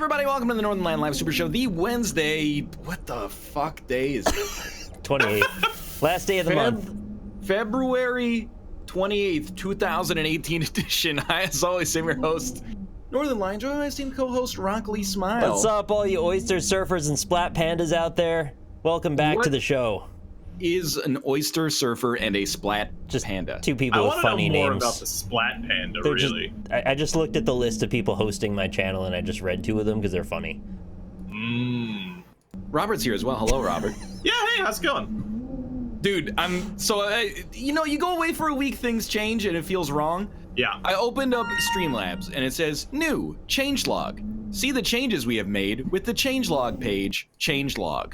everybody, welcome to the Northernlion Live Super Show, the Wednesday, what the fuck day is it? 28th. Last day of the month. February 28th, 2018 edition. I, as always, am your host, Northernlion, joined by my esteemed co-host, Rock Lee Smile. What's up, all you oyster surfers and splat pandas out there? Welcome back to the show. Is an oyster surfer and a splat panda? Two people with funny names. I want to know more about the splat panda, really. I just looked at the list of people hosting my channel and I just read two of them because they're funny. Robert's here as well. Hello, Robert. Yeah, hey, how's it going? Dude, you go away for a week, things change, and it feels wrong. Yeah. I opened up Streamlabs, and it says, new, changelog. See the changes we have made with the changelog page, changelog.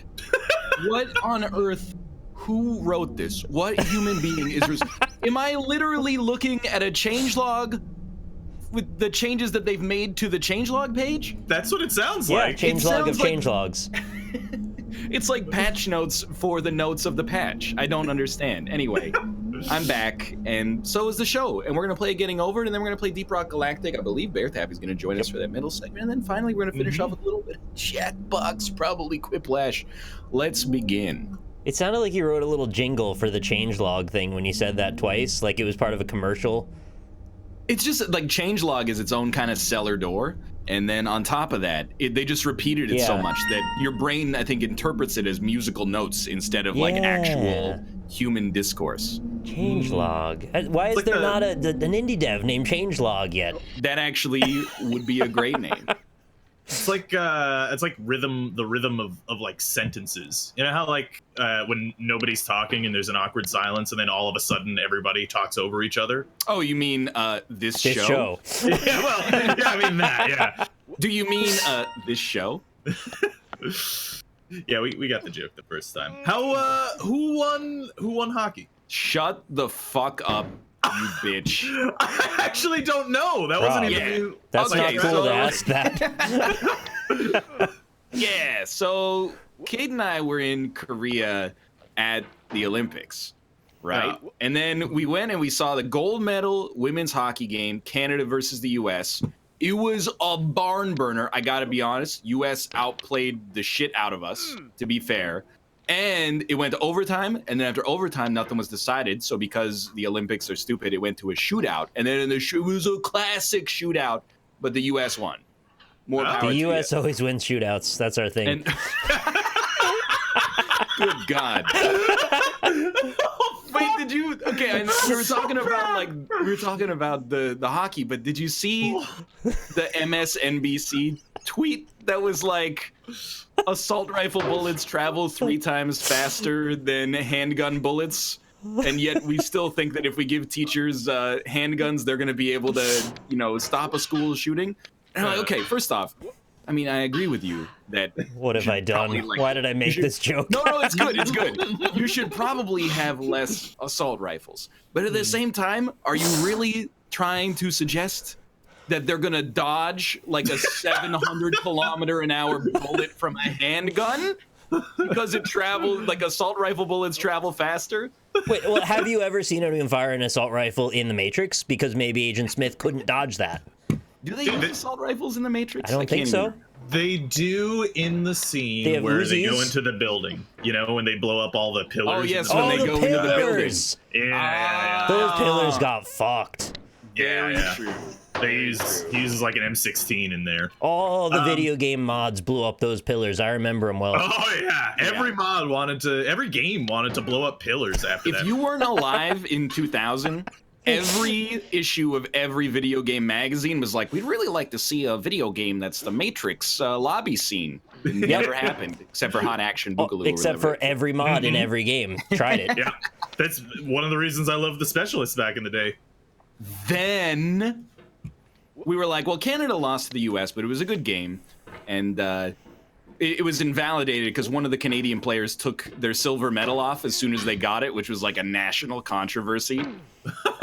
What on earth? Who wrote this? What human being is... Am I literally looking at a changelog with the changes that they've made to the changelog page? That's what it sounds Yeah, like. changelog of changelogs. It's like patch notes for the notes of the patch. I don't understand. Anyway, I'm back, and so is the show. And we're going to play Getting Over It, and then we're going to play Deep Rock Galactic. I believe Baer is going to join us for that middle segment. And then finally, we're going to finish off with a little bit of Chatbox, probably Quiplash. Let's begin. It sounded like you wrote a little jingle for the changelog thing when you said that twice, like it was part of a commercial. It's just like changelog is its own kind of cellar door. And then on top of that, they just repeated it so much that your brain, I think, interprets it as musical notes instead of like actual human discourse. Changelog. Why is there not an indie dev named Changelog yet? That actually would be a great name. It's like the rhythm of like sentences. You know how like when nobody's talking and there's an awkward silence and then all of a sudden everybody talks over each other? Oh, you mean this show? Yeah, well, yeah, I mean that, yeah. Do you mean this show? Yeah, we got the joke the first time. How who won hockey? Shut the fuck up, you bitch. I actually don't know. That wasn't even you. That's not cool to ask that. Yeah, so Kate and I were in Korea at the Olympics, right? And then we went and we saw the gold medal women's hockey game, Canada versus the US. It was a barn burner. I gotta be honest, US outplayed the shit out of us, to be fair. And it went to overtime, and then after overtime, nothing was decided. So because the Olympics are stupid, it went to a shootout. And then it was a classic shootout, but the U.S. won. More power the to U.S. you. always wins shootouts. That's our thing. And good God. Wait, did you? Okay, I know we were talking about the hockey, but did you see the MSNBC tweet that was like, assault rifle bullets travel 3 times faster than handgun bullets, and yet we still think that if we give teachers handguns, they're going to be able to, stop a school shooting? And I'm like, okay, first off, I mean, I agree with you that... What have I done? Why did I make this joke? No, it's good, it's good. You should probably have less assault rifles. But at the same time, are you really trying to suggest that they're gonna dodge like a 700-kilometer-an-hour bullet from a handgun because it traveled like assault rifle bullets travel faster? Wait, well, have you ever seen anyone fire an assault rifle in the Matrix? Because maybe Agent Smith couldn't dodge that. Do they use assault rifles in the Matrix? I don't think so. They do in the scene where they go into the building, when they blow up all the pillars. Oh, yes, when they go into the buildings. Yeah. Those pillars got fucked. Yeah. True. He uses like an M16 in there. All the video game mods blew up those pillars. I remember them well. Oh yeah, every game wanted to blow up pillars after that. If you weren't alive in 2000, every issue of every video game magazine was like, we'd really like to see a video game that's the Matrix lobby scene. It never happened, except for Hot Action Boogaloo. Except for every mod in every game. Tried it. Yeah, that's one of the reasons I loved the Specialists back in the day. Then we were like, well, Canada lost to the U.S., but it was a good game. And it was invalidated because one of the Canadian players took their silver medal off as soon as they got it, which was like a national controversy.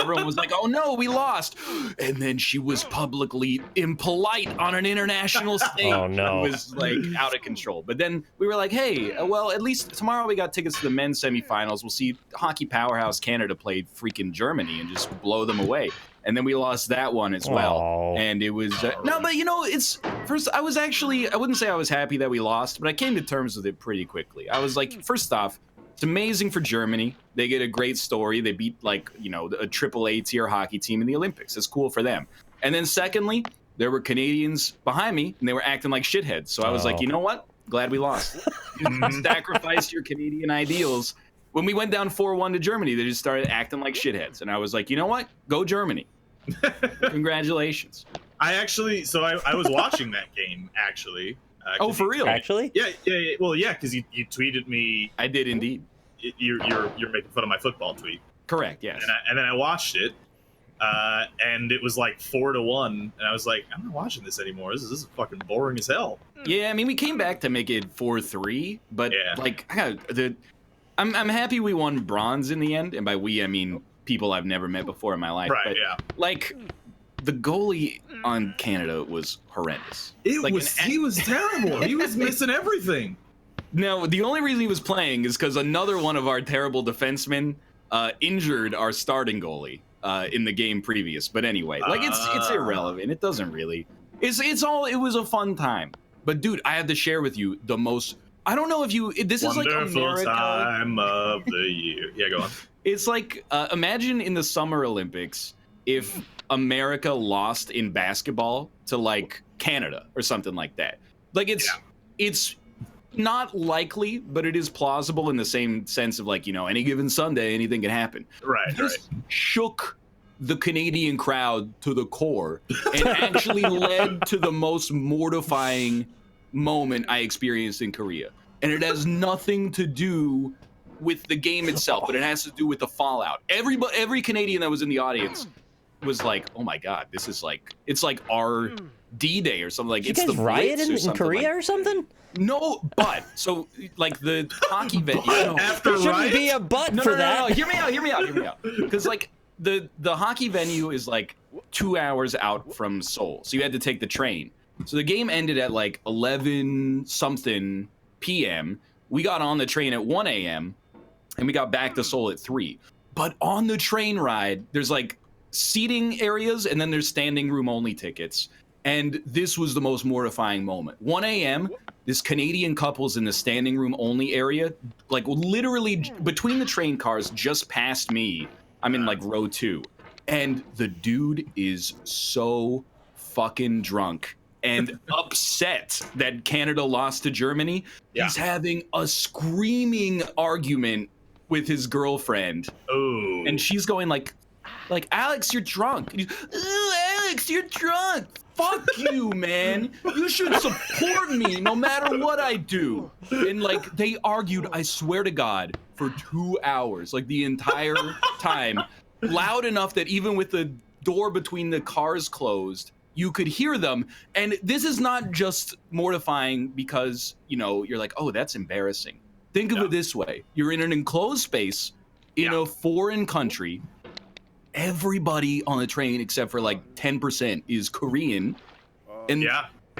everyone was like, "Oh no, we lost!" And then she was publicly impolite on an international stage. Oh, no. It was like out of control. But then we were like, "Hey, well, at least tomorrow we got tickets to the men's semifinals. We'll see hockey powerhouse Canada play freaking Germany and just blow them away." And then we lost that one as well. Aw. And it was no, but you know, it's first. I wouldn't say I was happy that we lost, but I came to terms with it pretty quickly. I was like, first off, it's amazing for Germany. They get a great story. They beat like, you know, a AAA tier hockey team in the Olympics. It's cool for them. And then secondly, there were Canadians behind me and they were acting like shitheads. So I was like, you know what? Glad we lost. You sacrificed your Canadian ideals. When we went down 4-1 to Germany, they just started acting like shitheads. And I was like, you know what? Go Germany. Congratulations. I was watching that game actually. Oh, for real? Actually? Yeah. Well, yeah, because you tweeted me. I did indeed. You're making fun of my football tweet. Correct. Yes. And then I watched it, and it was like 4-1, and I was like, I'm not watching this anymore. This is fucking boring as hell. Yeah, I mean, we came back to make it 4-3, but like, I'm happy we won bronze in the end, and by we I mean people I've never met before in my life. Right. But, Yeah. like, the goalie on Canada was horrendous. He was terrible. He was missing everything. No, the only reason he was playing is because another one of our terrible defensemen injured our starting goalie in the game previous. But anyway, like it's irrelevant. It doesn't really. It was a fun time. But dude, I have to share with you the most. I don't know if you. This is like America. Time of the year. Yeah, go on. It's like imagine in the Summer Olympics if America lost in basketball to like Canada or something like that. Like it's not likely, but it is plausible in the same sense of like, you know, any given Sunday, anything can happen. Right. This shook the Canadian crowd to the core and actually led to the most mortifying moment I experienced in Korea. And it has nothing to do with the game itself, but it has to do with the fallout. Every Canadian that was in the audience was like, "Oh my God, this is like it's like our D-Day or something." Like, You it's guys the riot Blitz in Korea or something? No, but so like the hockey venue. After There shouldn't riot? be a but for that. No. Hear me out. Because like the hockey venue is like 2 hours out from Seoul, so you had to take the train. So the game ended at like 11 something p.m. We got on the train at 1 a.m. and we got back to Seoul at 3. But on the train ride, there's like seating areas and then there's standing room only tickets. And this was the most mortifying moment. 1 a.m., this Canadian couple's in the standing room only area, like literally between the train cars just past me. I'm in like row 2. And the dude is so fucking drunk and upset that Canada lost to Germany. Yeah. He's having a screaming argument with his girlfriend. Oh. And she's going like, Alex, you're drunk. And Alex, you're drunk. Fuck you, man. You should support me no matter what I do. And like they argued, I swear to God, for 2 hours, like the entire time, loud enough that even with the door between the cars closed, you could hear them. And this is not just mortifying because, you know, you're like, oh, that's embarrassing. Think of it this way. You're in an enclosed space in a foreign country. Everybody on the train, except for like 10%, is Korean. And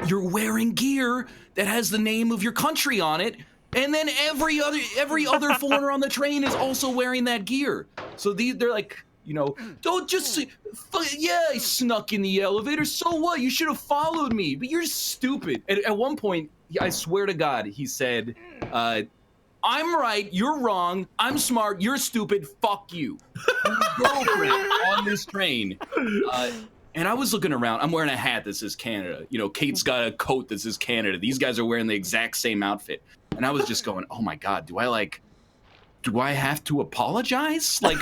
you're wearing gear that has the name of your country on it. And then every other foreigner on the train is also wearing that gear. So they're like, you know, don't just say, I snuck in the elevator. So what? You should have followed me. But you're stupid. At one point, I swear to God, he said, I'm right, you're wrong, I'm smart, you're stupid, fuck you. Girlfriend on this train. And I was looking around, I'm wearing a hat that says Canada. You know, Kate's got a coat that says Canada. These guys are wearing the exact same outfit. And I was just going, oh my God, do I have to apologize? Like,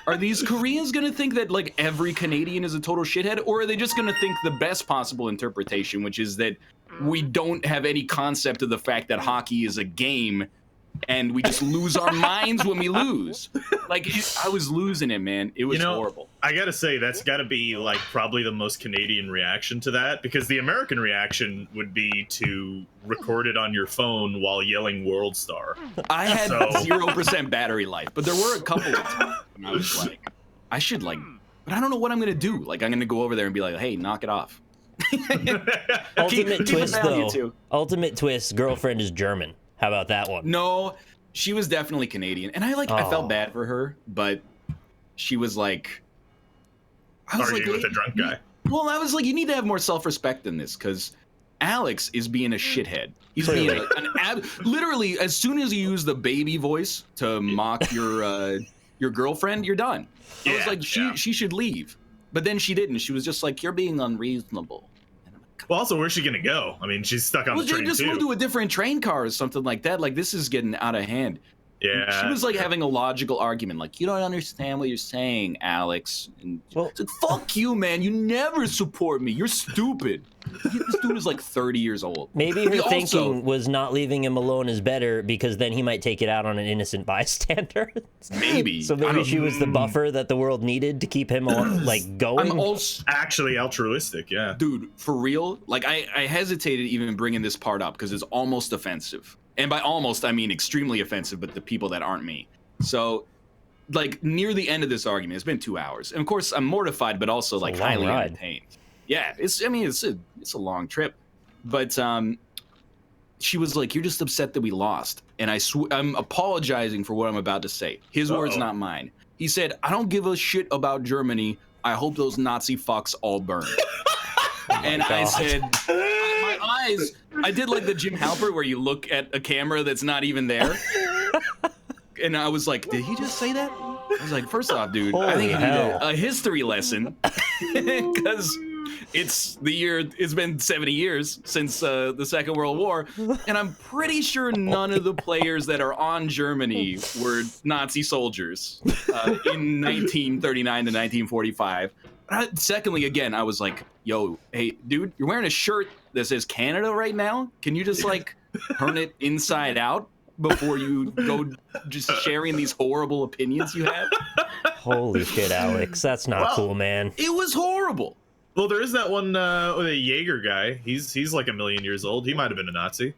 are these Koreans gonna think that like every Canadian is a total shithead? Or are they just gonna think the best possible interpretation, which is that we don't have any concept of the fact that hockey is a game and we just lose our minds when we lose? Like, I was losing it, man. It was horrible. I gotta say, that's gotta be like probably the most Canadian reaction to that, because the American reaction would be to record it on your phone while yelling World Star. I had 0% battery life, but there were a couple of times when I was like, I should like, but I don't know what I'm gonna do. Like, I'm gonna go over there and be like, hey, knock it off. Ultimate twist, value though. too. Ultimate twist, girlfriend is German. How about that one? No, she was definitely Canadian, and I felt bad for her, but she was like, I was Arguing with a drunk guy. Well, I was like, you need to have more self-respect than this, because Alex is being a shithead. He's being literally, as soon as you use the baby voice to mock your girlfriend, you're done. I was like, she should leave. But then she didn't. She was just like, you're being unreasonable. Well, also, where's she going to go? I mean, she's stuck on the train, just too. move to a different train car or something like that. Like, this is getting out of hand. Yeah. She was like having a logical argument, like, you don't understand what you're saying, Alex. And it's like, fuck you, man. You never support me. You're stupid. This dude is like 30 years old. Maybe her thinking was not leaving him alone is better, because then he might take it out on an innocent bystander. Maybe. So maybe she was the buffer that the world needed to keep him like going. I'm also actually altruistic, yeah. Dude, for real? Like, I hesitated even bringing this part up because it's almost offensive. And by almost, I mean extremely offensive, but the people that aren't me. So, like, near the end of this argument, it's been 2 hours. And of course, I'm mortified, but also like highly entertained. Yeah, it's a long trip. But she was like, you're just upset that we lost. And I'm apologizing for what I'm about to say. His words, not mine. He said, I don't give a shit about Germany. I hope those Nazi fucks all burn. And I said, my eyes, I did like the Jim Halpert where you look at a camera that's not even there. And I was like, did he just say that? I was like, first off, dude, I think you need a history lesson. Because it's been 70 years since the Second World War. And I'm pretty sure none of the players that are on Germany were Nazi soldiers in 1939 to 1945. Secondly, again, I was like, yo, hey, dude, you're wearing a shirt that says Canada right now. Can you just like turn it inside out before you go just sharing these horrible opinions you have? Holy shit, Alex. That's not cool, man. It was horrible. Well, there is that one the Jaeger guy. He's like 1,000,000 years old. He might have been a Nazi.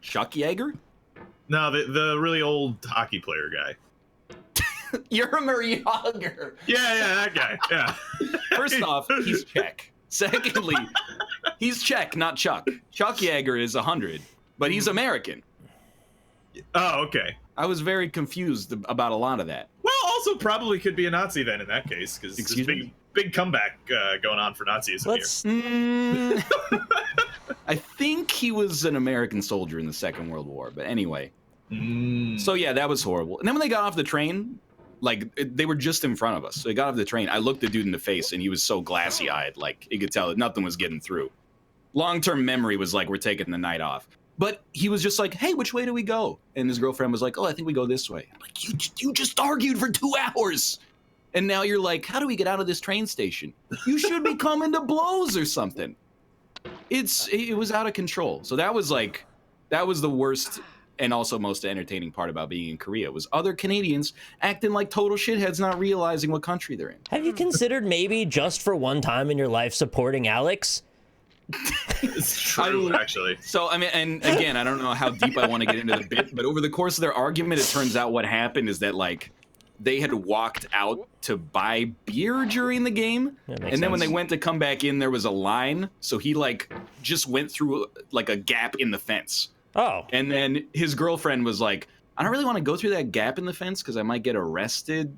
Chuck Yeager? No, the really old hockey player guy. Yermur Yager. Yeah, that guy. Yeah. First off, he's Czech. Secondly, he's Czech, not Chuck. Chuck Yeager is 100, but he's American. Oh, okay. I was very confused about a lot of that. Well, also probably could be a Nazi then in that case, because there's big comeback going on for Nazism here. I think he was an American soldier in the Second World War, but anyway. So yeah, that was horrible. And then when they got off the train, like they were just in front of us. So they got off the train. I looked the dude in the face, and he was so glassy-eyed, like you could tell that nothing was getting through. Long-term memory was like, we're taking the night off. But he was just like, hey, which way do we go? And his girlfriend was like, oh, I think we go this way. I'm like, you just argued for 2 hours. And now you're like, how do we get out of this train station? You should be coming to blows or something. It was out of control. So that was the worst and also most entertaining part about being in Korea was other Canadians acting like total shitheads, not realizing what country they're in. Have you considered maybe just for one time in your life supporting Alex? It's true, actually. So, I mean, and again, I don't know how deep I want to get into the bit, but over the course of their argument, it turns out what happened is that, like, they had walked out to buy beer during the game. And then when they went to come back in, there was a line. So he, like, just went through, like, a gap in the fence. Oh. And then his girlfriend was like, I don't really want to go through that gap in the fence because I might get arrested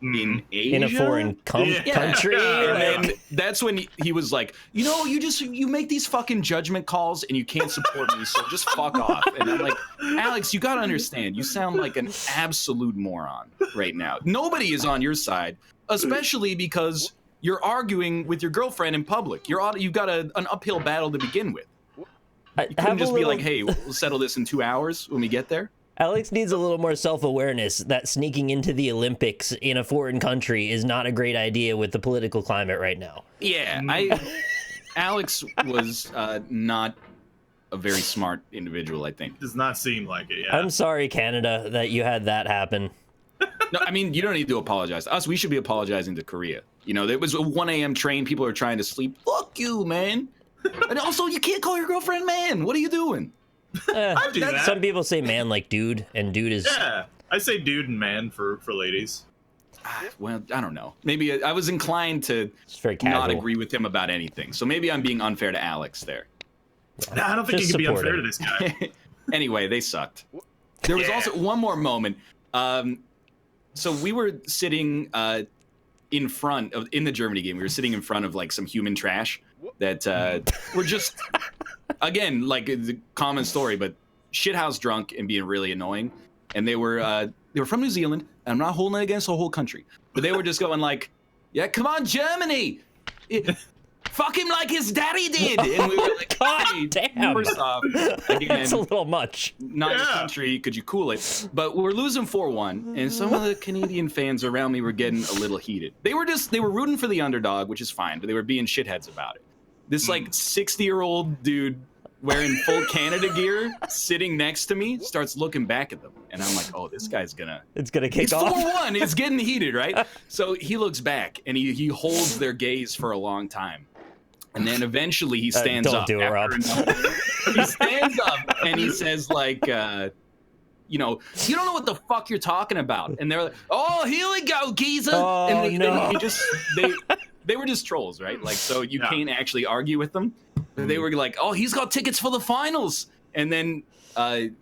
in Asia. In a foreign country. And then that's when he was like, you know, you make these fucking judgment calls and you can't support me, so just fuck off. And I'm like, Alex, you gotta understand, you sound like an absolute moron right now. Nobody is on your side, especially because you're arguing with your girlfriend in public. You've got an uphill battle to begin with. You couldn't just be like, hey, we'll settle this in 2 hours when we get there. Alex needs a little more self-awareness that sneaking into the Olympics in a foreign country is not a great idea with the political climate right now. Yeah, Alex was not a very smart individual, I think. Does not seem like it, yeah. I'm sorry, Canada, that you had that happen. No, I mean, you don't need to apologize to us. We should be apologizing to Korea. You know, there was a 1 a.m. train. People are trying to sleep. Fuck you, man. And also, you can't call your girlfriend man. What are you doing? I do that. Some people say man like dude, and dude is... Yeah, I say dude and man for ladies. well, I don't know. Maybe I was inclined to It's very casual. not agree with him about anything. So maybe I'm being unfair to Alex there. No, I don't think Just you can be support unfair him. to this guy. Anyway, they sucked. There was also one more moment. So we were sitting in the Germany game. We were sitting in front of like some human trash that were just, again, like the common story, but shithouse drunk and being really annoying. And they were from New Zealand. And I'm not holding it against the whole country, but they were just going like, "Yeah, come on, Germany, fuck him like his daddy did." And we were like, God "Hey, damn. first off, again, That's a little much. not your country, could you cool it?" But we're losing 4-1, and some of the Canadian fans around me were getting a little heated. They were rooting for the underdog, which is fine, but they were being shitheads about it. This like 60-year-old dude wearing full Canada gear sitting next to me starts looking back at them, and I'm like, "Oh, this guy's gonna." It's gonna kick It's off. 4-1. It's getting heated, right? So he looks back and he holds their gaze for a long time. And then eventually he stands don't up. do it, Rob. He stands up and he says, like, you don't know what the fuck you're talking about. And they're like, "Oh, here we go, geezer." Oh, and no. they were just trolls, right? Like, so you can't actually argue with them. They were like, "Oh, he's got tickets for the finals." And then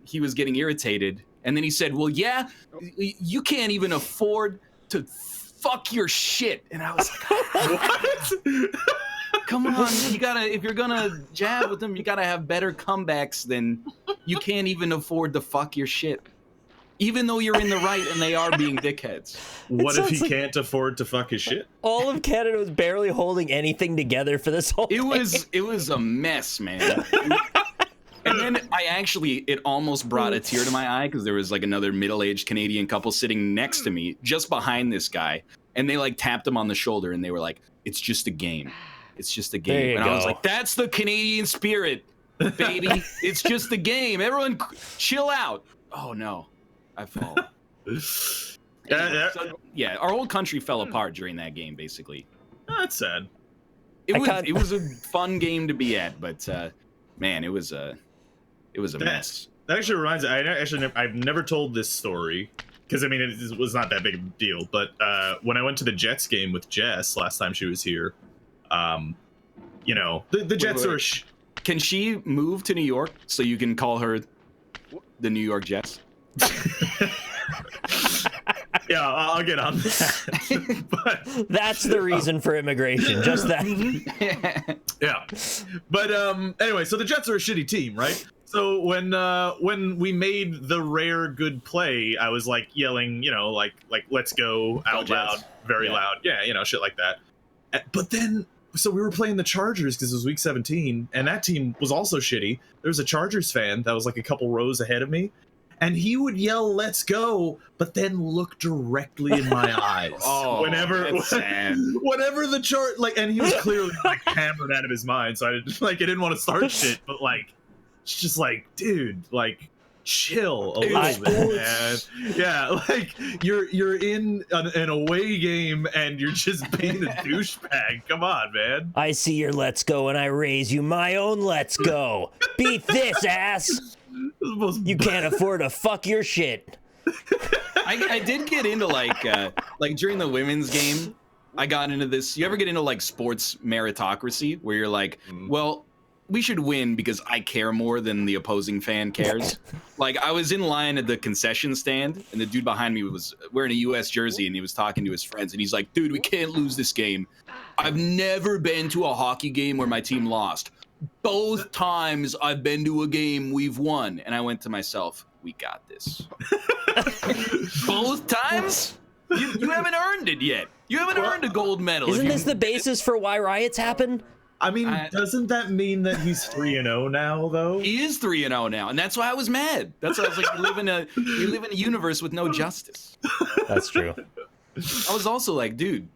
he was getting irritated. And then he said, "Well, yeah, you can't even afford to fuck your shit." And I was like, "What?" Come on, if you're gonna jab with them, you gotta have better comebacks than you can't even afford to fuck your shit. Even though you're in the right and they are being dickheads. What if he sounds like- can't afford to fuck his shit? All of Canada was barely holding anything together for this whole It thing. was a mess, man. And then it almost brought a tear to my eye because there was like another middle-aged Canadian couple sitting next to me, just behind this guy. And they like tapped him on the shoulder and they were like, "It's just a game. It's just a There game." you And I was go. like, "That's the Canadian spirit, baby. It's just a game. Everyone chill out." Oh no, I fall. Yeah, our whole country fell apart during that game, basically. That's sad. It was a fun game to be at, but man, it was a mess. That actually reminds me. I've never told this story because I mean it was not that big of a deal. But when I went to the Jets game with Jess last time she was here, the Jets are. Can she move to New York so you can call her the New York Jets? Yeah, I'll get on that. But That's the reason for immigration. Just that. yeah, but anyway, so the Jets are a shitty team, right? So when we made the rare good play, I was like yelling, like "Let's go" out loud, very loud, shit like that. But then, so we were playing the Chargers because it was week 17, and that team was also shitty. There was a Chargers fan that was like a couple rows ahead of me. And he would yell, "Let's go," but then look directly in my eyes. Whenever the chart, and he was clearly like hammered out of his mind. So I didn't want to start shit, but it's just like, dude, chill a little bit, man. Yeah, you're in an away game and you're just being a douchebag. Come on, man. I see your let's go and I raise you my own let's go. Beat this, ass. You can't afford to fuck your shit. I did get into like during the women's game, I got into this. You ever get into like sports meritocracy where you're like, well, we should win because I care more than the opposing fan cares. Like I was in line at the concession stand and the dude behind me was wearing a US jersey and he was talking to his friends and he's like, "Dude, we can't lose this game. I've never been to a hockey game where my team lost. Both times I've been to a game we've won." And I went to myself, "We got this." Both times? You haven't earned it yet. You haven't earned a gold medal. Isn't this the basis for why riots happen? I mean, doesn't that mean that he's 3-0 now, though? He is 3-0 now, and that's why I was mad. That's why I was like, you live in a universe with no justice. That's true. I was also like, dude,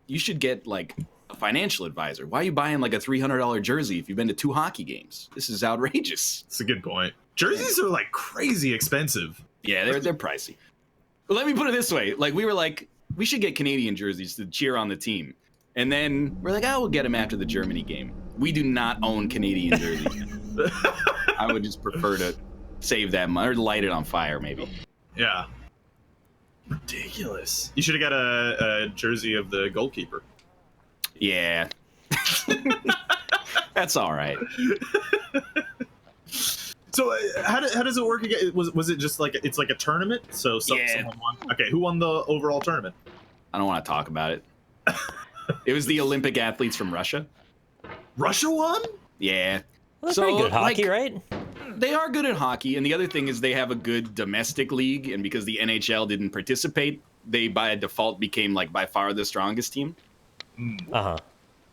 you should get like a financial advisor. Why are you buying like a $300 jersey if you've been to 2 hockey games? This is outrageous. That's a good point. Jerseys are like crazy expensive. Yeah, they're pricey. But let me put it this way: like we were like, we should get Canadian jerseys to cheer on the team. And then we're like, we'll get them after the Germany game. We do not own Canadian jerseys. I would just prefer to save that money or light it on fire, maybe. Yeah. Ridiculous. You should have got a jersey of the goalkeeper. Yeah. That's all right. So how does it work again? Was it just like it's like a tournament? So someone won. Okay, who won the overall tournament? I don't want to talk about it. It was the Olympic athletes from Russia. Russia won? Yeah. Well, that's pretty good hockey, right? They are good at hockey, and the other thing is they have a good domestic league, and because the NHL didn't participate, they by default became like by far the strongest team. Uh-huh.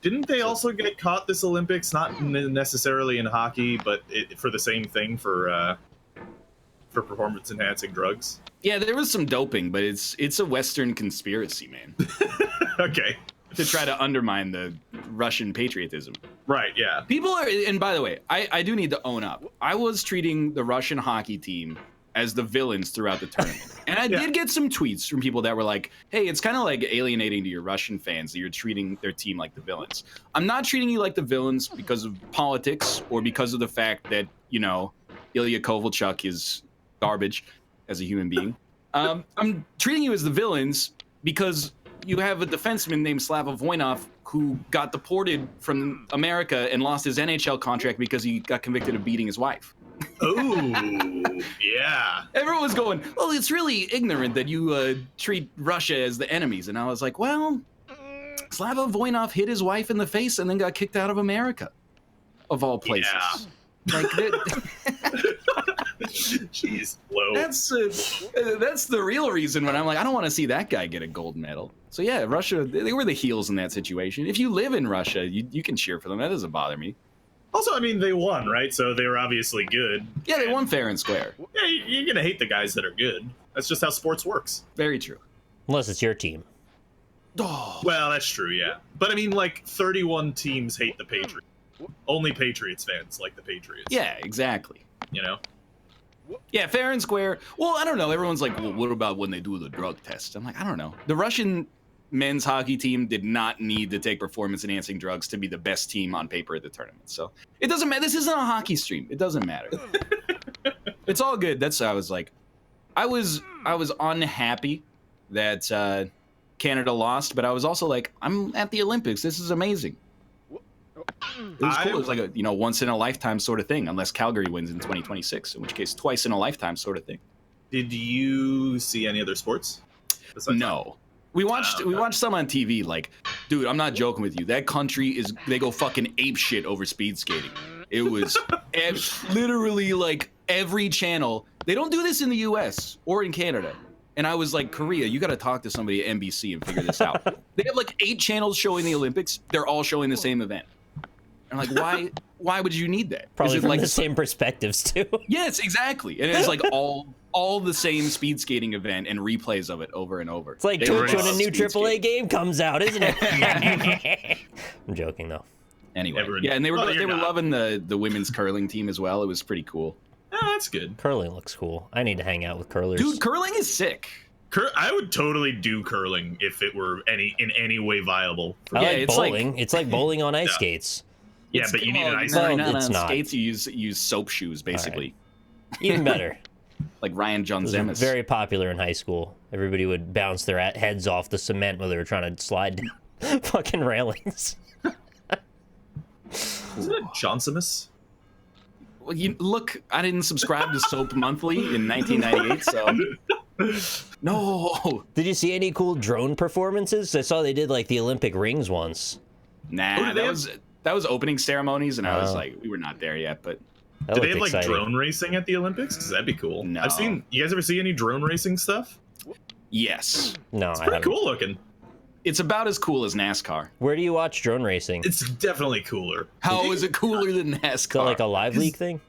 Didn't they also get caught this Olympics, not necessarily in hockey, but for the same thing for performance-enhancing drugs? Yeah, there was some doping, but it's a Western conspiracy, man. Okay. To try to undermine the Russian patriotism. Right, yeah. People are, and by the way, I do need to own up. I was treating the Russian hockey team as the villains throughout the tournament. And I did get some tweets from people that were like, hey, it's kind of like alienating to your Russian fans that you're treating their team like the villains. I'm not treating you like the villains because of politics or because of the fact that, you know, Ilya Kovalchuk is garbage as a human being. I'm treating you as the villains because you have a defenseman named Slava Voinov who got deported from America and lost his NHL contract because he got convicted of beating his wife. Oh, yeah. Everyone was going, well, it's really ignorant that you treat Russia as the enemies. And I was like, well, Slava Voinov hit his wife in the face and then got kicked out of America, of all places. Yeah. Like, jeez, low. That's the real reason when I'm like, I don't want to see that guy get a gold medal. So yeah, Russia, they were the heels in that situation. If you live in Russia, you can cheer for them. That doesn't bother me. Also, I mean, they won, right? So they were obviously good. Yeah, they won fair and square. Yeah, you're going to hate the guys that are good. That's just how sports works. Very true. Unless it's your team. Oh. Well, that's true, yeah. But I mean, like, 31 teams hate the Patriots. Only Patriots fans like the Patriots. Yeah, exactly. You know? Yeah, fair and square. Well, I don't know. Everyone's like, well, what about when they do the drug test? I'm like, I don't know. The Russian men's hockey team did not need to take performance-enhancing drugs to be the best team on paper at the tournament. So it doesn't matter. This isn't a hockey stream. It doesn't matter. It's all good. That's how I was like, I was unhappy that Canada lost, but I was also like, I'm at the Olympics. This is amazing. It was cool. It was like a once in a lifetime sort of thing, unless Calgary wins in 2026, in which case twice in a lifetime sort of thing. Did you see any other sports? No. We watched some on TV. Like, dude, I'm not joking with you. That country they go fucking ape shit over speed skating. It was literally like every channel. They don't do this in the US or in Canada. And I was like, Korea, you got to talk to somebody at NBC and figure this out. They have like 8 channels showing the Olympics. They're all showing the same event. I'm like, why would you need that? Probably from like the same perspectives too. Yes, exactly. And it's like all the same speed skating event and replays of it over and over. It's like Twitch when a new AAA game comes out, isn't it? I'm joking though. Anyway, yeah, and they were loving the women's curling team as well. It was pretty cool. Oh, that's good. Curling looks cool. I need to hang out with curlers. Dude, curling is sick. I would totally do curling if it were in any way viable. I like bowling. It's like bowling on ice skates. Yeah, but you need an ice skate. Well, it's not. Skates, you use soap shoes, basically. Right. Even better. Like Ryan John Zemis. Very popular in high school. Everybody would bounce their heads off the cement while they were trying to slide fucking railings. Isn't it Johnsomus? Well, look, I didn't subscribe to Soap Monthly in 1998, so... No! Did you see any cool drone performances? I saw they did like the Olympic rings once. Nah, that was opening ceremonies, and I was like, we were not there yet, but... Do they have like drone racing at the Olympics? Because that'd be cool. No. You guys ever see any drone racing stuff? Yes. No, it's pretty cool looking. It's about as cool as NASCAR. Where do you watch drone racing? It's definitely cooler. How is it cooler than NASCAR? Is that like a live league thing?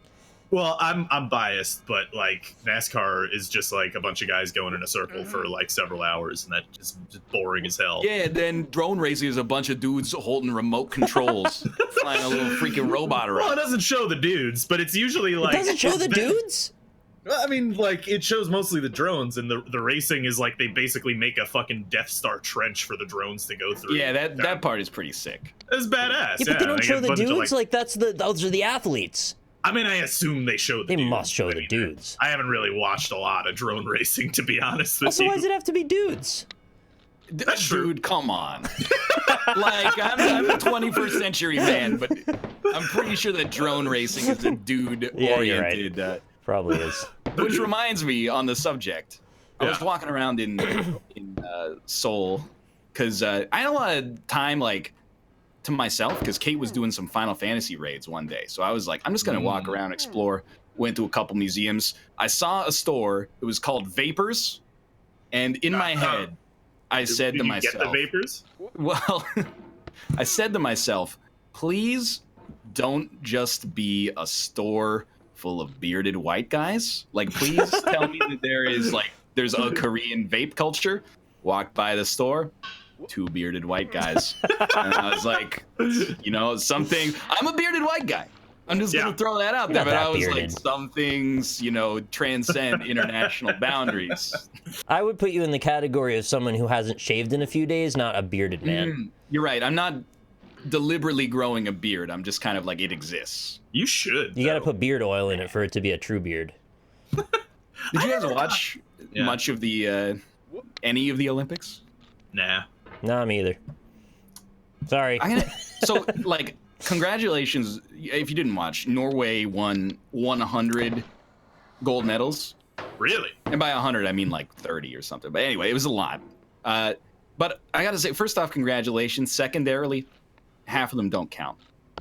Well, I'm biased, but like NASCAR is just like a bunch of guys going in a circle for like several hours, and that's just boring as hell. Yeah, then drone racing is a bunch of dudes holding remote controls, flying a little freaking robot around. Well, it doesn't show the dudes, but it's usually like... It doesn't show the dudes? I mean, like, it shows mostly the drones, and the racing is like they basically make a fucking Death Star trench for the drones to go through. Yeah, that part is pretty sick. It's badass. Yeah, but they don't show the dudes? Like, those are the athletes. I mean, I assume they show the They dudes. must show the dudes. I haven't really watched a lot of drone racing, to be honest with Also, you. why does it have to be dudes? That's true. Dude, come on. Like, I'm a 21st century man, but I'm pretty sure that drone racing is a dude-oriented. Yeah, you're right. Probably is. Which reminds me, on the subject, I was Yeah. walking around in Seoul because I had a lot of time, like, to myself because Kate was doing some Final Fantasy raids one day. So I was like, I'm just going to walk around, explore. Went to a couple museums. I saw a store. It was called Vapors. And in my head, I said Did to you myself, get the vapors? well, I said to myself, please don't just be a store full of bearded white guys. Like, please tell me that there's a Korean vape culture. Walked by the store, 2 bearded white guys. And I was like, you know, something. I'm a bearded white guy. I'm just going to throw that out there. Not But that I was bearded. like, some things, you know, transcend international boundaries. I would put you in the category of someone who hasn't shaved in a few days, not a bearded man. You're right. I'm not deliberately growing a beard. I'm just kind of like, it exists. You should. You got to though. put beard oil in it for it to be a true beard. Did you guys watch Yeah. much of the any of the Olympics? Nah. Nah, me either. Sorry. So like, congratulations if you didn't watch. Norway won 100 gold medals, Really? and by 100 I mean like 30 or something. But anyway, it was a lot. But I gotta say, first off, congratulations. Secondarily, half of them don't count.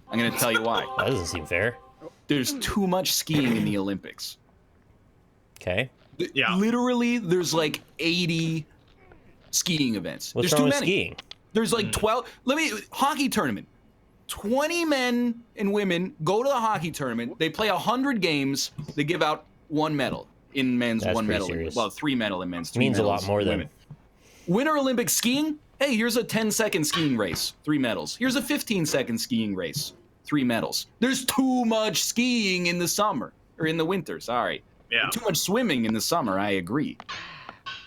I'm gonna tell you why. That doesn't seem fair. There's too much skiing in the Olympics. Okay. Yeah. Literally, there's like 80 skiing events. What's There's wrong too with many. skiing? There's like 12. Hockey tournament. 20 men and women go to the hockey tournament. They play 100 games. They give out 1 medal in men's, That's 1 pretty medal. serious. Well, 3 medal in men's. 2 Means a medals lot more in than. women. Winter Olympic skiing. Hey, here's a 10-second skiing race. 3 medals. Here's a 15-second skiing race. 3 medals. There's too much skiing in the summer or in the winter. Sorry. Yeah. Too much swimming in the summer. I agree.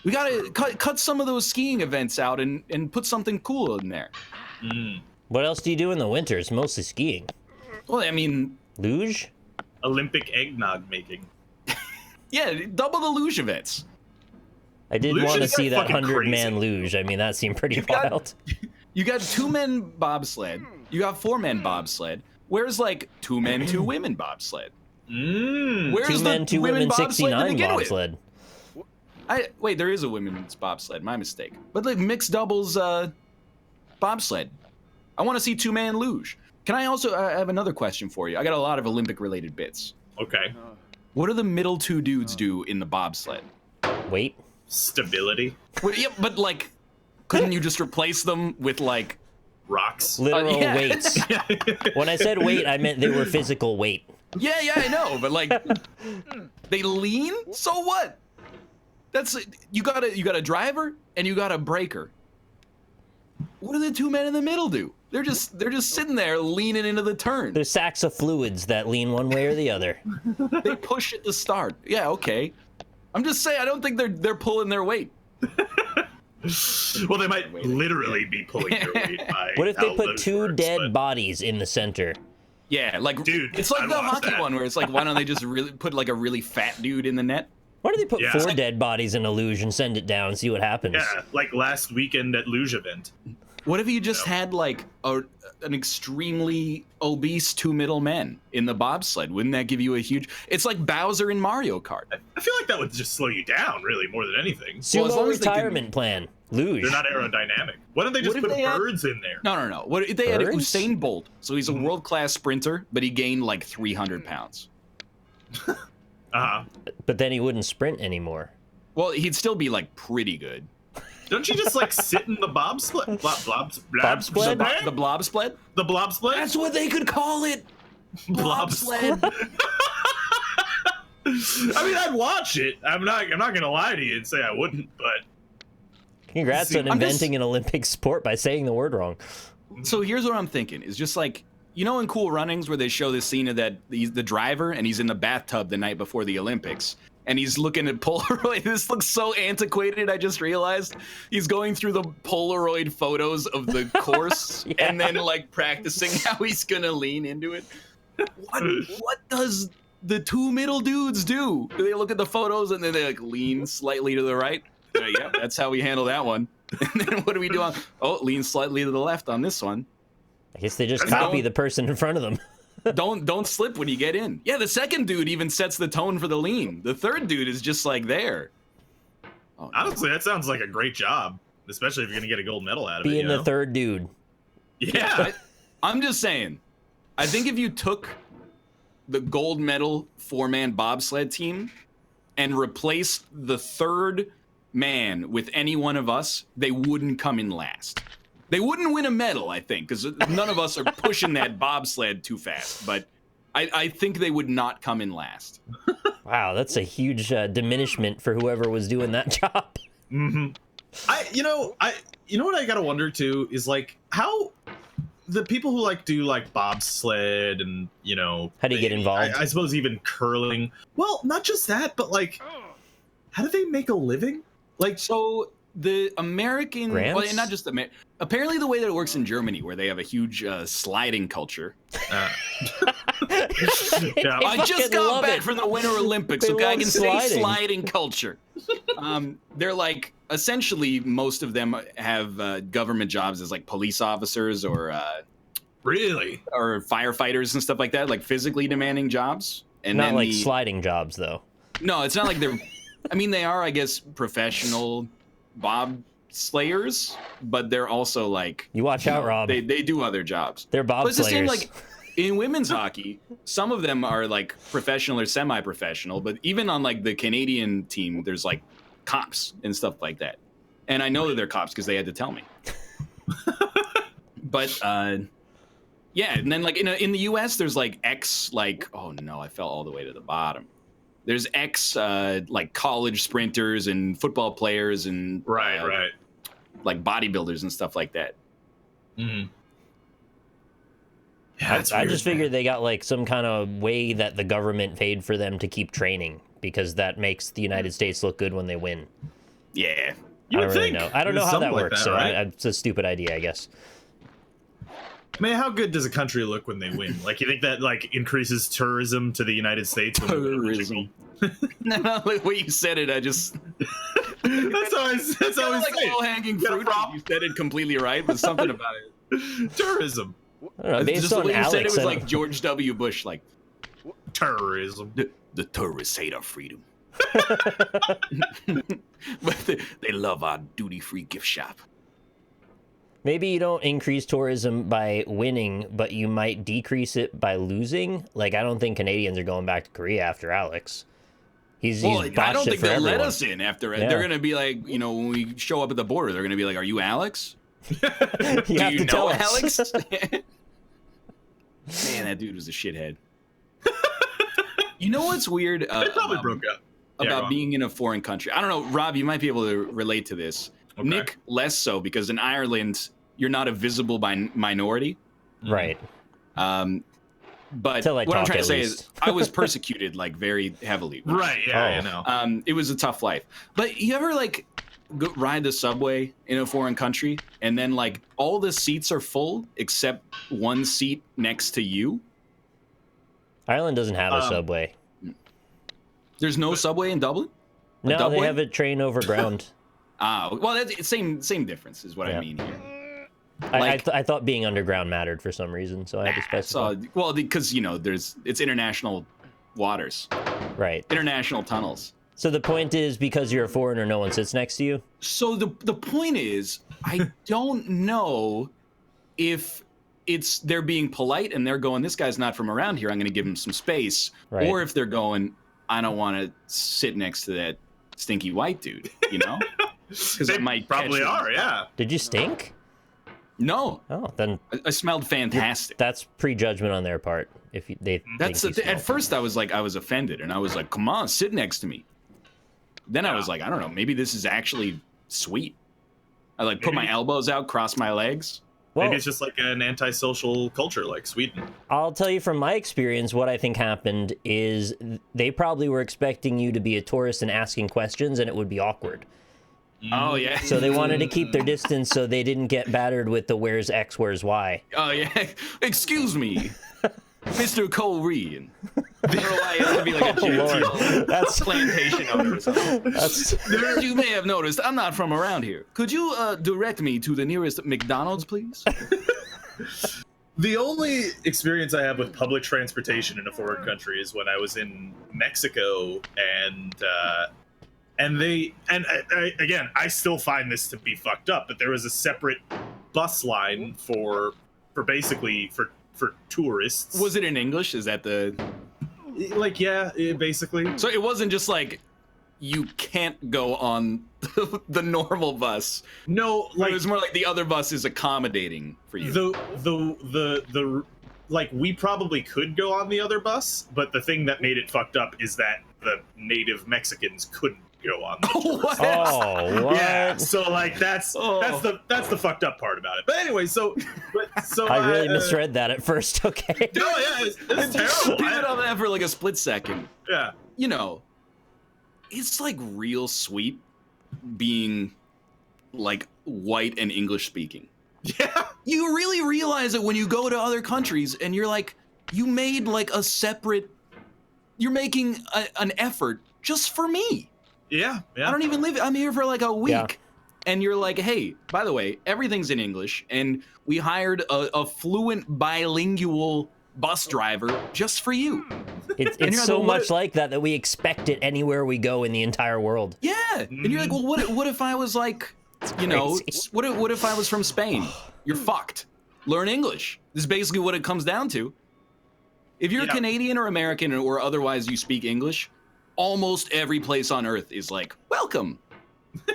We gotta cut some of those skiing events out and put something cool in there. What else do you do in the winter? It's mostly skiing. Well, I mean, Luge? Olympic eggnog making. yeah, double the luge events. I did Luge want to is see that fucking 100-man crazy. luge. I mean, that seemed pretty You've got- wild. You got 2-man bobsled. You got 4-man bobsled. Where's like 2-men, 2-women bobsled? Where's 2 men, 2 women women, bobsled to 69 begin with? bobsled. Wait, there is a women's bobsled. My mistake. But like mixed doubles bobsled. I want to see 2-man luge. Can I also I have another question for you? I got a lot of Olympic-related bits. Okay. What do the middle 2 dudes do in the bobsled? Wait. Stability. Well, yeah, but like, couldn't you just replace them with like? Rocks. Literal yeah. weights. When I said weight, I meant they were physical weight. Yeah, I know, but like, they lean. So what? That's you got a driver and you got a breaker. What do the 2 men in the middle do? They're just sitting there leaning into the turn. There's sacks of fluids that lean one way or the other. They push at the start. Yeah, okay. I'm just saying, I don't think they're pulling their weight. Well, they might literally be pulling their weight by What if they how put loose 2 works, dead but- bodies in the center? Yeah, like Dude, it's like I'd the watch hockey that. one where it's like, why don't they just really put like a really fat dude in the net? Why do they put Yeah. 4 dead bodies in a luge and send it down and see what happens? Yeah, like last weekend at Luge event. What if you just had like an extremely obese 2 middle men in the bobsled? Wouldn't that give you a huge? It's like Bowser in Mario Kart. I feel like that would just slow you down, really, more than anything. Sumo Well, as long as they can- retirement plan. Luge. They're not aerodynamic. Why don't they just What if put they had- birds in there? No. What if they had Birds? Usain Bolt? So he's a world-class sprinter, but he gained like 300 pounds. Uh-huh. But then he wouldn't sprint anymore. Well, he'd still be like pretty good. Don't you just like sit in the bobsled? Bobsled? The blobsled? The blobsled? That's what they could call it. Blobsled. I mean, I'd watch it. I'm not gonna lie to you and say I wouldn't, but Congrats See, on I'm just- inventing an Olympic sport by saying the word wrong. So here's what I'm thinking: is just like, you know, in Cool Runnings where they show this scene of that he's the driver and he's in the bathtub the night before the Olympics. And he's looking at Polaroid. This looks so antiquated. I just realized he's going through the Polaroid photos of the course Yeah. and then like practicing how he's gonna lean into it. what does the two middle dudes do? Do they look at the photos and then they like lean slightly to the right? Yeah, that's how we handle that one. And then what do we do on? Oh, lean slightly to the left on this one. I guess they just copy the person in front of them. Don't slip when you get in. Yeah, the second dude even sets the tone for the lean. The third dude is just like there. Oh, honestly, that sounds like a great job, especially if you're gonna get a gold medal out of it. Being the third dude. Yeah, I'm just saying. I think if you took the gold medal 4-man bobsled team and replaced the third man with any one of us, they wouldn't come in last. They wouldn't win a medal, I think, because none of us are pushing that bobsled too fast. But I think they would not come in last. Wow, that's a huge diminishment for whoever was doing that job. Mm-hmm. You know what I gotta wonder too is like how the people who like do like bobsled and how do you get involved? I suppose even curling. Well, not just that, but like, how do they make a living? Like, so the American, Grants? well, not just the apparently the way that it works in Germany, where they have a huge sliding culture. Yeah. I just got back from the Winter Olympics, They okay? I love can say sliding. sliding culture. They're like, essentially, most of them have government jobs as like police officers or Really? or firefighters and stuff like that, like physically demanding jobs. And Not then like sliding jobs, though. No, it's not like they're. I mean, they are, I guess, professional bobslayers, but they're also like. You watch out, Rob. They do other jobs. They're bobslayers. But it's the same, like, in women's hockey, some of them are like professional or semi-professional, but even on like the Canadian team, there's like cops and stuff like that. And I know that they're cops because they had to tell me. But yeah, and then like in the U.S., there's like oh no, I fell all the way to the bottom. There's like college sprinters and football players and right, like bodybuilders and stuff like that. Mm. Yeah, I just figured they got like some kind of way that the government paid for them to keep training because that makes the United States look good when they win. Yeah, you I would don't really think know. I don't know how that something like works, that, so right? it's a stupid idea, I guess. Man, how good does a country look when they win? Like, you think that like increases tourism to the United States? Tourism. No, the way you said it, I just. That's always Like low-hanging fruit. You said it completely right, but something about it. Tourism. I don't know, based Just the on way you said it Alex, was like George W. Bush, like Terrorism. the tourists hate our freedom, but they love our duty-free gift shop. maybe you don't increase tourism by winning, but you might decrease it by losing. Like, I don't think Canadians are going back to Korea after Alex. He's I don't botched it think for they'll let everyone. us in after it. Yeah. They're gonna be like, when we show up at the border, they're gonna be like, "Are you Alex? You Do have you to know tell us. Alex?" Man, that dude was a shithead. You know what's weird? It probably broke up. About being in a foreign country. I don't know, Rob, you might be able to relate to this. Okay. Nick, less so, because in Ireland, you're not a visible minority. Right. But Till I what I'm talk, trying to at say least. is I was persecuted, like, very heavily. Right, yeah, Oh. I know. It was a tough life. But you ever, like, ride the subway in a foreign country, and then, like, all the seats are full except one seat next to you? Ireland doesn't have a subway. There's no subway in Dublin? No, they Dubway? have a train overground. Well, that's same difference is what Yeah. I mean here. I thought being underground mattered for some reason, so I had to specify. Because it's international waters, Right. international tunnels. So the point is, because you're a foreigner, no one sits next to you? So the point is, I don't know if they're being polite and they're going, this guy's not from around here, I'm going to give him some space, Right. or if they're going, I don't want to sit next to that stinky white dude, because They I might probably catch him. are, yeah. Did you stink? No, Oh, then I smelled fantastic. that's prejudgment on their part. If they That's think you smell. at first I was offended, and I was like, come on, sit next to me. Then I was like, I don't know, maybe this is actually sweet. I like put my elbows out, cross my legs. Well, Maybe it's just like an antisocial culture like Sweden. I'll tell you from my experience, what I think happened is they probably were expecting you to be a tourist and asking questions, and it would be awkward. Oh yeah. So they wanted to keep their distance so they didn't get battered with the where's X, where's Y. Oh yeah. Excuse me. Mr. Korean. I don't know why it has to be like a genteel That's plantation owner or something. that's As you may have noticed, I'm not from around here. Could you direct me to the nearest McDonald's, please? The only experience I have with public transportation in a foreign country is when I was in Mexico, and again, I still find this to be fucked up, but there was a separate bus line for tourists. Was it in English? Is that the... Like, yeah, basically. So it wasn't just like, you can't go on the normal bus. No, like, it was more like the other bus is accommodating for you. The like, we probably could go on the other bus, but the thing that made it fucked up is that the native Mexicans couldn't go on the What? oh what? yeah, so like that's the fucked up part about it. But anyway, so I really misread that at first. Okay. No, yeah, it's terrible. Pivot on that for like a split second. Yeah. You know, it's like real sweet being like white and English speaking. Yeah. You really realize it when you go to other countries and you're like, you made like a separate, you're making an effort just for me. Yeah. I don't even live, I'm here for like a week. Yeah. And you're like, hey, by the way, everything's in English. And we hired a fluent bilingual bus driver just for you. It's you're so like, well, much like that we expect it anywhere we go in the entire world. Yeah. And you're like, well, what if I was like, you know, what if I was from Spain? You're fucked. Learn English. This is basically what it comes down to. If you're Canadian or American or otherwise you speak English, almost every place on earth is like, welcome.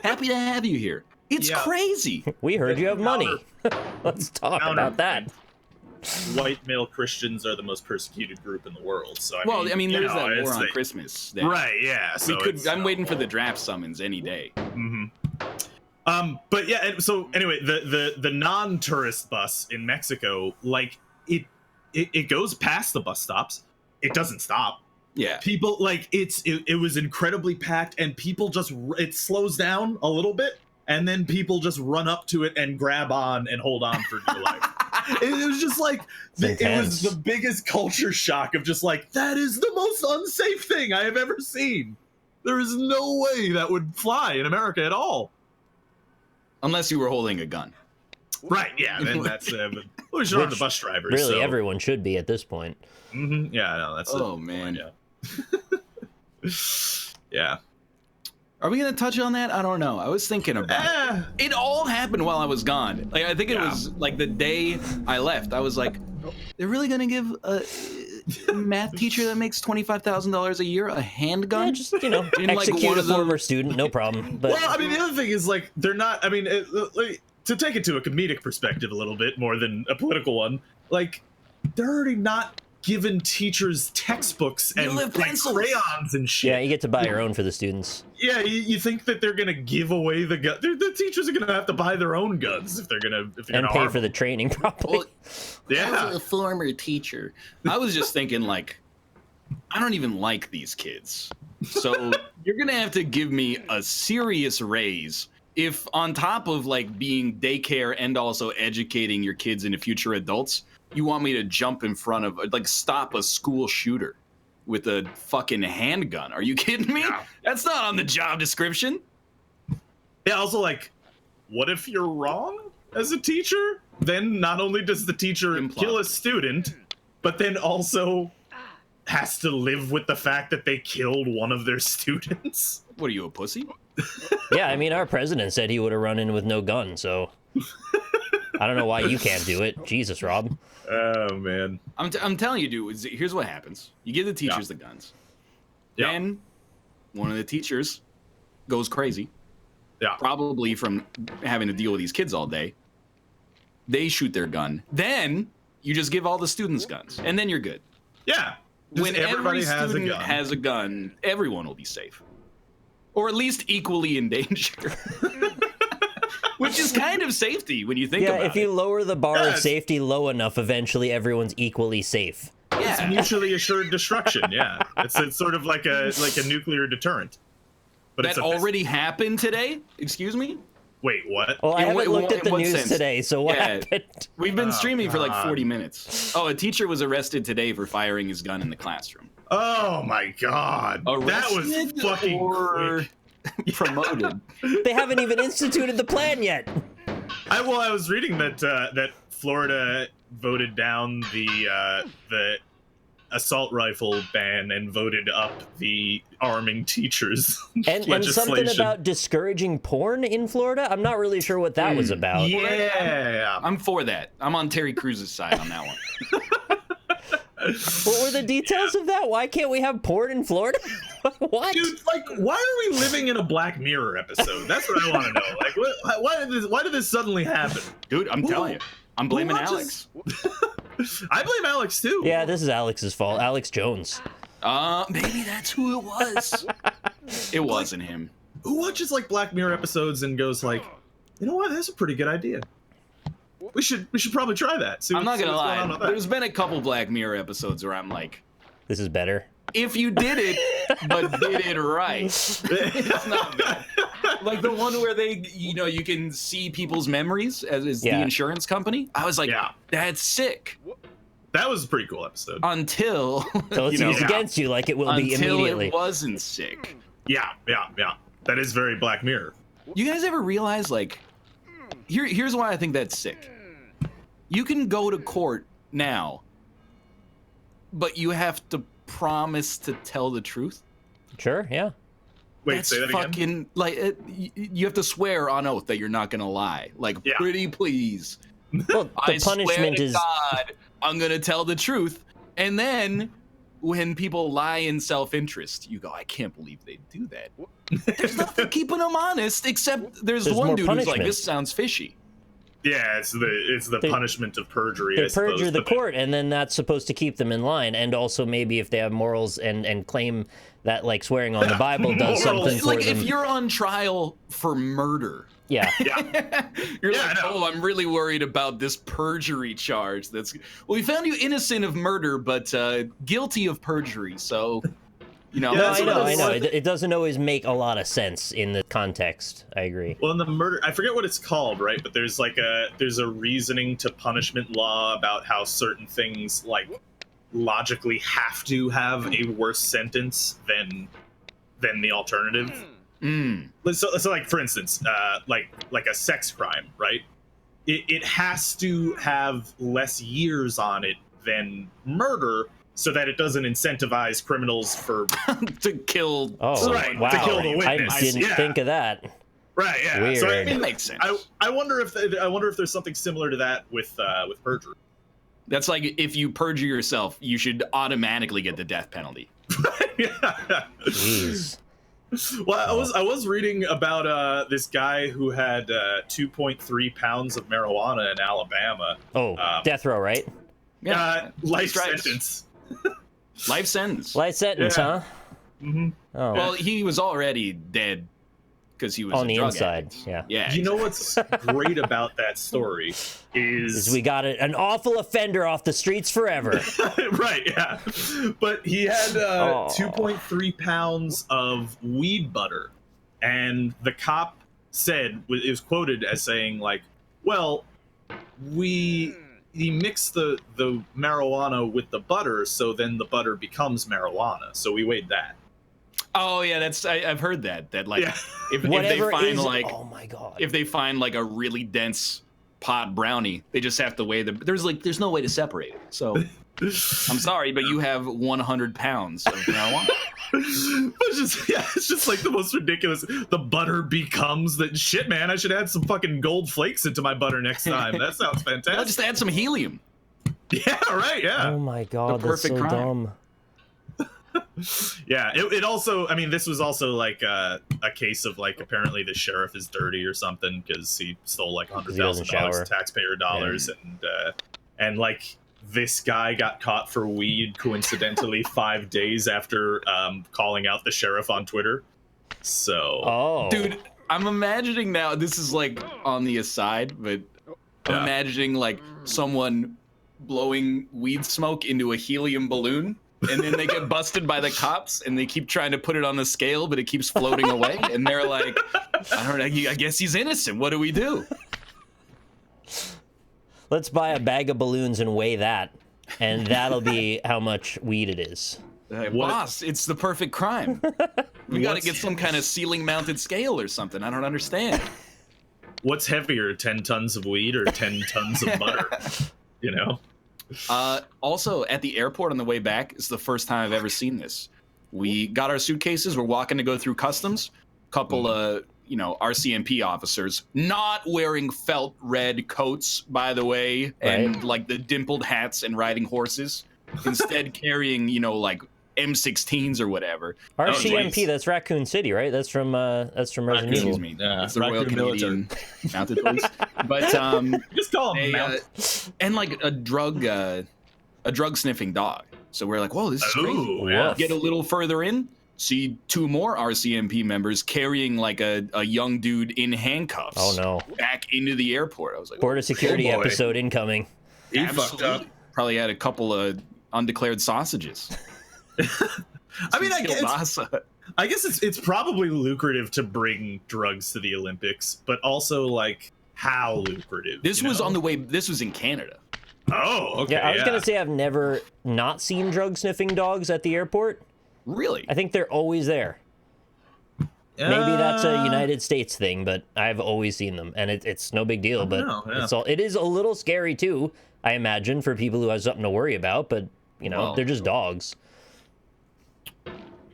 Happy to have you here. It's crazy. We heard you have money. Let's talk about that. White male Christians are the most persecuted group in the world. So I mean, there's that war on Christmas. Right? Yeah. So I'm waiting for the draft summons any day. But yeah. So anyway, the non-tourist bus in Mexico, like it goes past the bus stops. It doesn't stop. Yeah. People like it was incredibly packed, and people just it slows down a little bit, and then people just run up to it and grab on and hold on for dear life. It was just like it was the biggest culture shock of just like, that is the most unsafe thing I have ever seen. There is no way that would fly in America at all. Unless you were holding a gun. Right, yeah, then that's we should have the bus drivers. Really, so. everyone should be at this point. Mm-hmm. Yeah, no, that's man. Yeah. Yeah. Are we gonna touch on that? I don't know. I was thinking about it. It all happened while I was gone. Like I think it was like the day I left. I was like, they're really gonna give a math teacher that makes $25,000 a year a handgun? Yeah, just execute a former student, no problem. But well, I mean, the other thing is like they're not. I mean, to take it to a comedic perspective a little bit more than a political one, like they're already not giving teachers textbooks and like, crayons and shit. Yeah, you get to buy your own for the students. Yeah, you think that they're gonna give away the gun? The teachers are gonna have to buy their own guns if they're gonna and pay for the training probably. Well, I was a former teacher. I was just thinking like, I don't even like these kids, so you're gonna have to give me a serious raise if on top of like being daycare and also educating your kids into future adults, you want me to jump in front of, like, stop a school shooter with a fucking handgun. Are you kidding me? Yeah. That's not on the job description. Yeah, also, like, what if you're wrong as a teacher? Then not only does the teacher kill a student, but then also has to live with the fact that they killed one of their students. What are you, a pussy? Yeah, I mean, our president said he would have run in with no gun, so I don't know why you can't do it. Jesus, Rob. Oh, man. I'm telling you, dude, here's what happens. You give the teachers the guns. Yeah. Then one of the teachers goes crazy. Yeah. Probably from having to deal with these kids all day. They shoot their gun. Then you just give all the students guns. And then you're good. Yeah. When every student has a gun, everyone will be safe. Or at least equally in danger. Which is kind of safety when you think about it. Yeah, if you lower the bar of safety low enough, eventually everyone's equally safe. Yeah. It's mutually assured destruction, yeah. It's sort of like a nuclear deterrent. But that already happened today? Excuse me? Wait, what? Oh, I In haven't what- looked at the in what news sense? today, so what Yeah. happened? We've been streaming for like God. 40 minutes. Oh, a teacher was arrested today for firing his gun in the classroom. Oh my god. That was Arrested fucking or quick. promoted. They haven't even instituted the plan yet. I was reading that that Florida voted down the assault rifle ban and voted up the arming teachers And legislation. something about discouraging porn in Florida? I'm not really sure what that was about. Yeah. I'm for that. I'm on Terry Cruz's side on that one. What were the details of that? Why can't we have porn in Florida? What? Dude, like, why are we living in a Black Mirror episode? That's what I want to know. Like, why did this suddenly happen? Dude, I'm telling you. I'm blaming watches- Alex. I blame Alex too. Yeah, this is Alex's fault. Alex Jones. Maybe that's who it was. It wasn't him. Who watches like Black Mirror episodes and goes like, you know what? That's a pretty good idea. We should probably try that. See I'm not see gonna what's going on lie. with that. There's been a couple Black Mirror episodes where I'm like, This is better. if you did it, but did it right, it's not bad. Like the one where they, you can see people's memories as the Yeah. insurance company. I was like, Yeah. that's sick. That was a pretty cool episode. Until, So it's used yeah. against you like it will be until immediately. it wasn't sick. Yeah. That is very Black Mirror. You guys ever realize, like, here's why I think that's sick. You can go to court now, but you have to promise to tell the truth. Sure, yeah. Wait, That's say that again. fucking like you have to swear on oath that you're not gonna lie. Like, Yeah. pretty please. Well, I the swear punishment to is God, I'm gonna tell the truth. And then when people lie in self-interest, you go, I can't believe they do that. There's nothing keeping them honest, except there's There's one more dude who's like, punishment. this sounds fishy. Yeah, it's the They- punishment of perjury. they I suppose, perjure the but- court, and then that's supposed to keep them in line. And also maybe if they have morals and claim that like swearing on the Bible does Morals. something It's for like them. if you're on trial for murder. Yeah. Yeah. You're Yeah, like, I know. oh, I'm really worried about this perjury charge. Well, we found you innocent of murder, but guilty of perjury. So, Yeah, No, that's I what know, I I know. said. It doesn't always make a lot of sense in the context. I agree. Well, in the murder, I forget what it's called, right? But there's a reasoning to punishment law about how certain things like logically have to have a worse sentence than the alternative. So like for instance, like a sex crime, right? It has to have less years on it than murder, so that it doesn't incentivize criminals for to kill. Oh, Right, wow. to kill the witness. I didn't Yeah. think of that. right. Yeah. So I Weird. It mean, makes sense. I wonder if there's something similar to that with perjury. That's like if you perjure yourself, you should automatically get the death penalty. Yeah. Jeez. Well, I was reading about this guy who had 2.3 pounds of marijuana in Alabama. Oh, death row, right? Life stripes. sentence. Life sentence. Life sentence, Yeah. huh? hmm Oh, Well, he was already dead because he was on a the drug inside. addict. Yeah. Yeah. You know what's great about that story Is is we got an awful offender off the streets forever. right, yeah. But he had Oh. 2.3 pounds of weed butter, and the cop said it was quoted as saying like, "Well, he mixed the marijuana with the butter, so then the butter becomes marijuana. So we weighed that." Oh yeah, I've heard that. That like Yeah. if they Whatever find is. like Oh my god. if they find like a really dense pot brownie, they just have to weigh the. There's no way to separate it. So I'm sorry, but you have 100 pounds of marijuana. It's just like the most ridiculous. The butter becomes that shit, man. I should add some fucking gold flakes into my butter next time. That sounds I'll fantastic. just add some helium. Yeah, right. Yeah, Oh my god, that's perfect so crime. dumb. yeah. It also, I mean, this was also like a case of like apparently the sheriff is dirty or something because he stole like he doesn't $100,000 shower. of taxpayer dollars, and like this guy got caught for weed coincidentally 5 days after calling out the sheriff on Twitter. So Oh. Dude, I'm imagining now, this is like on the aside, but I'm Yeah. imagining like someone blowing weed smoke into a helium balloon and then they get busted by the cops, and they keep trying to put it on the scale, but it keeps floating away, and they're like, I don't know, I guess he's innocent. What do we do? Let's buy a bag of balloons and weigh that, and that'll be how much weed it is. Boss, it's the perfect crime. We got to get some kind of ceiling-mounted scale or something. I don't understand. What's heavier, 10 tons of weed or 10 tons of butter? You know? Also, at the airport on the way back, it's the first time I've ever seen this. We got our suitcases. We're walking to go through customs. Couple of, RCMP officers not wearing felt red coats, by the way, and like the dimpled hats and riding horses. Instead, carrying, like M16s or whatever. RCMP, that's Raccoon City, right? That's from Resident Evil. Excuse me. It's the Royal Canadian Mounted Police. But just call them and like a drug sniffing dog. So we're like, whoa, this is crazy. Yeah. Get a little further in, see 2 more RCMP members carrying like a young dude in handcuffs. Oh no! Back into the airport. I was like, Border security episode incoming. He fucked up. Probably had a couple of undeclared sausages. I mean, I guess it's probably lucrative to bring drugs to the Olympics, but also like how lucrative. This was on the way. This was in Canada. Oh, okay. Yeah, I was gonna say I've never not seen drug sniffing dogs at the airport. Really? I think they're always there. Maybe that's a United States thing, but I've always seen them, and it's no big deal. But it is a little scary too, I imagine, for people who have something to worry about. But they're just dogs.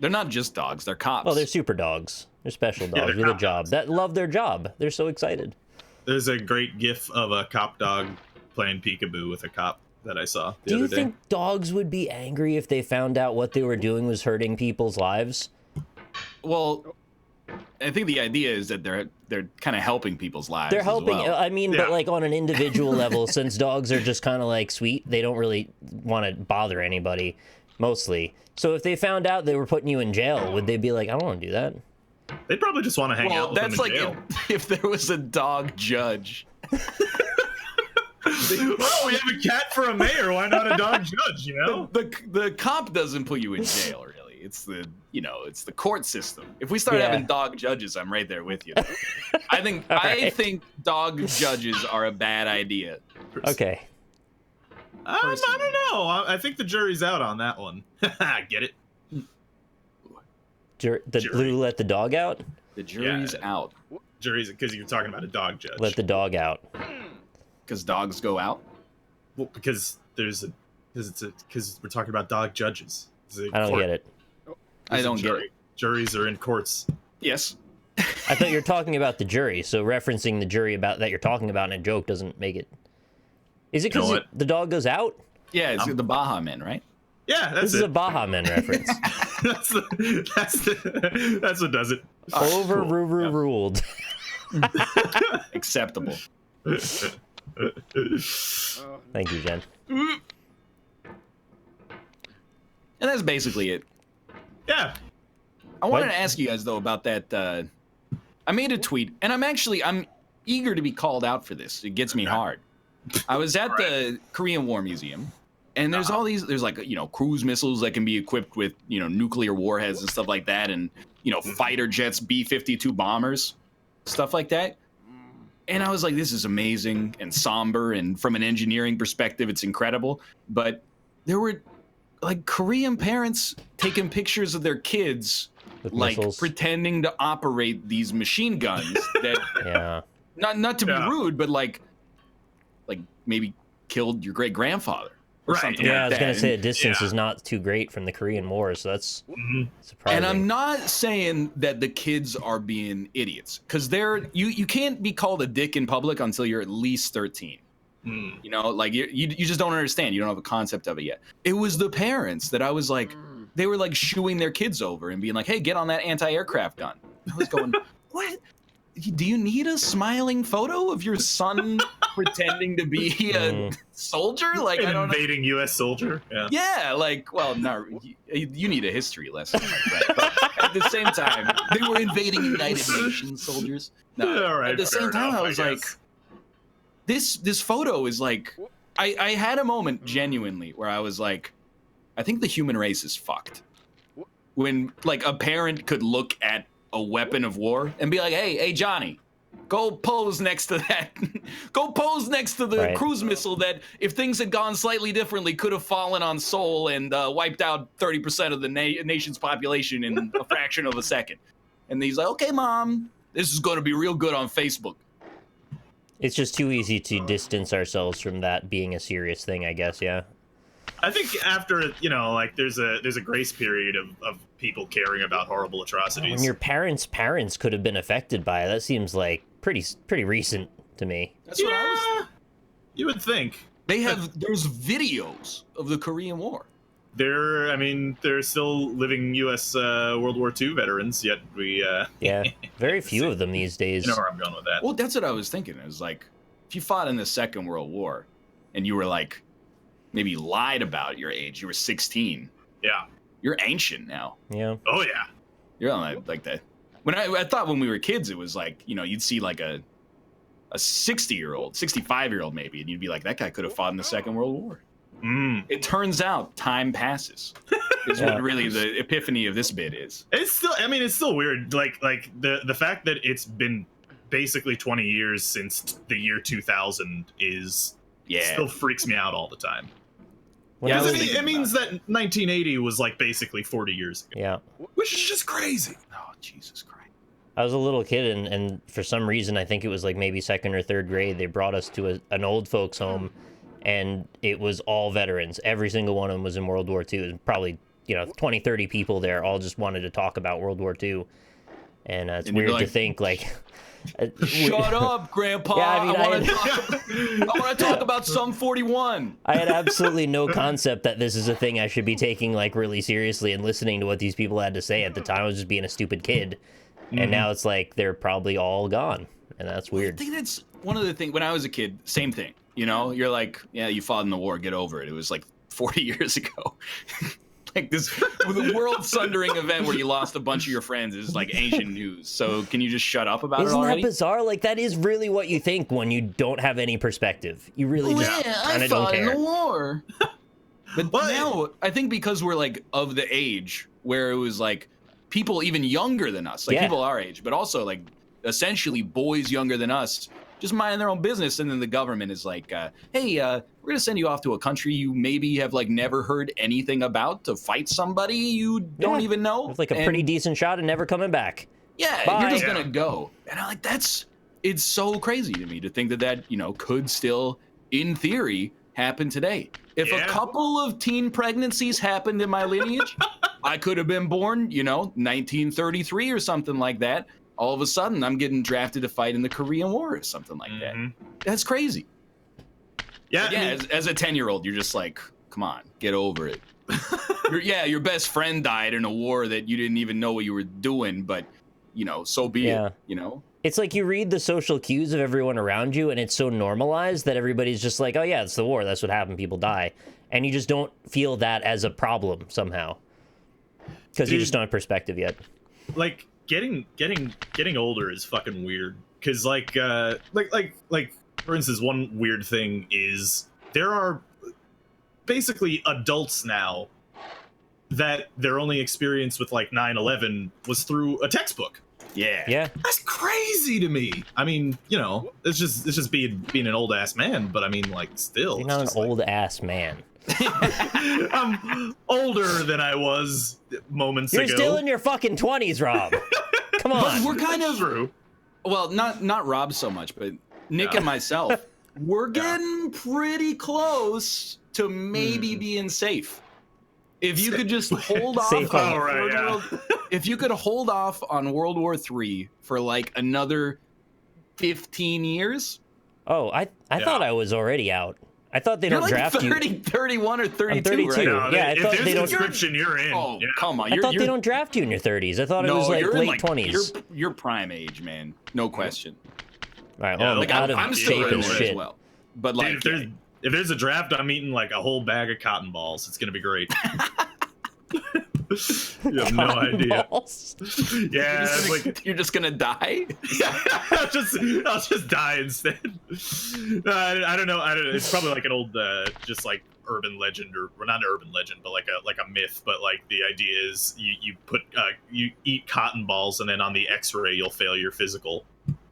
They're not just dogs; they're cops. Well, they're super dogs. They're special dogs with a job that love their job. They're so excited. There's a great GIF of a cop dog playing peekaboo with a cop that I saw the other day. Do you think dogs would be angry if they found out what they were doing was hurting people's lives? Well, I think the idea is that they're kind of helping people's lives. They're helping. Well. I mean, but like on an individual level, since dogs are just kind of like sweet, they don't really want to bother anybody, mostly. So if they found out they were putting you in jail, would they be like, I don't want to do that? They'd probably just want to hang out with them in jail. If there was a dog judge. Well, we have a cat for a mayor. Why not a dog judge? The cop doesn't put you in jail, really. It's the court system. If we start having dog judges, I'm right there with you. I think dog judges are a bad idea. Okay. I don't know. I think the jury's out on that one. Get it? Jury. Let the dog out? The jury's out. Jury's because you're talking about a dog judge. Let the dog out. Because dogs go out? Well, because we're talking about dog judges. I don't get it. I don't get it. Juries are in courts. Yes. I thought you were talking about the jury, so referencing the jury about that you're talking about in a joke doesn't make it. Is it because the dog goes out? Yeah, it's the Baja Men, right? Yeah, this is a Baja Men reference. that's what does it. Ruled. Acceptable. Thank you, Jen. And that's basically it. Yeah. I wanted to ask you guys though about that. I made a tweet, and I'm eager to be called out for this. It gets me hard. I was at the Korean War Museum, and there's all these. There's like cruise missiles that can be equipped with nuclear warheads and stuff like that, and fighter jets, B-52 bombers, stuff like that. And I was like, this is amazing and somber, and from an engineering perspective, it's incredible. But there were like Korean parents taking pictures of their kids with like missiles, pretending to operate these machine guns that not to be rude, but like maybe killed your great grandfather or something. Yeah, like I was gonna that. say the distance is not too great from the Korean War, so that's surprising. And I'm not saying that the kids are being idiots, because you can't be called a dick in public until you're at least 13. Like you just don't understand. You don't have a concept of it yet. It was the parents that I was like, they were like shooing their kids over and being like, hey, get on that anti-aircraft gun. I was going, what? Do you need a smiling photo of your son pretending to be a soldier? Like an invading U.S. soldier? Yeah, like, well, no, you need a history lesson like that. But at the same time, they were invading United Nations soldiers. No, all right, at the same time, I was like, this photo is like, I had a moment genuinely where I was like, I think the human race is fucked. When like a parent could look at a weapon of war and be like, hey Johnny, go pose next to that. Go pose next to the cruise missile that, if things had gone slightly differently, could have fallen on Seoul and wiped out 30% of the nation's population in a fraction of a second. And he's like, okay, Mom, this is going to be real good on Facebook. It's just too easy to distance ourselves from that being a serious thing, I guess, yeah. I think after, you know, like there's a grace period of people caring about horrible atrocities. When your parents' could have been affected by it, that seems like pretty recent to me. That's what I was. You would think. There's videos of the Korean War. They're still living U.S. World War II veterans, yet we... yeah, very few of them these days. You know where I'm going with that. Well, that's what I was thinking. It was like, if you fought in the Second World War, and you were like, maybe lied about your age, you were 16. Yeah. You're ancient now. Yeah. Oh, yeah. You're like that. When I thought when we were kids, it was like, you know, you'd see like a 60-year-old, 65-year-old maybe, and you'd be like, that guy could have fought in the Second World War. It turns out time passes. Is what really the epiphany of this bit is. It's still weird. Like the fact that it's been basically 20 years since the year 2000 still freaks me out all the time. It means that 1980 was like basically 40 years ago. Yeah. Which is just crazy. Oh, Jesus Christ. I was a little kid, and for some reason, I think it was like maybe second or third grade, they brought us to an old folks' home, and it was all veterans. Every single one of them was in World War II. It was probably, 20, 30 people there all just wanted to talk about World War II. And it's weird to think, like... Shut up, Grandpa. Yeah, I want to talk about Sum 41. I had absolutely no concept that this is a thing I should be taking, like, really seriously and listening to what these people had to say. At the time, I was just being a stupid kid. And now it's like they're probably all gone. And that's weird. I think that's one of the things. When I was a kid, same thing. You're like, yeah, you fought in the war. Get over it. It was like 40 years ago. Like this the world sundering event where you lost a bunch of your friends is like ancient news. So can you just shut up about it already? Isn't that bizarre? Like, that is really what you think when you don't have any perspective. You really just kind of don't care. I fought in the war. But now, I think because we're like of the age where it was like people even younger than us, like people our age, but also like essentially boys younger than us, just minding their own business, and then the government is like, hey, we're gonna send you off to a country you maybe have like never heard anything about to fight somebody you don't even know. It's like a pretty decent shot and never coming back. Yeah, Bye. You're just gonna go. And I'm like, it's so crazy to me to think that could still, in theory, happen today. If a couple of teen pregnancies happened in my lineage, I could have been born, 1933 or something like that. All of a sudden, I'm getting drafted to fight in the Korean War or something like that. That's crazy. Yeah. As a 10-year-old, you're just like, come on, get over it. Your best friend died in a war that you didn't even know what you were doing, but, so be it, It's like you read the social cues of everyone around you, and it's so normalized that everybody's just like, oh, yeah, it's the war. That's what happened. People die. And you just don't feel that as a problem somehow. Because you just don't have perspective yet. Like, getting older is fucking weird. Because, like, for instance, one weird thing is there are basically adults now that their only experience with, like, 9/11 was through a textbook. Yeah. That's crazy to me. I mean, it's just being an old ass man, but I mean, like, still. You're not an old ass man. I'm older than I was moments ago. You're still in your fucking 20s, Rob. Come on. But we're kind of true. Well, not Rob so much, but Nick and myself, we're getting pretty close to maybe being safe. If you could just hold off on if you could hold off on World War III for like another 15 years. Oh, I thought I was already out. I thought they don't draft 30, you. 31 or 32, I'm 32. right? No, I thought if they don't. Conscription, you're in. Oh, come on! I thought they don't draft you in your 30s. I thought it was like late 20s. You're prime age, man. No question. All right, well, I'm still in there shit. as well. But like, dude, if there's a draft, I'm eating like a whole bag of cotton balls. It's gonna be great. You have no idea. Balls. Yeah, it's like you're just gonna die. Yeah, I'll just die instead. I don't know. It's probably like an old, just like urban legend, or well, not an urban legend, but like a myth. But like the idea is you eat cotton balls, and then on the X-ray you'll fail your physical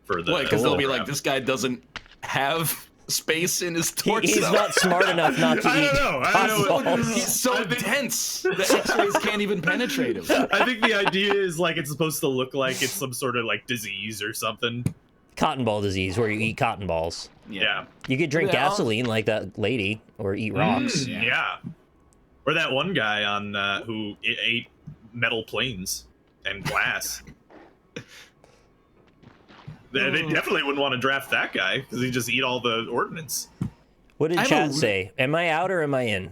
for the. Because they'll be like, this guy doesn't have space in his torso. He's not smart enough not to eat. I don't know. He's so dense. The X-rays can't even penetrate him. I think the idea is like it's supposed to look like it's some sort of like disease or something. Cotton ball disease, where you eat cotton balls. Yeah. You could drink gasoline like that lady, or eat rocks. Yeah. Or that one guy on who ate metal planes and glass. They definitely wouldn't want to draft that guy because he just eat all the ordnance. What did chat say? Am I out or am I in?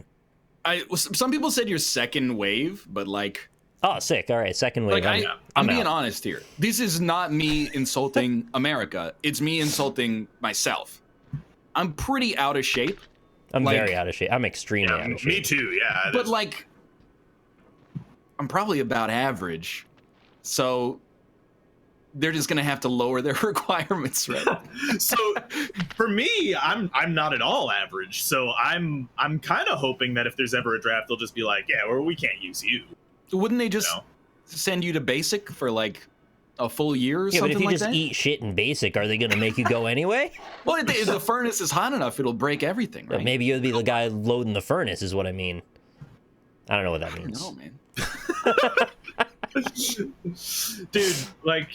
Some people said you're second wave, but like. Oh, sick. All right, second wave. Like I'm being out. honest here. This is not me insulting America. It's me insulting myself. I'm pretty out of shape. I'm very out of shape. I'm extremely out of shape. Me too, yeah. But like, I'm probably about average. So they're just gonna have to lower their requirements, right? So for me, I'm not at all average. So I'm kind of hoping that if there's ever a draft, they'll just be like, yeah, well, we can't use you. Wouldn't they just send you to basic for like a full year or something like that? Yeah, but if you just eat shit in basic, are they going to make you go anyway? Well, if the furnace is hot enough, it'll break everything, right? But maybe you'll be the guy loading the furnace is what I mean. I don't know what that means. No, man. Dude, like...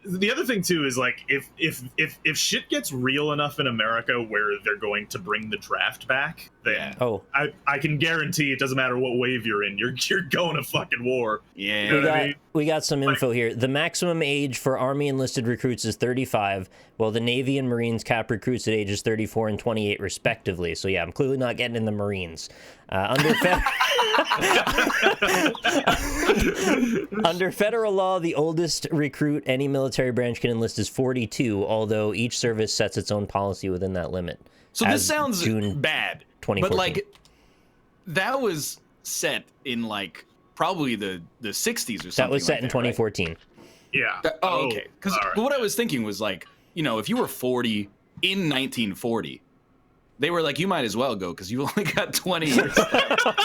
the other thing too is like if shit gets real enough in America where they're going to bring the draft back, then I can guarantee it doesn't matter what wave you're in, you're going to fucking war. Yeah, you know we got some info here. The maximum age for Army enlisted recruits is 35, while the Navy and Marines cap recruits at ages 34 and 28 respectively. So yeah, I'm clearly not getting in the Marines. Under federal law, the oldest recruit any military branch can enlist is 42, although each service sets its own policy within that limit. So this sounds bad, 2014. but like that was set in like probably the 60s or something. That was set in 2014. Right? Yeah. Okay. Because what I was thinking was like, you know, if you were 40 in 1940, they were like, you might as well go because you've only got 20 years.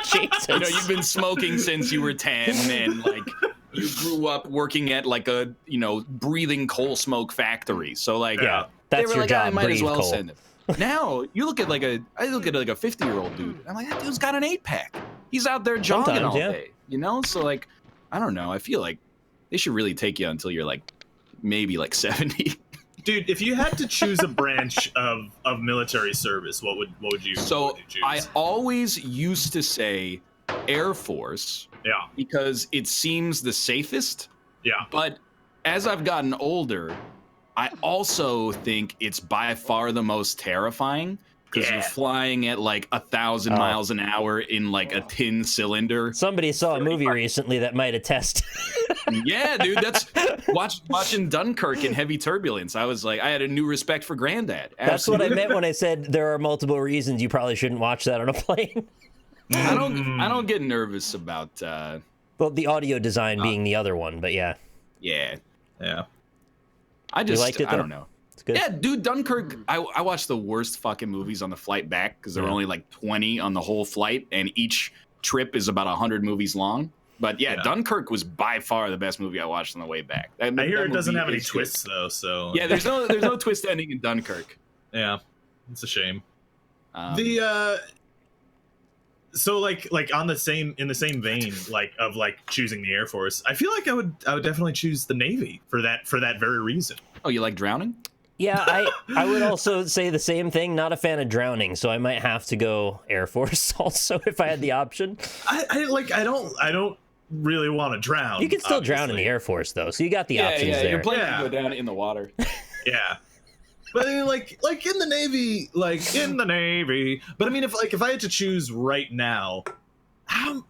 Jesus. You know, you've been smoking since you were 10, and like you grew up working at like a, you know, breathing coal smoke factory. So like, that's they were your like, job. I might as well coal. send him. Now you look at like a 50-year-old dude. I'm like, that dude's got an 8-pack. He's out there jogging all day. You know, so like, I don't know. I feel like they should really take you until you're like maybe like 70. Dude, if you had to choose a branch of military service, what would you? So what would you choose? I always used to say Air Force. Yeah. Because it seems the safest. Yeah. But as I've gotten older, I also think it's by far the most terrifying because you're flying at like 1,000 miles an hour in like a tin cylinder. Somebody saw a movie recently that might attest. Yeah, dude, that's watching Dunkirk in heavy turbulence. I was like, I had a new respect for Granddad. Absolutely. That's what I meant when I said there are multiple reasons you probably shouldn't watch that on a plane. I don't get nervous about well, the audio design being the other one, but yeah. Yeah. I liked it, I don't know. It's good. Yeah, dude, Dunkirk, I watched the worst fucking movies on the flight back because there were only like 20 on the whole flight, and each trip is about 100 movies long. But yeah, Dunkirk was by far the best movie I watched on the way back. I hear it doesn't have any twists though, so yeah, there's no twist ending in Dunkirk. Yeah, it's a shame. So like in the same vein of choosing the Air Force, I feel like I would definitely choose the Navy for that very reason. Oh, you like drowning? Yeah, I would also say the same thing. Not a fan of drowning, so I might have to go Air Force also if I had the option. I don't really want to drown. You can still drown in the Air Force though, so you got the options there. You're planning to go down in the water. Yeah. But I mean, like in the Navy, But I mean, if I had to choose right now,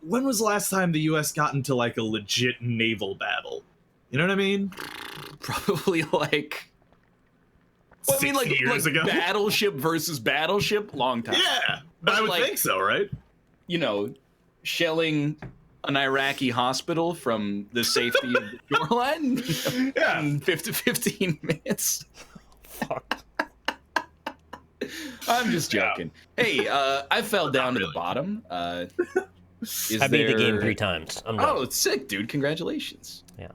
when was the last time the U.S. got into like a legit naval battle? You know what I mean? Probably like. Well, I mean, like years ago. Battleship versus battleship, long time. Yeah, but I would think so, right? You know, shelling an Iraqi hospital from the safety of the shoreline in 15 minutes. Fuck. I'm just joking. Hey, I fell down to the bottom. I beat the game 3 times. I'm done. Oh, it's sick, dude. Congratulations. Yeah.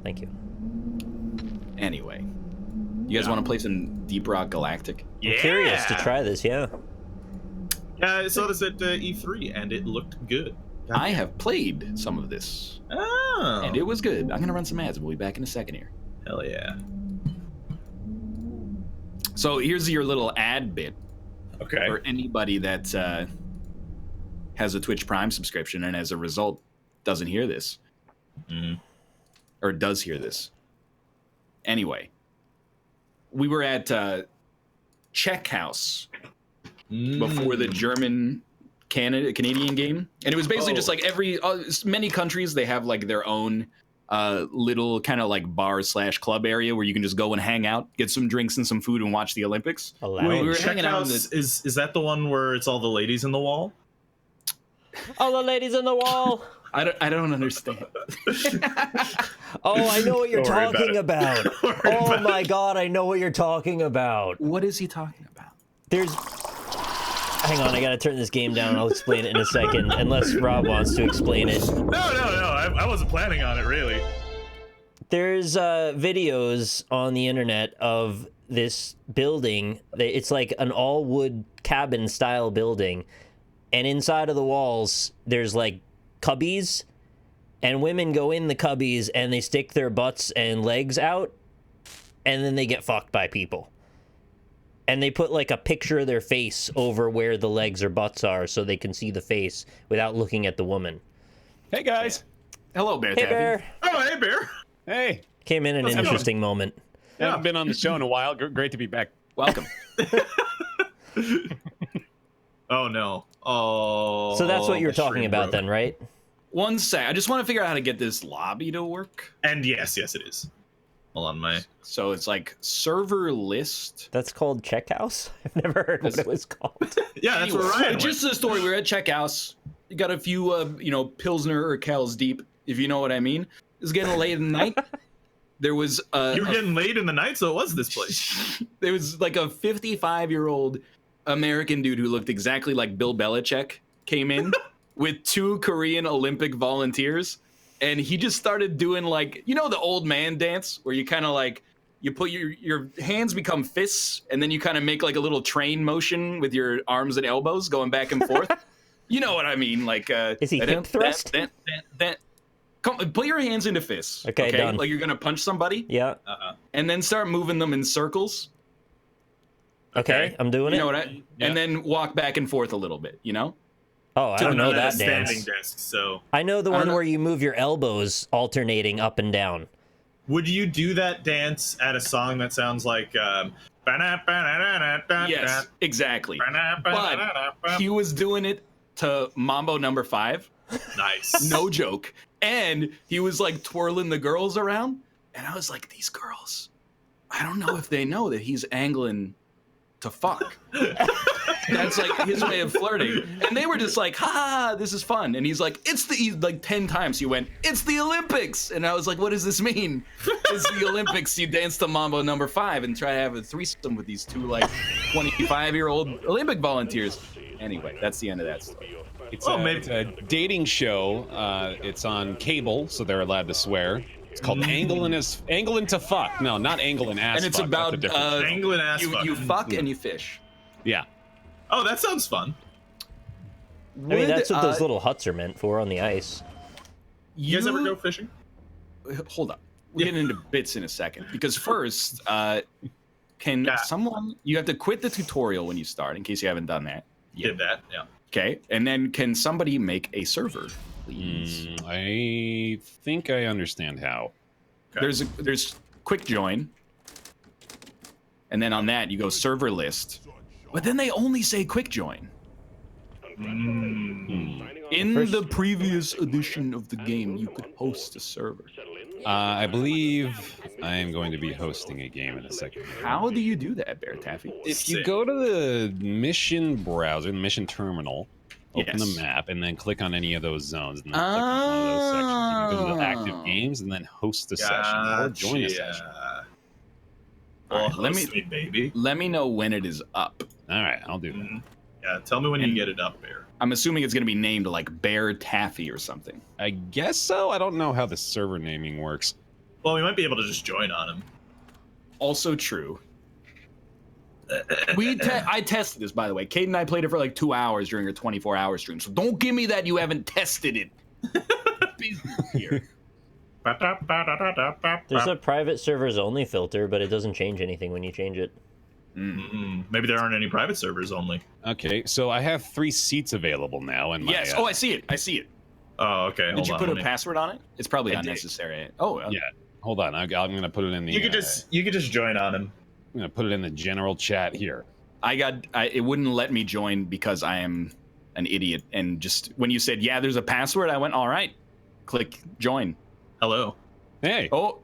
Thank you. Anyway, you guys want to play some Deep Rock Galactic? I'm curious to try this, yeah. Yeah, I saw this at E3, and it looked good. I have played some of this. Oh. And it was good. I'm going to run some ads. We'll be back in a second here. Hell yeah. So here's your little ad bit. Okay. For anybody that has a Twitch Prime subscription and as a result doesn't hear this. Or does hear this. Anyway, we were at Czech House before the Canadian game, and it was basically just like many countries, they have like their own little kind of like bar/club area where you can just go and hang out, get some drinks and some food, and watch the Olympics. Wait, we were hanging out. Is that the one where it's all the ladies in the wall? All the ladies in the wall. I don't understand. Oh, I know what you're talking about. Oh my god, I know what you're talking about. What is he talking about? Hang on, I gotta turn this game down. I'll explain it in a second, unless Rob wants to explain it. No. I wasn't planning on it, really. There's videos on the internet of this building. It's like an all-wood cabin-style building, and inside of the walls, there's like cubbies, and women go in the cubbies, and they stick their butts and legs out, and then they get fucked by people. And they put like a picture of their face over where the legs or butts are so they can see the face without looking at the woman. Hey, guys. Hello, Bear. Hey, Bear. Oh, hey, Bear. Hey. Came in an interesting moment. I haven't been on the show in a while. Great to be back. Welcome. Oh, no. Oh. So that's what you're talking about then, right? One sec. I just want to figure out how to get this lobby to work. And yes, it is. Hold on, my... So it's like server list. That's called Czech House? I've never heard what it was called. Yeah, that's what Ryan went. Just the story. We were at Czech House. You got a few, Pilsner or Kells deep, if you know what I mean. It was getting late in the night. There was... you were getting late in the night, so it was this place. There was like a 55-year-old American dude who looked exactly like Bill Belichick came in with 2 Korean Olympic volunteers. And he just started doing like, the old man dance where you kind of like, you put your hands become fists and then you kind of make like a little train motion with your arms and elbows going back and forth. You know what I mean? Like, is he hip thrust? Come, put your hands into fists. Okay, done. Like you're going to punch somebody. Yeah. And then start moving them in circles. Okay, I'm doing it. You know what And then walk back and forth a little bit, Oh, I don't know that dance. Standing desk, so... I know the one where you move your elbows alternating up and down. Would you do that dance at a song that sounds like... Yes, exactly. But he was doing it to Mambo number 5. Nice. No joke. And he was like twirling the girls around. And I was like, these girls, I don't know if they know that he's angling to fuck. That's like his way of flirting. And they were just like, ha, this is fun. And he's like, like 10 times he went, it's the Olympics. And I was like, what does this mean? It's the Olympics. You dance to Mambo number 5 and try to have a threesome with these 2 like 25-year-old Olympic volunteers. Anyway, that's the end of that story. It's a dating show. It's on cable, so they're allowed to swear. It's called Anglin' to Fuck. No, not Anglin' Ass And it's Fuck. about Anglin' Ass Fuck. You fuck and you fish. Yeah. Oh, that sounds fun. I mean, that's what those little huts are meant for on the ice. You guys ever go fishing? Hold up. We'll get into bits in a second. Because first, can someone... You have to quit the tutorial when you start, in case you haven't done that. Did that, yeah. Okay, and then can somebody make a server, please? I think I understand how. Okay. There's quick join, and then on that you go server list, but then they only say quick join. In the previous edition of the game, you could host a server. I believe I am going to be hosting a game in a second. How do you do that, Bear Taffy? If you go to the mission browser, the mission terminal, Open the map and then click on any of those zones and then click on one of those sections. You can go to the active games and then host a session or join a session. Well, let me know when it is up. All right, I'll do that. Yeah, tell me when you get it up, Baer. I'm assuming it's going to be named like Baer Taffy or something. I guess so. I don't know how the server naming works. Well, we might be able to just join on him. Also true. I tested this, by the way. Kate and I played it for like 2 hours during a 24-hour stream, so don't give me that you haven't tested it. Business here. There's a private servers only filter, but it doesn't change anything when you change it. Maybe there aren't any private servers only. Okay, so I have 3 seats available now. In my, yes. Oh, I see it. I see it. Oh, okay. Did you put a password on it? It's probably unnecessary. Oh, yeah. Hold on. I'm going to put it in the. You could just join on him. I'm going to put it in the general chat here. It wouldn't let me join because I am an idiot. And just when you said, yeah, there's a password, I went, all right, click join. Hello. Hey. Oh.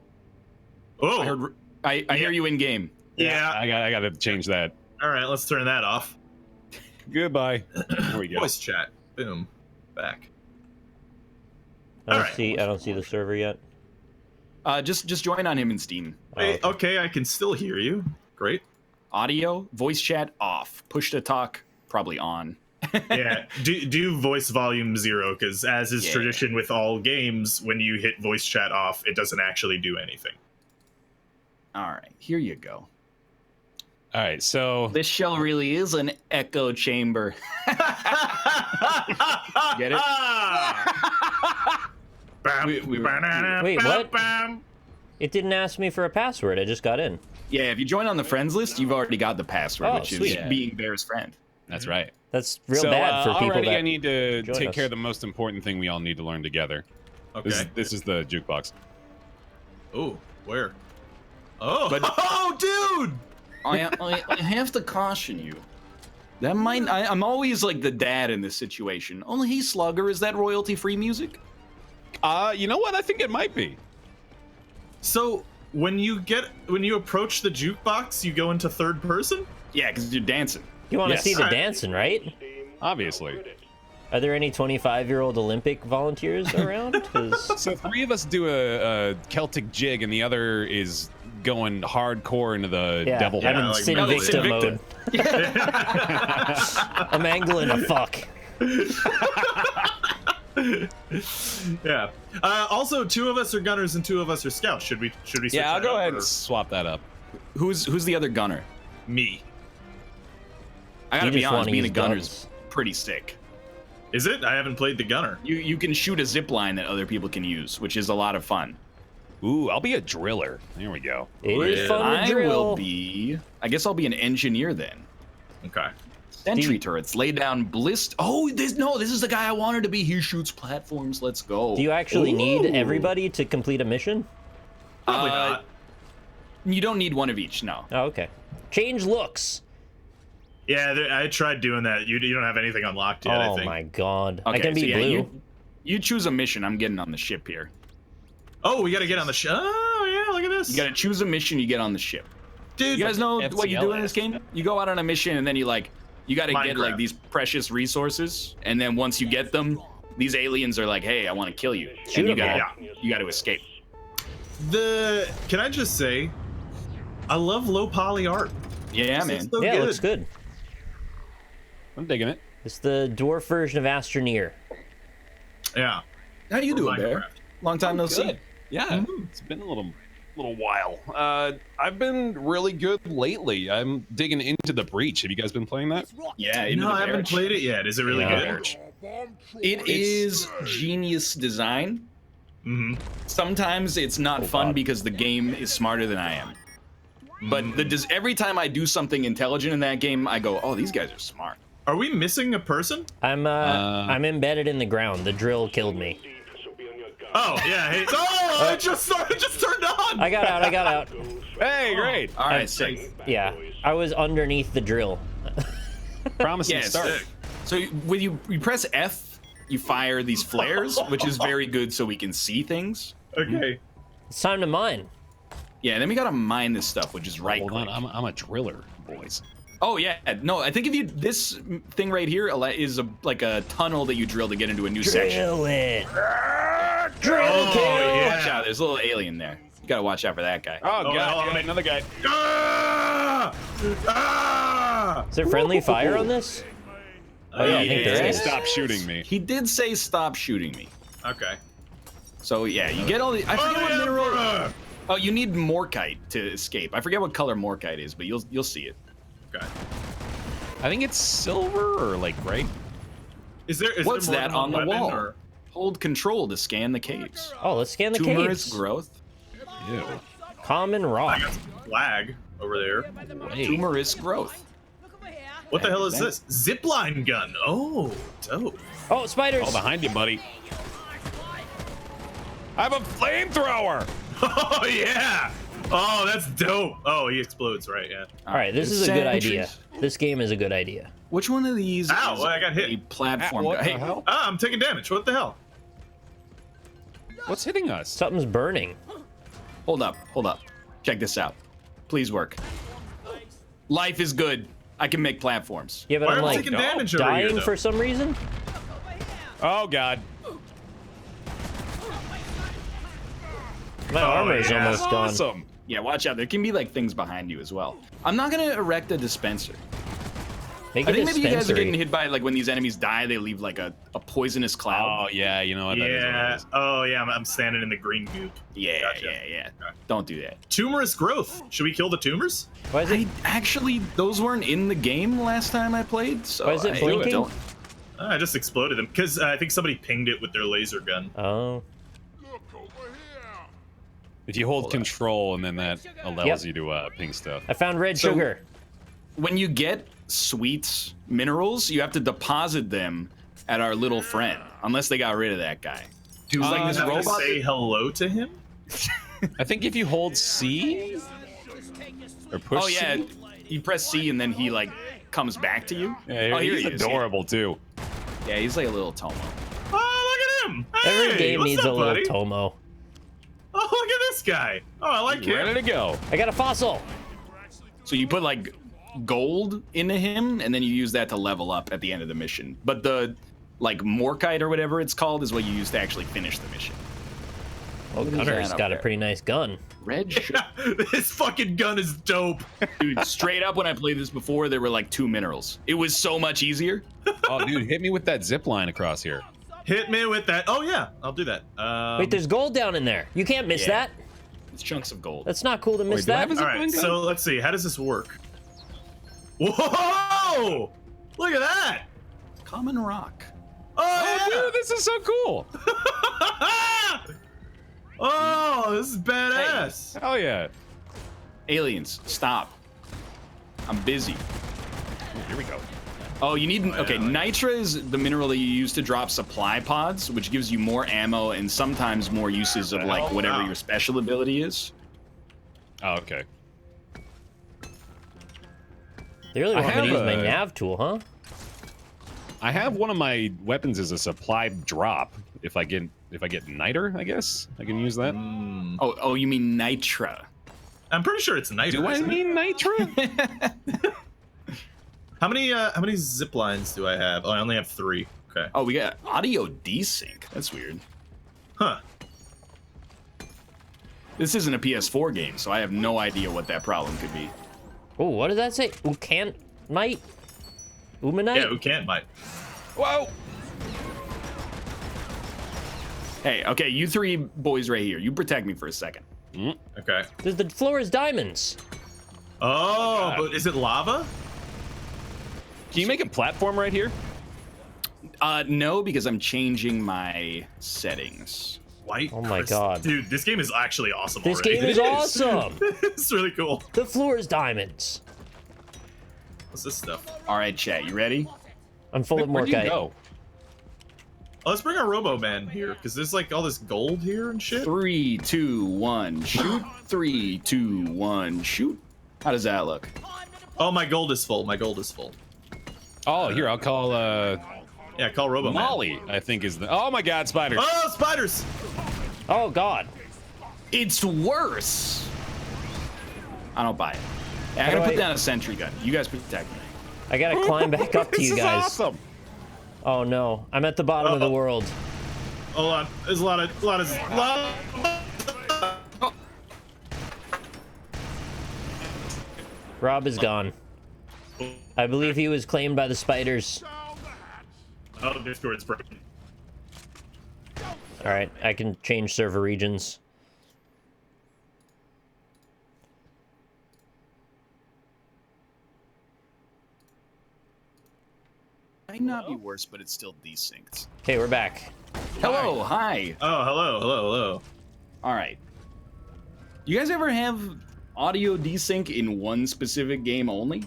I hear you in game. Yeah. I got to change that. All right, let's turn that off. Goodbye. There we go. Voice chat. Boom. Back. I don't see the server yet. Just join on him in Steam. Hey, okay, I can still hear you. Great. Audio, voice chat off. Push to talk probably on. Yeah, do voice volume 0, because as is tradition with all games, when you hit voice chat off, it doesn't actually do anything. All right, here you go. All right, so this show really is an echo chamber. Get it? Wait, what? It didn't ask me for a password. I just got in. Yeah, if you join on the friends list, you've already got the password, which sweet. is being Baer's friend. That's right. That's real bad for people already that I need to take us. care of the most important thing we all need to learn together. Okay. This is the jukebox. Oh, where? Oh, dude! I have to caution you. That might. I'm always like the dad in this situation. Only Hey Slugger, is that royalty-free music? You know what? I think it might be. So when you approach the jukebox, you go into third person? Yeah, because you're dancing. You want to see the dancing, right? Obviously. Are there any 25-year-old Olympic volunteers around? So 3 of us do a Celtic jig, and the other is going hardcore into the devil. I'm in Sin Victa mode. I'm angling a fuck. Yeah. Also, 2 of us are gunners and 2 of us are scouts. Should we? Yeah, I'll go ahead and swap that up. Who's the other gunner? Me. I gotta be honest, being a gunner's pretty sick. Is it? I haven't played the gunner. You can shoot a zip line that other people can use, which is a lot of fun. Ooh, I'll be a driller. There we go. It is fun to drill. I guess I'll be an engineer then. Okay. Sentry turrets, lay down blist. Oh, this is the guy I wanted to be. He shoots platforms. Let's go. Do you actually need everybody to complete a mission? Probably not. You don't need one of each, no. Oh, okay. Change looks. Yeah, I tried doing that. You don't have anything unlocked yet, I think. Oh my god. Okay, I can be blue. You choose a mission. I'm getting on the ship here. Oh, we gotta get on the ship. Oh, yeah, look at this. You gotta choose a mission, you get on the ship. Dude, you guys know what you do in this game? You go out on a mission and then you gotta get like these precious resources, and then once you get them, these aliens are like, hey, I want to kill you. Shoot and them. you gotta escape. Can I just say, I love low poly art. Yeah, man. So yeah, good. it looks good. I'm digging it. It's the dwarf version of Astroneer. Yeah. How you doing, Baer? Long time no see. Yeah, it's been a little while. I've been really good lately. I'm digging into the Breach. Have you guys been playing that? Yeah, no, I haven't played it yet. Is it really good? It is genius design. Sometimes it's not fun because the game is smarter than I am. But every time I do something intelligent in that game, I go, oh, these guys are smart. Are we missing a person? I'm embedded in the ground. The drill killed me. Oh, yeah. Hey. Oh, it just turned on. I got out. Hey, great. All right, sick. Yeah, I was underneath the drill. Promising start. So when you press F, you fire these flares, which is very good so we can see things. Okay. It's time to mine. Yeah, then we gotta mine this stuff, which is right. Hold on, I'm a driller, boys. Oh yeah, no. I think if you this thing right here is like a tunnel that you drill to get into a new section. Drill it. Drill kill. Yeah. Watch out! There's a little alien there. You gotta watch out for that guy. Oh, God, yeah, another guy. Is there friendly fire on this? Oh yeah, I think there is. Stop shooting me. He did say stop shooting me. Okay. So yeah, you get all the. I forget what mineral. Oh, you need morkite to escape. I forget what color morkite is, but you'll see it. Okay. I think it's silver or like gray. Is What's there more that than on the one wall? weapon, or- Hold control to scan the caves. Oh, let's scan the Tumorous caves. growth. Ew. Common I rock. got some flag over there. Tumorous growth. What the hell is this? Zipline gun. Oh, dope. Oh, spiders. Oh, behind you, buddy. I have a flamethrower. Oh yeah. Oh, that's dope. Oh, he explodes, right? Yeah. All right, this is a good idea. This game is a good idea. Which one of these Ow, is I got hit. a platform? What the Hey, hell? Ah, I'm taking damage. What the hell? What's hitting us? Something's burning. hold up. Check this out. Please work. Life is good. I can make platforms. Yeah, but Why I'm am I like taking damage over here, dying though? for some reason. Oh, God. My armor is yeah. almost gone. Awesome. Yeah, watch out. There can be like things behind you as well. I'm not gonna erect a dispenser. Make I a think maybe you guys are dispensary. getting hit by like when these enemies die, they leave like a poisonous cloud. Oh, yeah, you know what? That is what it Yeah. is. Oh yeah. I'm standing in the green goop. Yeah, Gotcha. yeah. Don't do that. Tumorous growth. Should we kill the tumors? Why is it? Actually, those weren't in the game last time I played, so Why is it I blinking? don't. I just exploded them because I think somebody pinged it with their laser gun. Oh. If you hold control and then that allows you to ping stuff. I found red So- sugar. When you get sweet minerals, you have to deposit them at our little friend, unless they got rid of that guy. Who's like You this have to robot. say hello to him. I think if you hold C or push Oh yeah, C. you press C and then he like comes back to you. Yeah, Oh, here he's he is. adorable too. Yeah, he's like a little Tomo. Oh, look at him! Every Hey, game what's needs up, a little buddy? Tomo. Oh, look at this guy. Oh, I like Ready him. to go. I got a fossil. So you put like gold into him, and then you use that to level up at the end of the mission. But the like morkite or whatever it's called is what you use to actually finish the mission. Oh, What is Gunner's that up got a there? pretty nice gun. Red sugar. This fucking gun is dope. Dude, straight up when I played this before, there were like 2 minerals. It was so much easier. Oh, dude, hit me with that zip line across here. Hit me with that. Oh yeah, I'll do that. Wait, there's gold down in there. You can't miss yeah. that. It's chunks of gold. That's not cool to miss do I that. have a all zip right. line gun? So let's see. How does this work? Whoa! Look at that. Common rock. Oh, Oh, dude, this is so cool. yeah. Oh, this is badass. Hell yeah. Aliens, stop. I'm busy. Here we go. Oh, you need, okay, nitra is the mineral that you use to drop supply pods, which gives you more ammo and sometimes more uses of like whatever your special ability is. Oh, okay. They really I want me to have use my a- nav tool, huh? I have one of my weapons as a supply drop. If I get niter, I guess I can use that. Oh, you mean nitra. I'm pretty sure it's nitro. Do I isn't it? mean nitra? How many zip lines do I have? Oh, I only have 3. Okay. Oh, we got audio desync. That's weird. Huh. This isn't a PS4 game, so I have no idea what that problem could be. Oh, what did that say? Ucanite? Umanite? Yeah, who can't bite? Whoa! Hey, okay, you 3 boys right here. You protect me for a second. Okay. The floor is diamonds. Oh, but is it lava? Can you make a platform right here? No, because I'm changing my settings. White. Oh my God. Dude, this game is actually awesome. This already. game is awesome. It's really cool. The floor is diamonds. What's this stuff? All right, chat, you ready? I'm full of Where'd you morkite. go? Oh, let's bring our Robo Man here, because there's like all this gold here and shit. 3, 2, 1, shoot. 3, 2, 1, shoot. How does that look? Oh, my gold is full. My gold is full. Oh, here, I'll call Yeah, call Robo Man. Molly, I think is the. Oh my God, spiders! Oh, spiders! Oh God. It's worse. I don't buy it. I gotta put down a sentry gun. You guys protect me. I gotta climb back up to you guys. This is awesome. Oh no, I'm at the bottom of the world. Hold on. There's a lot of. Rob is gone. I believe he was claimed by the spiders. Oh, Discord's broken. All right, I can change server regions. Might not be worse, but it's still desynced. Okay, we're back. Hello, hi. Oh, hello. All right. You guys ever have audio desync in one specific game only?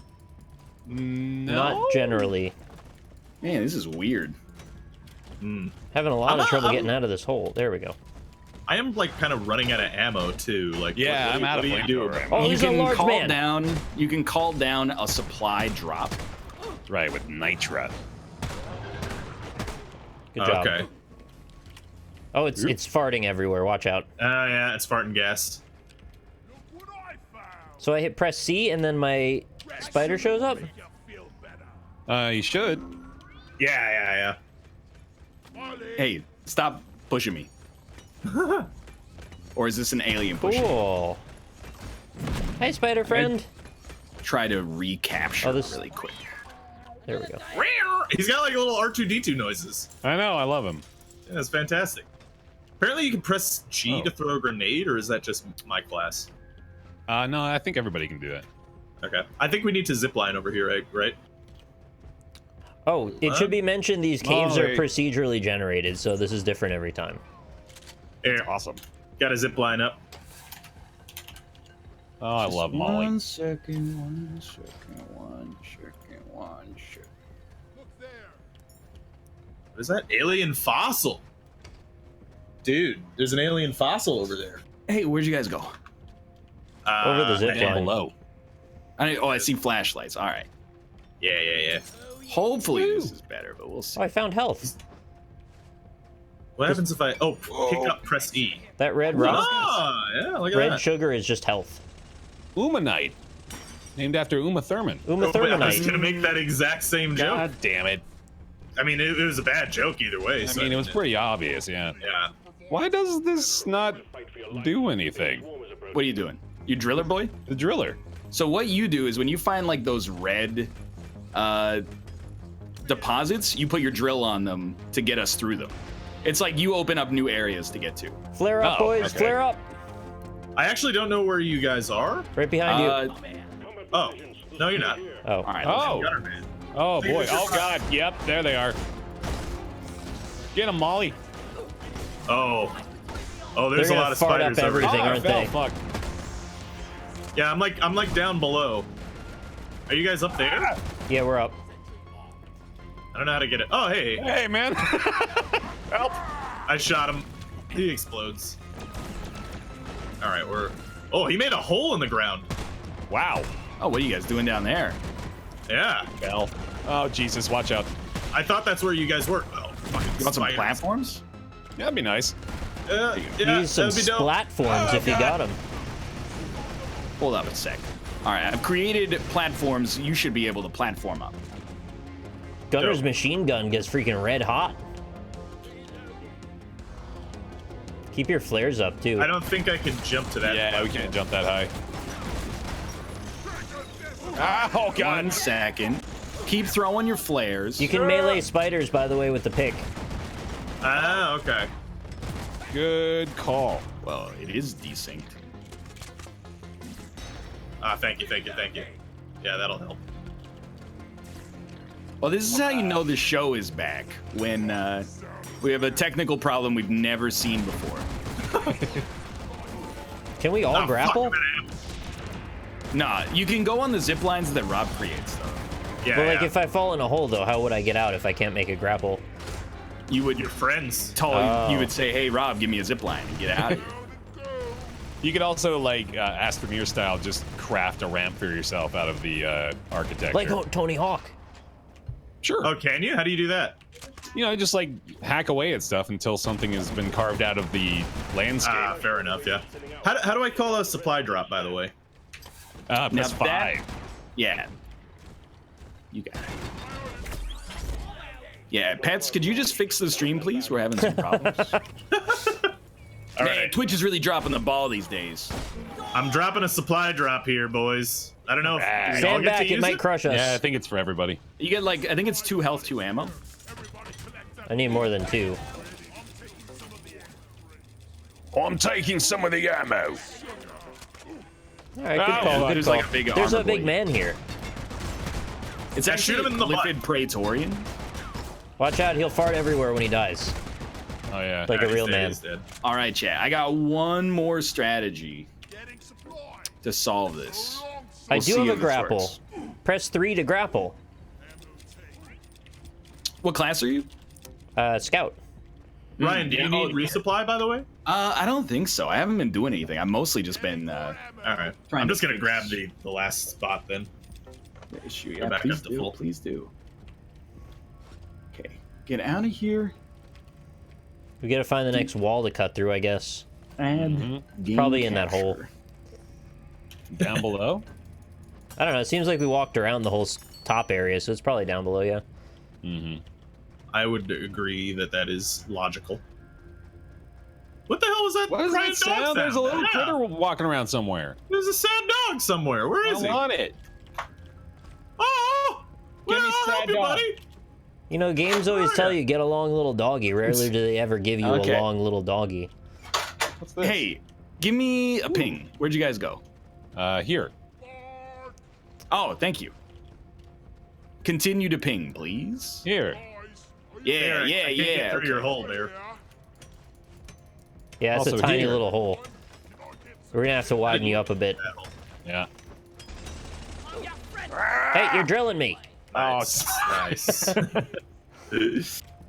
No. Not generally. Man, this is weird. Having a lot of trouble getting out of this hole. There we go. I am like kind of running out of ammo too. Like, Yeah, I'm out of flamethrower. Oh, you he's a can large call man. down. You can call down a supply drop. Right, with nitra. Good job. Okay. Oh, it's farting everywhere. Watch out. Yeah, it's farting gas. So I hit press C and then my spider shows up. You should. Yeah. Hey, stop pushing me. Or is this an alien pushing? Cool. Hey, spider friend. Try to recapture this- really quick. There we go. He's got like little R2D2 noises. I know, I love him. Yeah, that's fantastic. Apparently you can press G to throw a grenade, or is that just my class? No, I think everybody can do that. Okay. I think we need to zipline over here, right? Oh, it should be mentioned these caves are wait. procedurally generated, so this is different every time. Here, Awesome. got a zipline up. Oh, I love Molly. One second. What is that? Alien fossil. Dude, there's an alien fossil over there. Hey, where'd you guys go? Over the zip Down line. below. I see flashlights. All right. Yeah. Hopefully this is better, but we'll see. Oh, I found health. What happens if I... Oh, pick up, press E. That red rock, Ah, yeah, look at red that. sugar is just health. Umanite. Named after Uma Thurman. Uma I was going Thurmanite. to make that exact same joke. God damn it. I mean, it was a bad joke either way. I mean, it was pretty obvious, yeah. Yeah. Why does this not do anything? What are you doing? You driller boy? The driller. So what you do is when you find like those red deposits, you put your drill on them to get us through them. It's like you open up new areas to get to. Flare up, Oh, boys, okay. flare up. I actually don't know where you guys are. Right behind you. Oh, no, you're not. Oh. All right. Oh. Gutter man. Oh, boy. Oh, God. Yep, there they are. Get them, Molly. Oh, there's They're a gonna lot of fart up spiders over everything, there. aren't fell, they? fuck. Yeah, I'm like down below. Are you guys up there? Yeah, we're up. I don't know how to get it. Oh, hey, Hey, man. Help. I shot him. He explodes. All right, Oh, he made a hole in the ground. Wow. Oh, what are you guys doing down there? Yeah, Fell. Oh, Jesus. Watch out. I thought that's where you guys were. Oh, fucking You want some spiders. platforms? That'd be nice. Yeah, Use some that'd be dope. splatforms Oh, if you God. got them. Hold up a sec. All right, I've created platforms. You should be able to platform up. Gunner's Dope. machine gun gets freaking red hot. Keep your flares up too. I don't think I can jump to that. Yeah, we can't jump that high. Ah, oh, God. 1 second. Keep throwing your flares. You can melee spiders, by the way, with the pick. Ah, okay. Good call. Well, it is desynced. Ah, thank you. Yeah, that'll help. Well, this is how you know the show is back. When we have a technical problem we've never seen before. Can we all Ah, grapple? fuck, Nah, you can go on the zip lines that Rob creates, though. yeah, But like, yeah. if I fall in a hole, though, how would I get out if I can't make a grapple? You would Your friends. you would say, "Hey, Rob, give me a zip line and get out of here." You could also, like, Astroneer style, just craft a ramp for yourself out of the architecture. Like Tony Hawk. Sure. Oh, can you? How do you do that? You know, just, like, hack away at stuff until something has been carved out of the landscape. Ah, fair enough. Yeah. How do I call a supply drop, by the way? Plus 5. Yeah. You got it. Yeah, Pets, could you just fix the stream, please? We're having some problems. All Man, right. Twitch is really dropping the ball these days. I'm dropping a supply drop here, boys. I don't know if we all Stand get to back, it use might crush us. Yeah, I think it's for everybody. You get like, I think it's 2 health, 2 ammo. I need more than 2. I'm taking some of the ammo. All right, good call. Good there's call. like a big There's a armor big boy. man here. It's Yeah, actually shoot him in the butt. Glyphid Praetorian. Watch out, he'll fart everywhere when he dies. Oh yeah. Like a He's real dead, man. he's dead. All right, chat. I got one more strategy to solve this. I We'll do see have a if this grapple. works. Press 3 to grapple. What class are you? Scout. Ryan, do you need resupply, by the way? I don't think so. I haven't been doing anything. I've mostly just been. All right. Trying I'm to just gonna fix- grab the last spot then. Shoot, Go yeah, back please up to do. full. Please do. Okay, get out of here. We gotta find the next wall to cut through, I guess. And game Probably in that capture. hole. Down below. I don't know. It seems like we walked around the whole top area, so it's probably down below, yeah. Mm-hmm. I would agree that that is logical. What the hell was that? What is crying that dog sound? There's a little Yeah. critter walking around somewhere. There's a sad dog somewhere. Where is I he? want it. Oh! Give me Well, I'll sad help you, dog. buddy. You know, games always tell you get a long little doggy. Rarely do they ever give you Okay. a long little doggy. What's this? Hey, give me a ping. Where'd you guys go? Here. Oh, thank you. Continue to ping, please. Here. Yeah, There, yeah, I can't yeah. Get through okay. your hole there. Yeah, it's a Also tiny here. little hole. We're gonna have to widen you up a bit. That hole. Yeah. Hey, you're drilling me. Nice. Nice.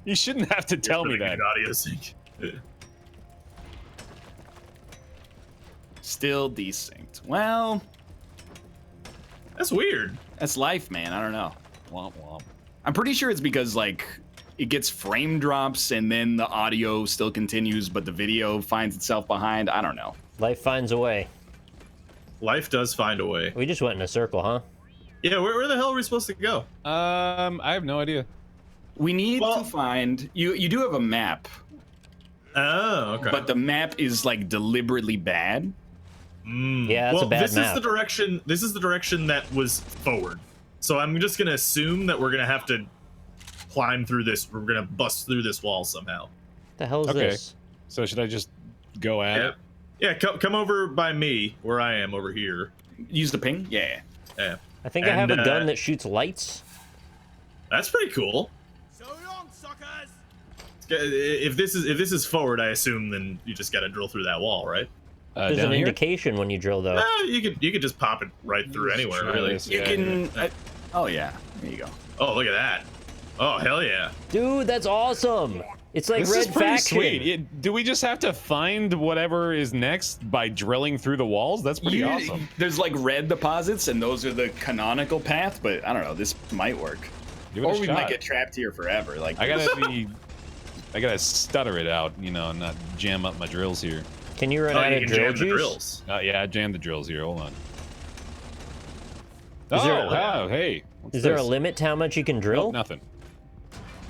You shouldn't have to tell me that. Audio sync. Still desynced. Well, That's weird. that's life, man. I don't know. Womp womp. I'm pretty sure it's because like it gets frame drops and then the audio still continues, but the video finds itself behind. I don't know. Life finds a way. Life does find a way. We just went in a circle, huh? Yeah, where the hell are we supposed to go? I have no idea. We need Well- to find you. You do have a map, Oh, okay. but the map is like deliberately bad. Yeah, that's well, a bad this map. is the direction. This is the direction that was forward. So I'm just gonna assume that we're gonna have to climb through this. We're gonna bust through this wall somehow. the hell is Okay. this? So should I just go at it? Yeah. Come over by me, where I am over here. Use the ping. Yeah. Yeah. I think I have And, a gun that shoots lights. That's pretty cool. So long, suckers! If this is forward, I assume then you just gotta drill through that wall, right? There's Down an here? indication when you drill, though. You could just pop it right through anywhere, try really. this. You Yeah, can. Oh yeah. There you go. Oh, look at that. Oh, hell yeah. Dude, that's awesome! It's like This Red is pretty Faction. sweet. Do we just have to find whatever is next by drilling through the walls? That's pretty awesome. There's like red deposits, and those are the canonical path. But I don't know. This might work, Give it or a we shot. might get trapped here forever. Like I gotta stutter it out, you know, and not jam up my drills here. Can you run Oh, out you of can drill jam the juice? drills. Yeah, I jammed the drills here. Hold on. Is there Oh, hey. What's Is there a this? limit to how much you can drill? Nope, nothing.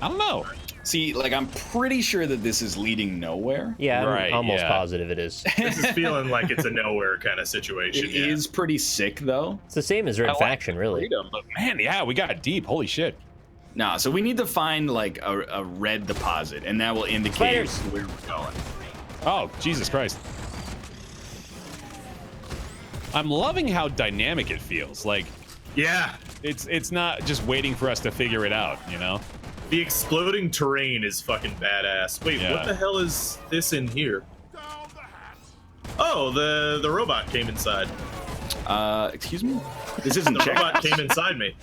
I don't know. See, like I'm pretty sure that this is leading nowhere. Yeah, Right, I'm almost yeah. positive it is. This is feeling like it's a nowhere kind of situation. It is pretty sick though. It's the same as Red I like Faction, really. Freedom, but man, yeah, we got deep. Holy shit. Nah, so we need to find like a red deposit, and that will indicate Spiders. where we're going. Oh, Jesus Christ. I'm loving how dynamic it feels. Like Yeah. it's not just waiting for us to figure it out, you know? The exploding terrain is fucking badass. Wait, Yeah. what the hell is this in here? Oh, the robot came inside. Excuse me? This isn't The check. robot came inside me.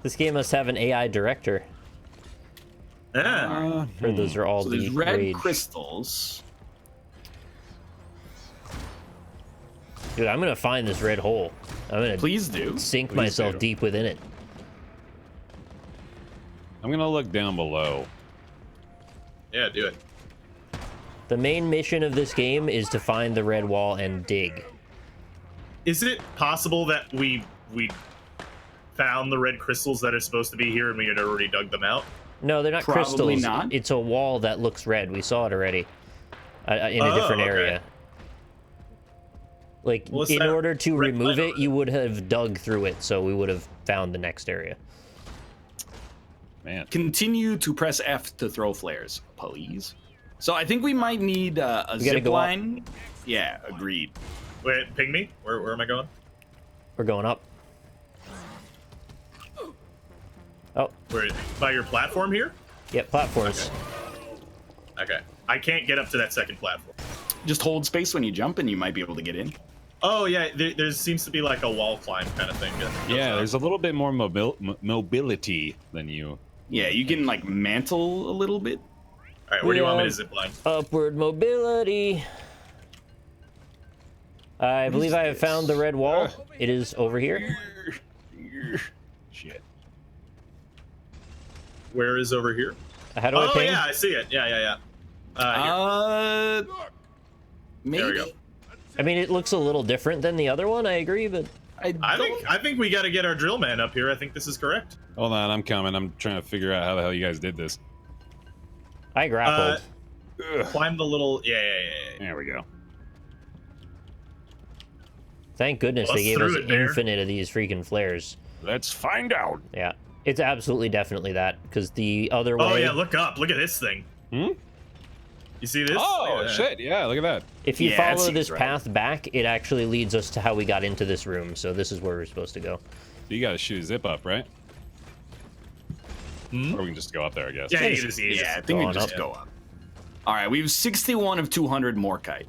This game must have an AI director. Yeah. Or those are all So the there's red rage. crystals. Dude, I'm gonna find this red hole. I'm gonna Please do. sink Please myself do. deep within it. I'm gonna look down below. Yeah, do it. The main mission of this game is to find the red wall and dig. Is it possible that we found the red crystals that are supposed to be here and we had already dug them out? No, they're not Probably crystals. not. It's a wall that looks red. We saw it already in a different area. Like, What's in that order to red remove line it, over you would have dug through it, so we would have found the next area. Man. Continue to press F to throw flares, please. So I think we might need a zip go line. Yeah, agreed. Wait, ping me. Where am I going? We're going up. Oh, Where by your platform here? yeah, platforms. Okay. I can't get up to that second platform. Just hold space when you jump, and you might be able to get in. Oh yeah, there seems to be like a wall climb kind of thing. Yeah, there's a little bit more mobility than you. Yeah, you can like mantle a little bit. All right, where do you want me to zip line? Upward mobility. I believe I have found the red wall. It is over here. Shit. Where is over here? How do I Oh ping? yeah, I see it. Yeah. Here. Maybe. There we go. I mean, it looks a little different than the other one, I agree, but... I think we got to get our drill man up here. I think this is correct. Hold on, I'm coming. I'm trying to figure out how the hell you guys did this. I grappled. Climb the little. Yeah. There we go. Thank goodness Bust they gave us through it, Baer. infinite of these freaking flares. Let's find out. Yeah, it's absolutely definitely that, because the other way... Oh yeah, look up. Look at this thing. Hmm? You see this? Oh, Yeah. shit. Yeah, look at that. If you Yeah, that follow seems this right. path back, it actually leads us to how we got into this room, so this is where we're supposed to go. You gotta shoot a zip up, right? Hmm? Or we can just go up there, I guess. Yeah, you can just Yeah, I think go we on just up. go up. All right, we have 61 of 200 Morkite.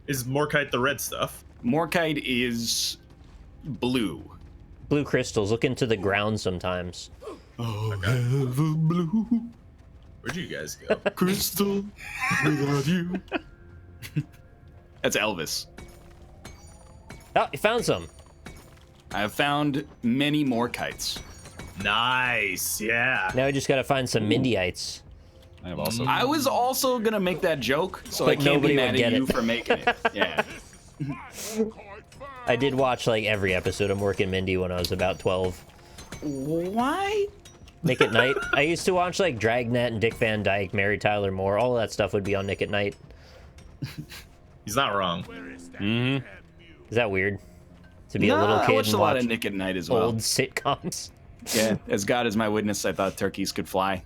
Is Morkite the red stuff? Morkite is blue. Blue crystals, look into the ground sometimes. Oh, have a blue Where'd you guys go? crystal without you. That's Elvis. Oh, you found some. I have found many Morkites. Nice. Yeah. Now we just gotta find some Mindyites. I have also. I was also gonna make that joke, so But I can't nobody be would mad get at you it. for making it. Yeah. I did watch like every episode of Mork and Mindy when I was about 12. Why? Nick at Night. I used to watch like Dragnet and Dick Van Dyke, Mary Tyler Moore. All of that stuff would be on Nick at Night. He's not wrong. Mm-hmm. Is that weird? To be a little kid I watched and a lot watch of Nick at Night as well. old sitcoms. Yeah, as God is my witness, I thought turkeys could fly.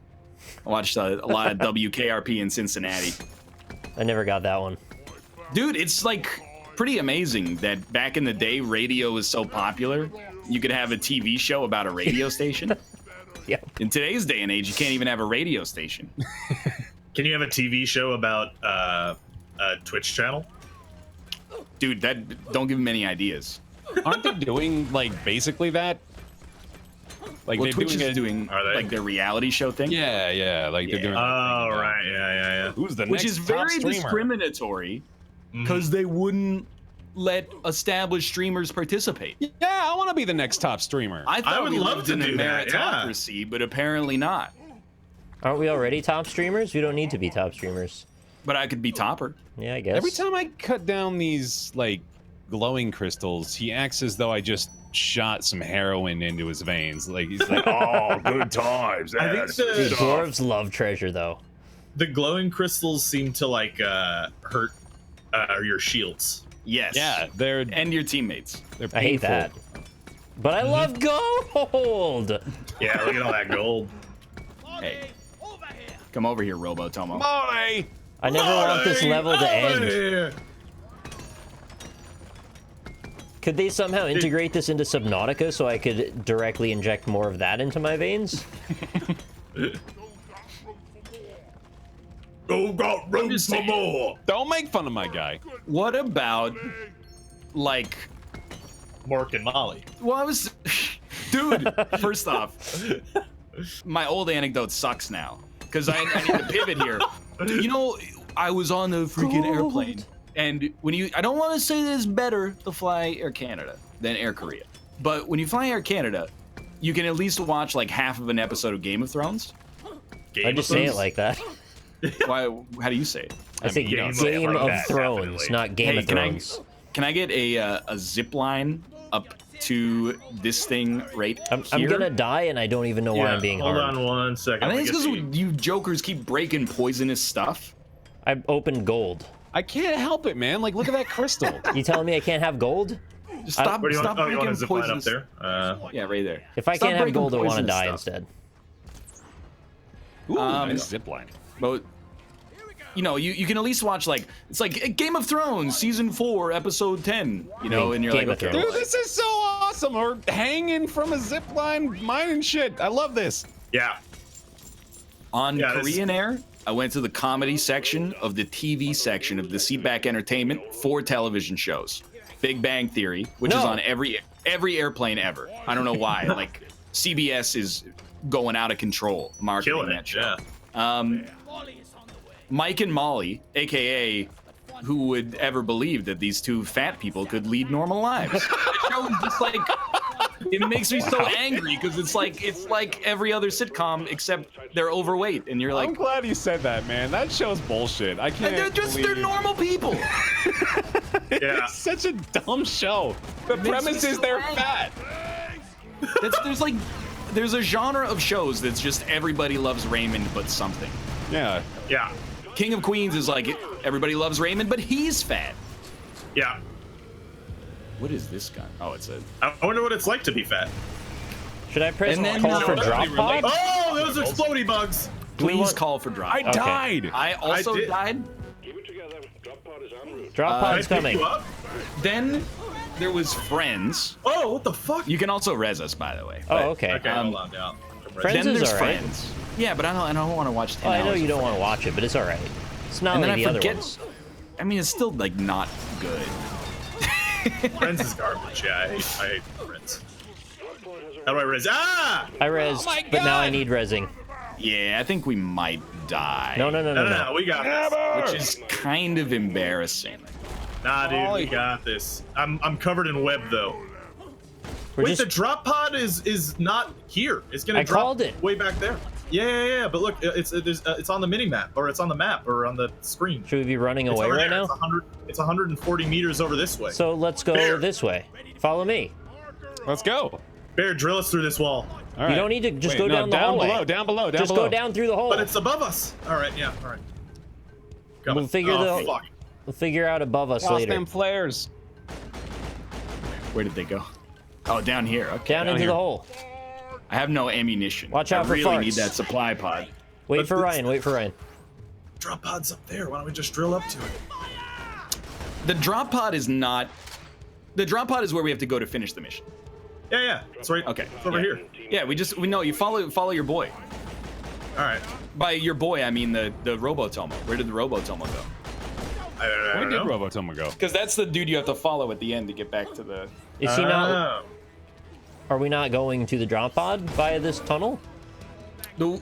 I watched a lot of WKRP in Cincinnati. I never got that one. Dude, it's like pretty amazing that back in the day, radio was so popular. You could have a TV show about a radio station. Yeah. In today's day and age, you can't even have a radio station. Can you have a TV show about a Twitch channel? Dude, that don't give him any ideas. Aren't they doing, like, basically that? Like, Well, they're Twitch doing is it. doing Are they? like their reality show thing. Yeah, like they're Yeah. doing. Oh, right. Yeah. Who's the Which next is top very streamer? discriminatory because they wouldn't let established streamers participate. Yeah, I want to be the next top streamer. I thought would we love lived to in a do that, yeah. meritocracy, but apparently not. Aren't we already top streamers? We don't need to be top streamers. But I could be topper. Yeah, I guess. Every time I cut down these like glowing crystals, he acts as though I just shot some heroin into his veins. Like he's like, "Oh, good times." I think Dude, the dwarves love treasure, though. glowing crystals seem to like hurt your shields. Yes. Yeah, they're And your teammates. they're I hate painful. that. But I love gold! Yeah, look at all that gold. Hey, come over here, Robo Tomo. Molly! I never want this level to end. end. Could they somehow integrate this into Subnautica so I could directly inject more of that into my veins? Oh, got room for more. Don't make fun of my guy. What about, like, Mork and Molly. well, I was, dude, first off, my old anecdote sucks now because I need to pivot here. You know, I was on the freaking airplane, and when I don't want to say that it's better to fly Air Canada than Air Korea, but when you fly Air Canada, you can at least watch like half of an episode of Game of Thrones. I just say it like that. Why? How do you say it? I say mean, Game of that, Thrones, definitely. not Game Hey, of Thrones. Can I get a zip line up to this thing right I'm here? gonna die, and I don't even know why I'm being hold harmed. on 1 second. I think it's Let me because get you jokers keep breaking poisonous stuff. I opened gold. I can't help it, man. Like, look at that crystal. You telling me I can't have gold? Just stop, Where do you stop want? Oh, you want breaking to zip line up poisonous. there? Yeah, right there. If I Stop can't have breaking gold, I want to poisonous die stuff. instead. Ooh, Um, nice zip line. But you know, you can at least watch like it's like Game of Thrones season 4 episode 10. You know, and you're Game like, of okay, Thrones. Dude, this is so awesome. We're hanging from a zip line, mining shit. I love this. Yeah. on Yeah, Korean Air. I went to the comedy section of the TV section of the seatback entertainment for television shows. Big Bang Theory, which is No. on every airplane ever. I don't know why. Like CBS is going out of control marketing Killing that it. show. Yeah. Mike and Molly, aka who would ever believe that these two fat people could lead normal lives? The show is just like it makes me so angry because it's like every other sitcom except they're overweight and you're I'm like glad you said that, man. That show's bullshit. I can't. they're normal people. Yeah. It's such a dumb show. The makes premise me is so they're angry. fat. There's a genre of shows that's just everybody loves Raymond but something. Yeah. Yeah. King of Queens is like everybody loves Raymond but he's fat. Yeah. What is this gun? Oh, it's a I wonder what it's like to be fat. Should I press And then, call for no, drop pod? Oh, those explodey bugs. Do we please want- call for drop. I died. I also I did. died. Drop Can I pod's pick coming. you up? Then there was Friends. Oh, what the fuck? You can also res us, by the way. Oh, but okay. Okay, Um, hold on down. Friends Then is there's alright. Friends. Yeah, but I don't want to watch 10 Oh, I know hours you of don't want to Friends. watch it, but it's alright. It's not And then like I the other forget. ones. I mean, it's still like not good. Friends is garbage. Yeah, I hate Friends. How do I res? Ah! I rezzed, my but now I God! need rezzing. Yeah, I think we might die. No, no, no, no, No, no. we got this. Which is kind of embarrassing. Nah, dude, we got this. I'm covered in web though. We're Wait, just the drop pod is not here. It's gonna I drop called it. way back there. Yeah. But look, it's on the mini map, or it's on the map, or on the screen. should we be running It's away over right there. now? It's 140 meters over this way. So let's go Baer. this way. Follow me. Let's go. Bear, drill us through this wall. All right. You don't need to just Wait, go no, down the hallway. down below. Just below. go down through the hole. But it's above us. All right, yeah, all right. Coming. We'll figure oh, the- fuck. We'll figure out above us Lost later. them flares. Where did they go? Oh, down here. Okay. Down into here. the hole. I have no ammunition. Watch out I for really farts. need that supply pod. Wait But for it's- Ryan. Wait for Ryan. Drop pod's up there. Why don't we just drill up to it? The drop pod is not. The drop pod is where we have to go to finish the mission. Yeah. It's right. Okay. It's over yeah. here. Yeah, we know you follow your boy. All right. By your boy, I mean the Robotomo. Where did the Robotomo go? I Where don't did know. Robotomo go? Because that's the dude you have to follow at the end to get back to the. Is he not? Oh. Are we not going to the drop pod via this tunnel? No,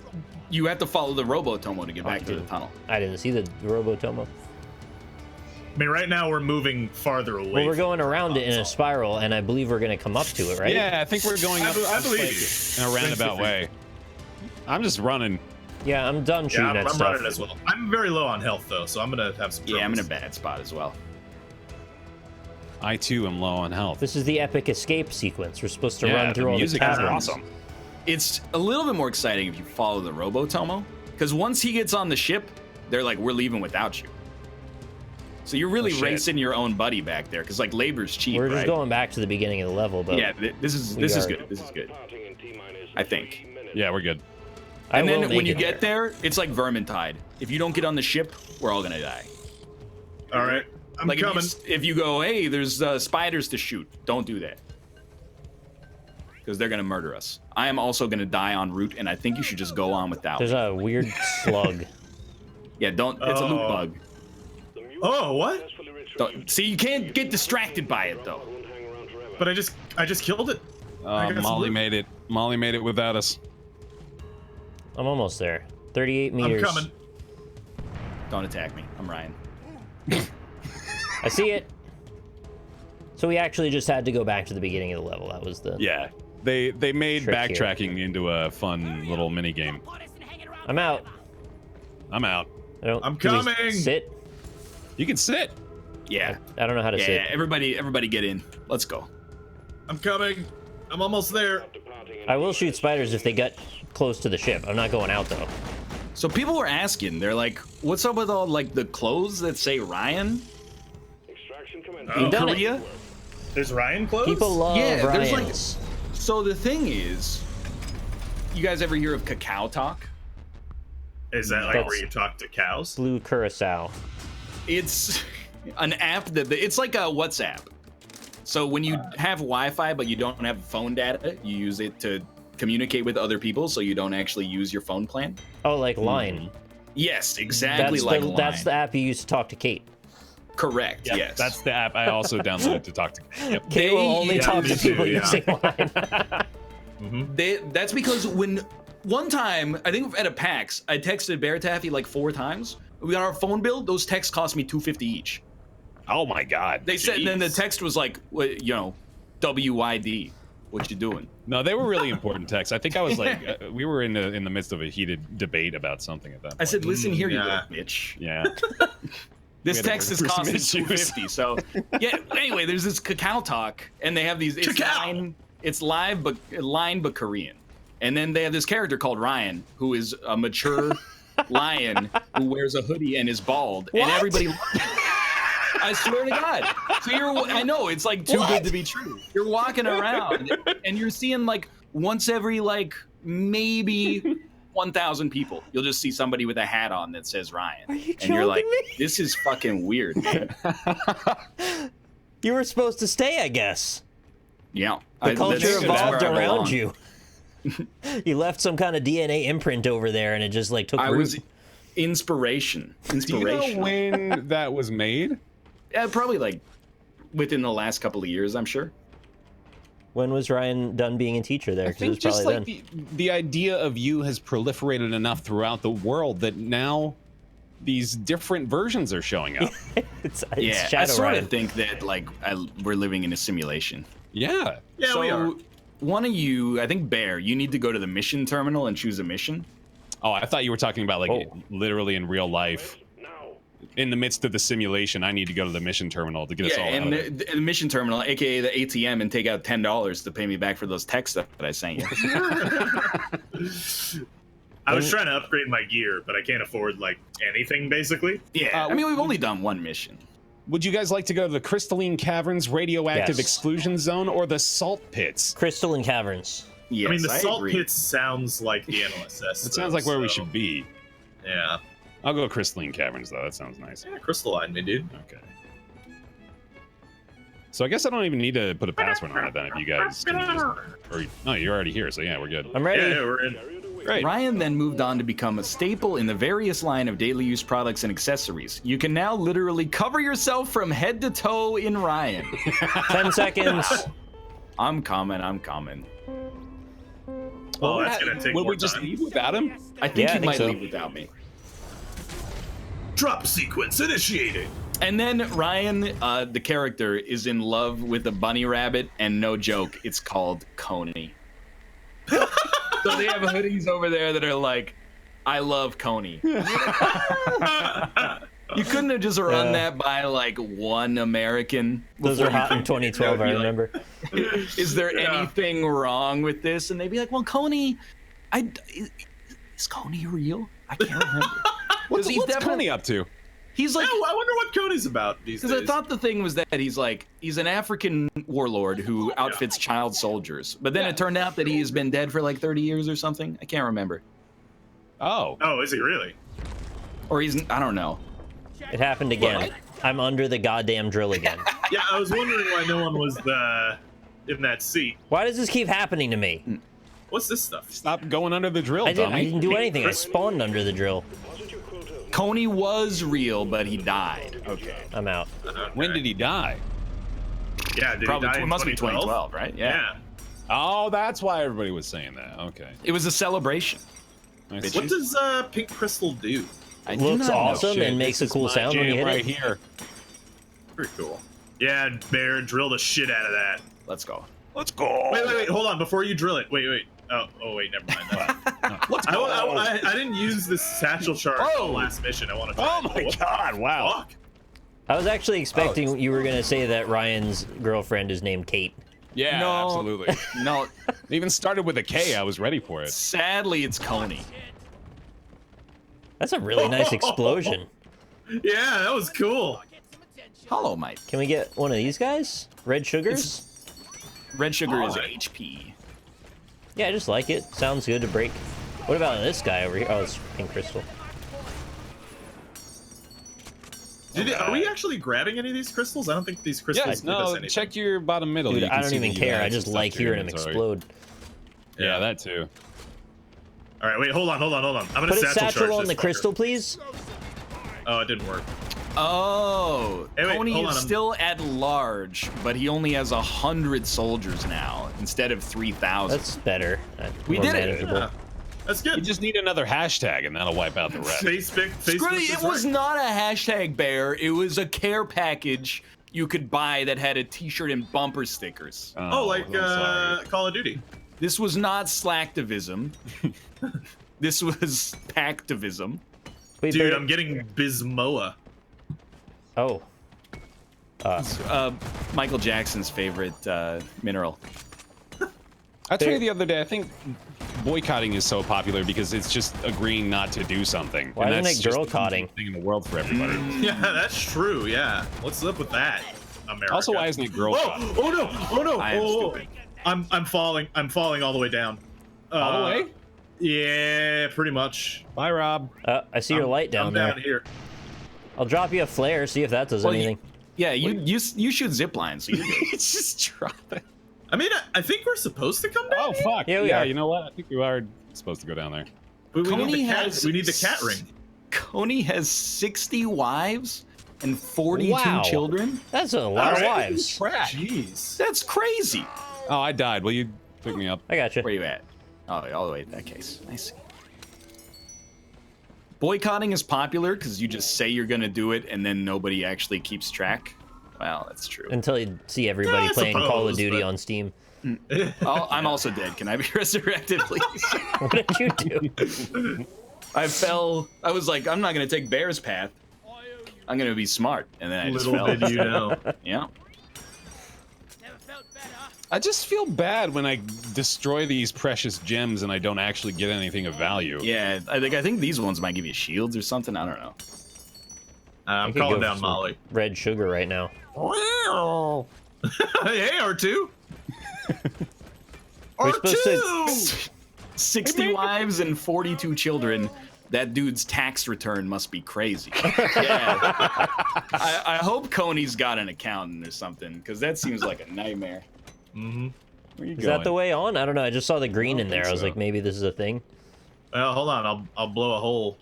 you have to follow the Robotomo to get back to the dude. tunnel. I didn't see the Robotomo. I mean, right now we're moving farther away. Well, we're from going the around it in a console. spiral, and I believe we're going to come up to it, right? Yeah, I think we're going up I believe in a roundabout way. I'm just running. Yeah, I'm done shooting Yeah, at I'm stuff. running as well. I'm very low on health though, so I'm gonna have some. Yeah, I'm in a troubles. bad spot as well. I too am low on health. This is the epic escape sequence. We're supposed to Yeah, run through the all the music is caverns. awesome. It's a little bit more exciting if you follow the Robotomo, because once he gets on the ship, they're like, "We're leaving without you." So you're really Oh, shit. racing your own buddy back there, because like labor's cheap, We're just right? going back to the beginning of the level, but Yeah, this is We this is are- good. This is good. I think. Yeah, we're good. I And will then make when you it get there, it's like Vermintide. If you don't get on the ship, we're all gonna die. All right, I'm Like coming. if you go, hey, there's spiders to shoot. Don't do that, because they're gonna murder us. I am also gonna die en route, and I think you should just go on without There's me. a weird slug. Yeah, don't. It's a loot Oh. bug. Oh, what? Don't, see, you can't get distracted by it though. But I just killed it. I got some Molly loot. made it. Molly made it without us. I'm almost there. 38 meters. I'm coming. Don't attack me. I'm Ryan. I see it. So we actually just had to go back to the beginning of the level. That was the... Yeah, they made Trick here. backtracking into a fun little mini game. I'm out. I'm out. I'm do we coming. Sit. You can sit. Yeah. I don't know how to sit. Yeah. Everybody get in. Let's go. I'm coming. I'm almost there. I will shoot spiders if they get close to the ship. I'm not going out though. So people were asking, they're like, what's up with all like the clothes that say Ryan? You've done Korea? it. There's Ryan clothes? People love there's like. Ryans. So the thing is, you guys ever hear of Cacao Talk? Is that like where you talk to cows? Blue curacao. It's an app it's like a WhatsApp. So when you have Wi-Fi but you don't have phone data, you use it to communicate with other people, so you don't actually use your phone plan. Oh, like Line. Yes, exactly like Line. That's the app you use to talk to Kate. Correct. Yep, yes. that's the app I also downloaded to talk to. Yep. Kate will only talk to me too, people using Line. That's because when one time, I think at a PAX, I texted Bear Taffy like 4 times. We got our phone bill. Those texts cost me $250 each. Oh my God. They said, and then the text was like, WYD. What you doing? No, they were really important texts. I think I was like, we were in the midst of a heated debate about something at that point. I said, listen here, you little bitch. Yeah. This We had to text is work through some costing issues. $250. So yeah. Anyway, there's this Cacao Talk, and they have these. It's live, but Line, but Korean. And then they have this character called Ryan, who is a mature lion who wears a hoodie and is bald, and everybody. I swear to God. So I know it's like too good to be true. You're walking around and you're seeing like once every like maybe 1,000 people, you'll just see somebody with a hat on that says Ryan. Are you and you're like, me? this is fucking weird, man. You were supposed to stay, I guess. Yeah. The culture that's evolved where I around belong. you. You left some kind of DNA imprint over there, and it just like took root. I was inspiration. Do you know when that was made? Yeah, probably like within the last couple of years, I'm sure. When was Ryan done being a teacher there? I Because it was think just probably like the idea of you has proliferated enough throughout the world that now these different versions are showing up. it's Yeah, I Shadow sort Ryan. of think that like we're living in a simulation. Yeah. Yeah, So we are. one of you, I think Bear, you need to go to the mission terminal and choose a mission. Oh, I thought you were talking about like literally in real life. In the midst of the simulation, I need to go to the mission terminal to get us all and out. the mission terminal, aka the ATM, and take out $10 to pay me back for those texts that I sent you. I was trying to upgrade my gear, but I can't afford like anything basically. Yeah, I mean we've only done one mission. Would you guys like to go to the Crystalline Caverns Radioactive Yes. Exclusion Zone or the Salt Pits? Crystalline Caverns. Yes, I mean, the salt agree. pits sounds like the NLSS. It sounds like where we should be. Yeah. I'll go Crystalline Caverns though. That sounds nice. Yeah, crystalline me, dude. Okay. So I guess I don't even need to put a password on it then if you guys can just... No, you're already here, so yeah, we're good. I'm ready. Yeah, we're in. Great. Ryan then moved on to become a staple in the various line of daily use products and accessories. You can now literally cover yourself from head to toe in Ryan. 10 seconds. I'm coming. Oh, that's gonna take Would more we just time. leave without him? I think Yeah, I you think might so. leave without me. Drop sequence initiated. And then Ryan, the character, is in love with a bunny rabbit, and no joke, it's called Coney. So they have hoodies over there that are like, I love Coney. You couldn't have just run that by like one American. Those before are hot you- in 2012, I Be like, remember. Is there anything wrong with this? And they'd be like, well, Coney, is Coney real? I can't remember. What's he's definitely- Coney up to? He's like, I wonder what Coney's about these days. because I thought the thing was that he's an African warlord who outfits child soldiers. But then it turned out that he has been dead for like 30 years or something. I can't remember. Oh. Oh, is he really? Or I don't know. It happened again. I'm under the goddamn drill again. Yeah, I was wondering why no one was in that seat. Why does this keep happening to me? What's this stuff? Stop going under the drill, I dummy. didn't do anything. I spawned under the drill. Coney was real, but he died. Okay. I'm out. When did he die? Yeah, did Probably he die in it must be 2012? 2012, right? Yeah. Oh, that's why everybody was saying that. Okay. It was a celebration. I Bitch. see. What does Pink Crystal do? I do Looks not know. awesome Shit, and makes a this is cool my sound when you jam hit right it. here. Pretty cool. Yeah, Bear, drill the shit out of that. Let's go. Let's go. Wait, hold on. Before you drill it, wait. Oh, wait, never mind. I didn't use this satchel chart on the last mission. I want to try. Oh my god, wow. Fuck. I was actually expecting you were going to say that Ryan's girlfriend is named Kate. Yeah, No. absolutely. No, It even started with a K. I was ready for it. sadly, it's Coney. That's a really nice explosion. Yeah, that was cool. Hollow Mite. Can we get one of these guys? Red sugars? Red sugar is Alright. HP. Yeah, I just like it. Sounds good to break. What about this guy over here? Oh, it's pink crystal. Are we actually grabbing any of these crystals? I don't think these crystals Yes, give us no, anything. check your bottom middle. Dude, You can I don't see even that you care. added I just some stuff like to your hearing him inventory. explode. Yeah, that too. All right, wait, hold on. I'm gonna Put a satchel satchel charge on this the fucker. crystal, please. Oh, it didn't work. Oh, Hey, wait, Coney hold is on, still at large, but he only has 100 soldiers now instead of 3,000. That's better. We More did it. manageable. Yeah, that's You good. just need another hashtag, and that'll wipe out the rest. Facebook Scrutiny, is it was right. not a hashtag Baer. It was a care package you could buy that had a T-shirt and bumper stickers. Oh, like I'm sorry. Call of Duty. This was not slacktivism. This was packtivism. Wait, Dude, Barry- I'm getting Bismoa. Oh. Michael Jackson's favorite mineral. I told you the other day, I think boycotting is so popular because it's just agreeing not to do something. Why and isn't that's it just girl the cotting? thing in the world for everybody. Yeah, that's true. Yeah, what's up with that, America? Also, why isn't it girl cotting? Oh no! Oh no! I am Oh, stupid. I'm falling. I'm falling all the way down. All the way? Yeah, pretty much. Bye, Rob. I see your light down I'm there. down here. I'll drop you a flare, see if that does Well, anything. Yeah, you shoot zip lines. So you're good. It's just dropping. I mean, I think we're supposed to come down. Oh, fuck. Yeah, we are. You know what? I think we are supposed to go down there. But we Coney need the cat. has We need the cat ring. Coney has 60 wives and 42 Wow. children. That's a lot of Alright. wives. Jeez. That's crazy. Oh, I died. Will you pick me up? I got you. Where you at? Oh, all the way in that case. I see. Boycotting is popular because you just say you're going to do it and then nobody actually keeps track. Well, that's true. Until you see everybody Yeah, I playing Call of suppose, Duty but- on Steam. Oh, I'm also dead. Can I be resurrected, please? What did you do? I fell. I was like, I'm not going to take Bear's path. I'm going to be smart. And then I just Little fell. did you know. Yeah. Never felt better. I just feel bad when I destroy these precious gems and I don't actually get anything of value. Yeah, I think these ones might give you shields or something. I don't know. I'm could go calling for down some Molly. Red sugar right now. Hey, R2. We're supposed to- R2. 60 wives and 42 children. That dude's tax return must be crazy. Yeah. I hope Coney's got an accountant or something, because that seems like a nightmare. Mm-hmm. Where are you Is going? that the way on? I don't know. I just saw the green in there. think I was so. like, maybe this is a thing. Well, hold on. I'll blow a hole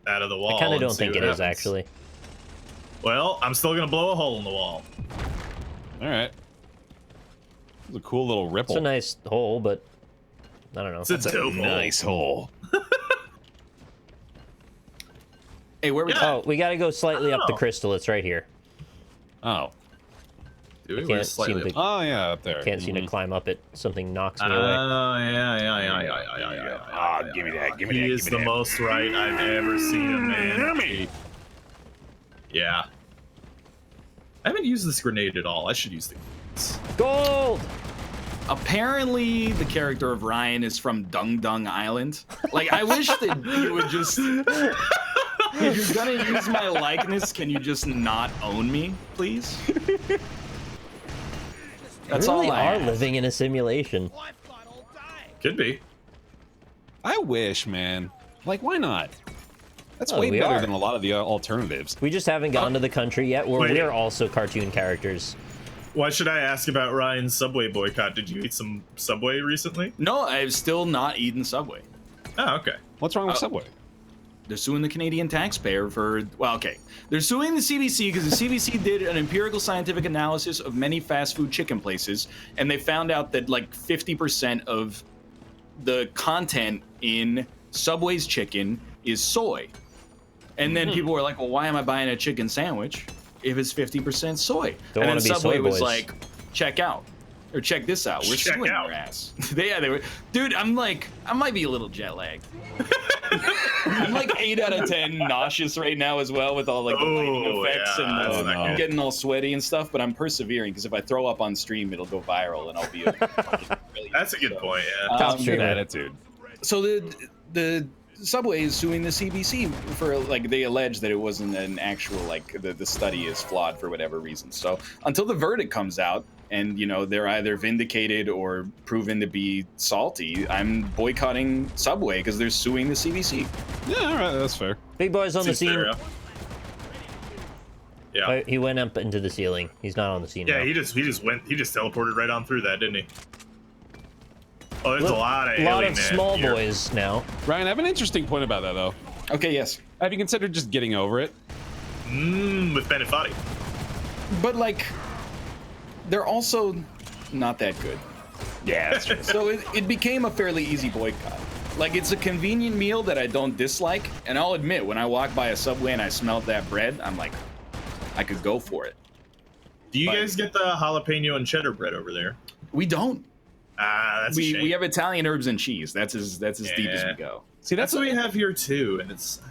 out of the wall. I kind of and don't see think what it is, happens. actually. Well, I'm still gonna blow a hole in the wall. All right. It's a cool little ripple. It's a nice hole, but I don't know. It's a dope hole. nice hole. Hey, where we? Yeah. Oh, we got to go slightly up the Oh. crystal. It's right here. Oh. Do we? I We're can't slightly seem to- up. Oh, yeah, up there. Can't seem to Mhm. climb up it. Something knocks me away. Yeah. Ah, give me that, give me He that, is give me the that. most right I've ever seen him, man. Yeah. I haven't used this grenade at all. I should use the. Gold! Apparently, the character of Ryan is from Dung Dung Island. Like, I wish that you would just. If you're gonna use my likeness, can you just not own me, please? That's we really all I are ask. living in a simulation. Lifeblood all day. Could be. I wish, man. Like, why not? That's Oh, way we better are. than a lot of the alternatives. We just haven't gotten to the country yet where Wait. we're also cartoon characters. Why should I ask about Ryan's Subway boycott? Did you eat some Subway recently? No, I've still not eaten Subway. Oh, okay. What's wrong with Subway? They're suing the Canadian taxpayer for, well, okay. They're suing the CBC because the CBC did an empirical scientific analysis of many fast food chicken places, and they found out that like 50% of the content in Subway's chicken is soy. And then people were like, well, why am I buying a chicken sandwich if it's 50% soy? Don't and wanna then be Subway soy was boys. like, check out. Or check this out. We're Check suing out. your ass. They were. Dude, I'm like, I might be a little jet lagged. I'm like 8 out of 10 nauseous right now as well with all like the lighting effects and I'm getting all sweaty and stuff. But I'm persevering because if I throw up on stream, it'll go viral and I'll be. That's a good point. Yeah. Top Good streamer. attitude. So the Subway is suing the CBC for like they allege that it wasn't an actual like the study is flawed for whatever reason. So until the verdict comes out and you know they're either vindicated or proven to be salty, I'm boycotting Subway because they're suing the CBC. Yeah, all right, that's fair. Big boy's on the Seems scene. fair, yeah. Oh, he went up into the ceiling. He's not on the scene Yeah, now. he just teleported right on through that, didn't he? Oh, there's a lot of alien small here. boys now. Ryan, I have an interesting point about that though. Okay, yes, Have you considered just getting over it? With Bennett Foddy. but like they're also not that good. Yeah, that's true. So it became a fairly easy boycott. Like it's a convenient meal that I don't dislike, and I'll admit when I walk by a Subway and I smell that bread, I'm like, I could go for it. Do you guys get the jalapeno and cheddar bread over there? We don't. That's a shame. We have Italian herbs and cheese. That's as deep as we go. See, That's what we have here too, and it's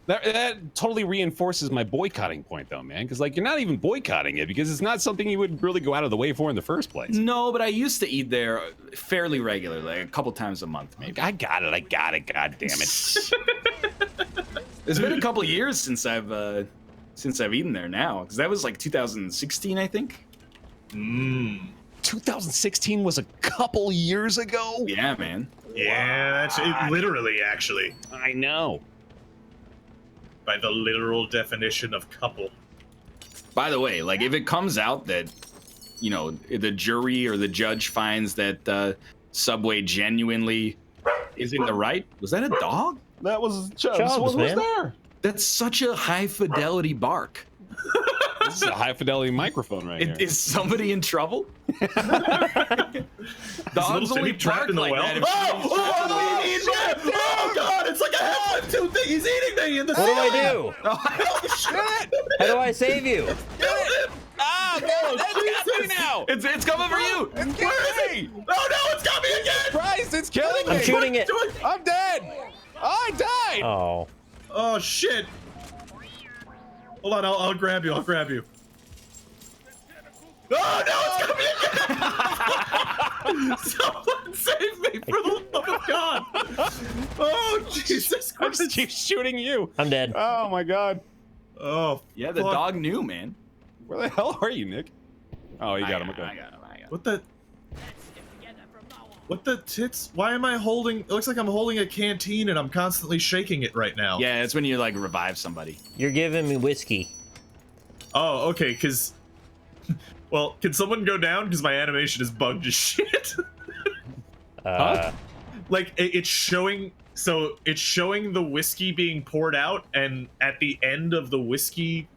that totally reinforces my boycotting point, though, man. Because like you're not even boycotting it because it's not something you would really go out of the way for in the first place. No, but I used to eat there fairly regularly, like a couple times a month, maybe. I got it. God damn it. It's been a couple years since I've eaten there now, because that was like 2016, I think. 2016 was a couple years ago. Yeah, man. yeah, that's it. Literally, actually, I know. by the literal definition of couple. By the way, like if it comes out that, you know, the jury or the judge finds that Subway genuinely is in the right, was that a dog? That was Chubbs. Chubbs, What was man. there? That's such a high fidelity bark. This is a high fidelity microphone right here. Is somebody in trouble? Dogs Timmy only trapped bark in the like well. that. Oh God! It's like a half two thing. He's eating me in the. What do I do? How do I save you? Ah, no, that's got me now. It's coming for you. It's killing me. Oh no! It's got me again! Christ, it's killing me. I'm shooting it. I'm dead. I died. Oh. Oh shit! Hold on, I'll grab you. I'll grab you. Oh no! It's got me again! Someone save me for the love of God! Oh Jesus I just Christ! keep shooting you. I'm dead. Oh my God. Oh Yeah, the fuck. dog knew, man. Where the hell are you, Nick? Oh, you got him. Okay. I got him. What the? What the tits? Why am I holding? It looks like I'm holding a canteen and I'm constantly shaking it right now. Yeah, it's when you like revive somebody. You're giving me whiskey. Oh, okay. Cause, well, can someone go down? Cause my animation is bugged as shit. Like it's showing. So it's showing the whiskey being poured out, and at the end of the whiskey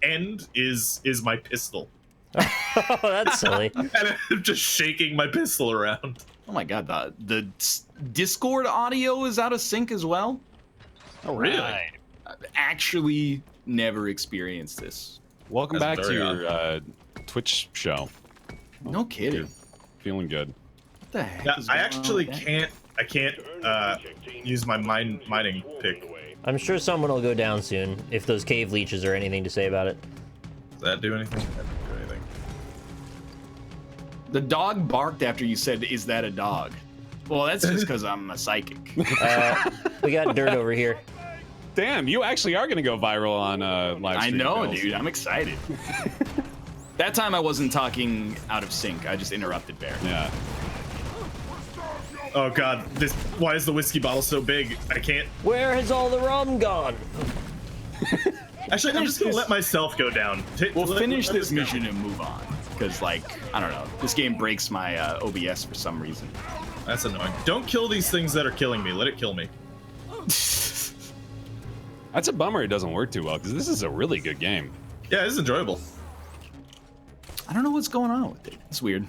end is my pistol, Oh, that's silly. and I'm just shaking my pistol around. Oh my god, the Discord audio is out of sync as well. Oh really? I've actually never experienced this. Welcome That's back to very your Twitch show. No kidding. Feeling good. What the heck Yeah, is I going actually on with that? can't use my mining pick. I'm sure someone will go down soon if those cave leeches are anything to say about it. Does that do anything? That doesn't do anything. The dog barked after you said, "Is that a dog?" Well, that's just because I'm a psychic. We got dirt over here. Damn, you actually are gonna go viral on live I stream. know, Bills. dude. I'm excited. That time I wasn't talking out of sync. I just interrupted Baer. Yeah. Oh god, why is the whiskey bottle so big? I can't. Where has all the rum gone? Actually, I'm just gonna let myself go down. We'll finish this go. mission and move on. Because, like, I don't know. This game breaks my OBS for some reason. That's annoying. Don't kill these things that are killing me. Let it kill me. That's a bummer it doesn't work too well, because this is a really good game. Yeah, this is enjoyable. I don't know what's going on with it. It's weird.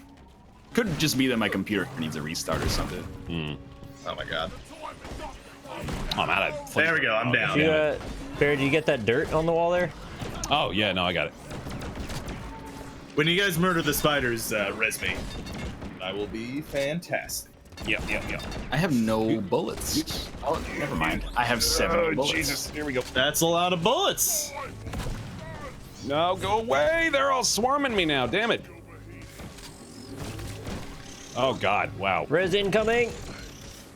Could just be that my computer needs a restart or something. Oh my god. Oh, I'm out of There we go, I'm down. Bear, did you get that dirt on the wall there? Oh, yeah, no, I got it. When you guys murder the spiders, res me. I will be fantastic. Yep. I have no bullets. Oh, never mind. I have 7 bullets. Jesus, here we go. That's a lot of bullets. No, go away! They're all swarming me now. Damn it! Oh God! Wow. Res incoming.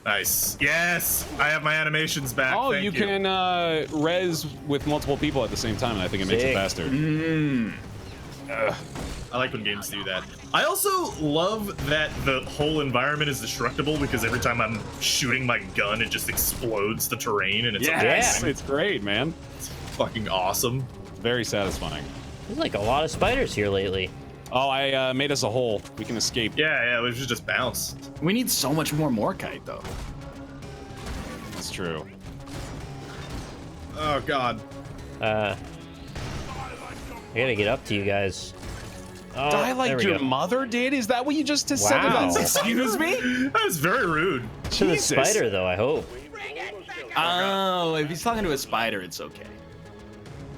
Nice. Yes, I have my animations back. Oh, Thank you can res with multiple people at the same time, and I think it makes it Sick. faster. I like when games do that. I also love that the whole environment is destructible because every time I'm shooting my gun, it just explodes the terrain, and it's Yes, Yeah. it's great, man. fucking awesome. Very satisfying. There's like a lot of spiders here lately. Oh, I made us a hole. We can escape. Yeah, we should just bounce. We need so much more Morkite, though. That's true. Oh God. I gotta get up to you guys. Oh, Die there like we your go. mother did? Is that what you just said? Wow. Excuse me? That was very rude. To the Jesus. spider, though, I hope. Oh, if he's talking to a spider, it's okay.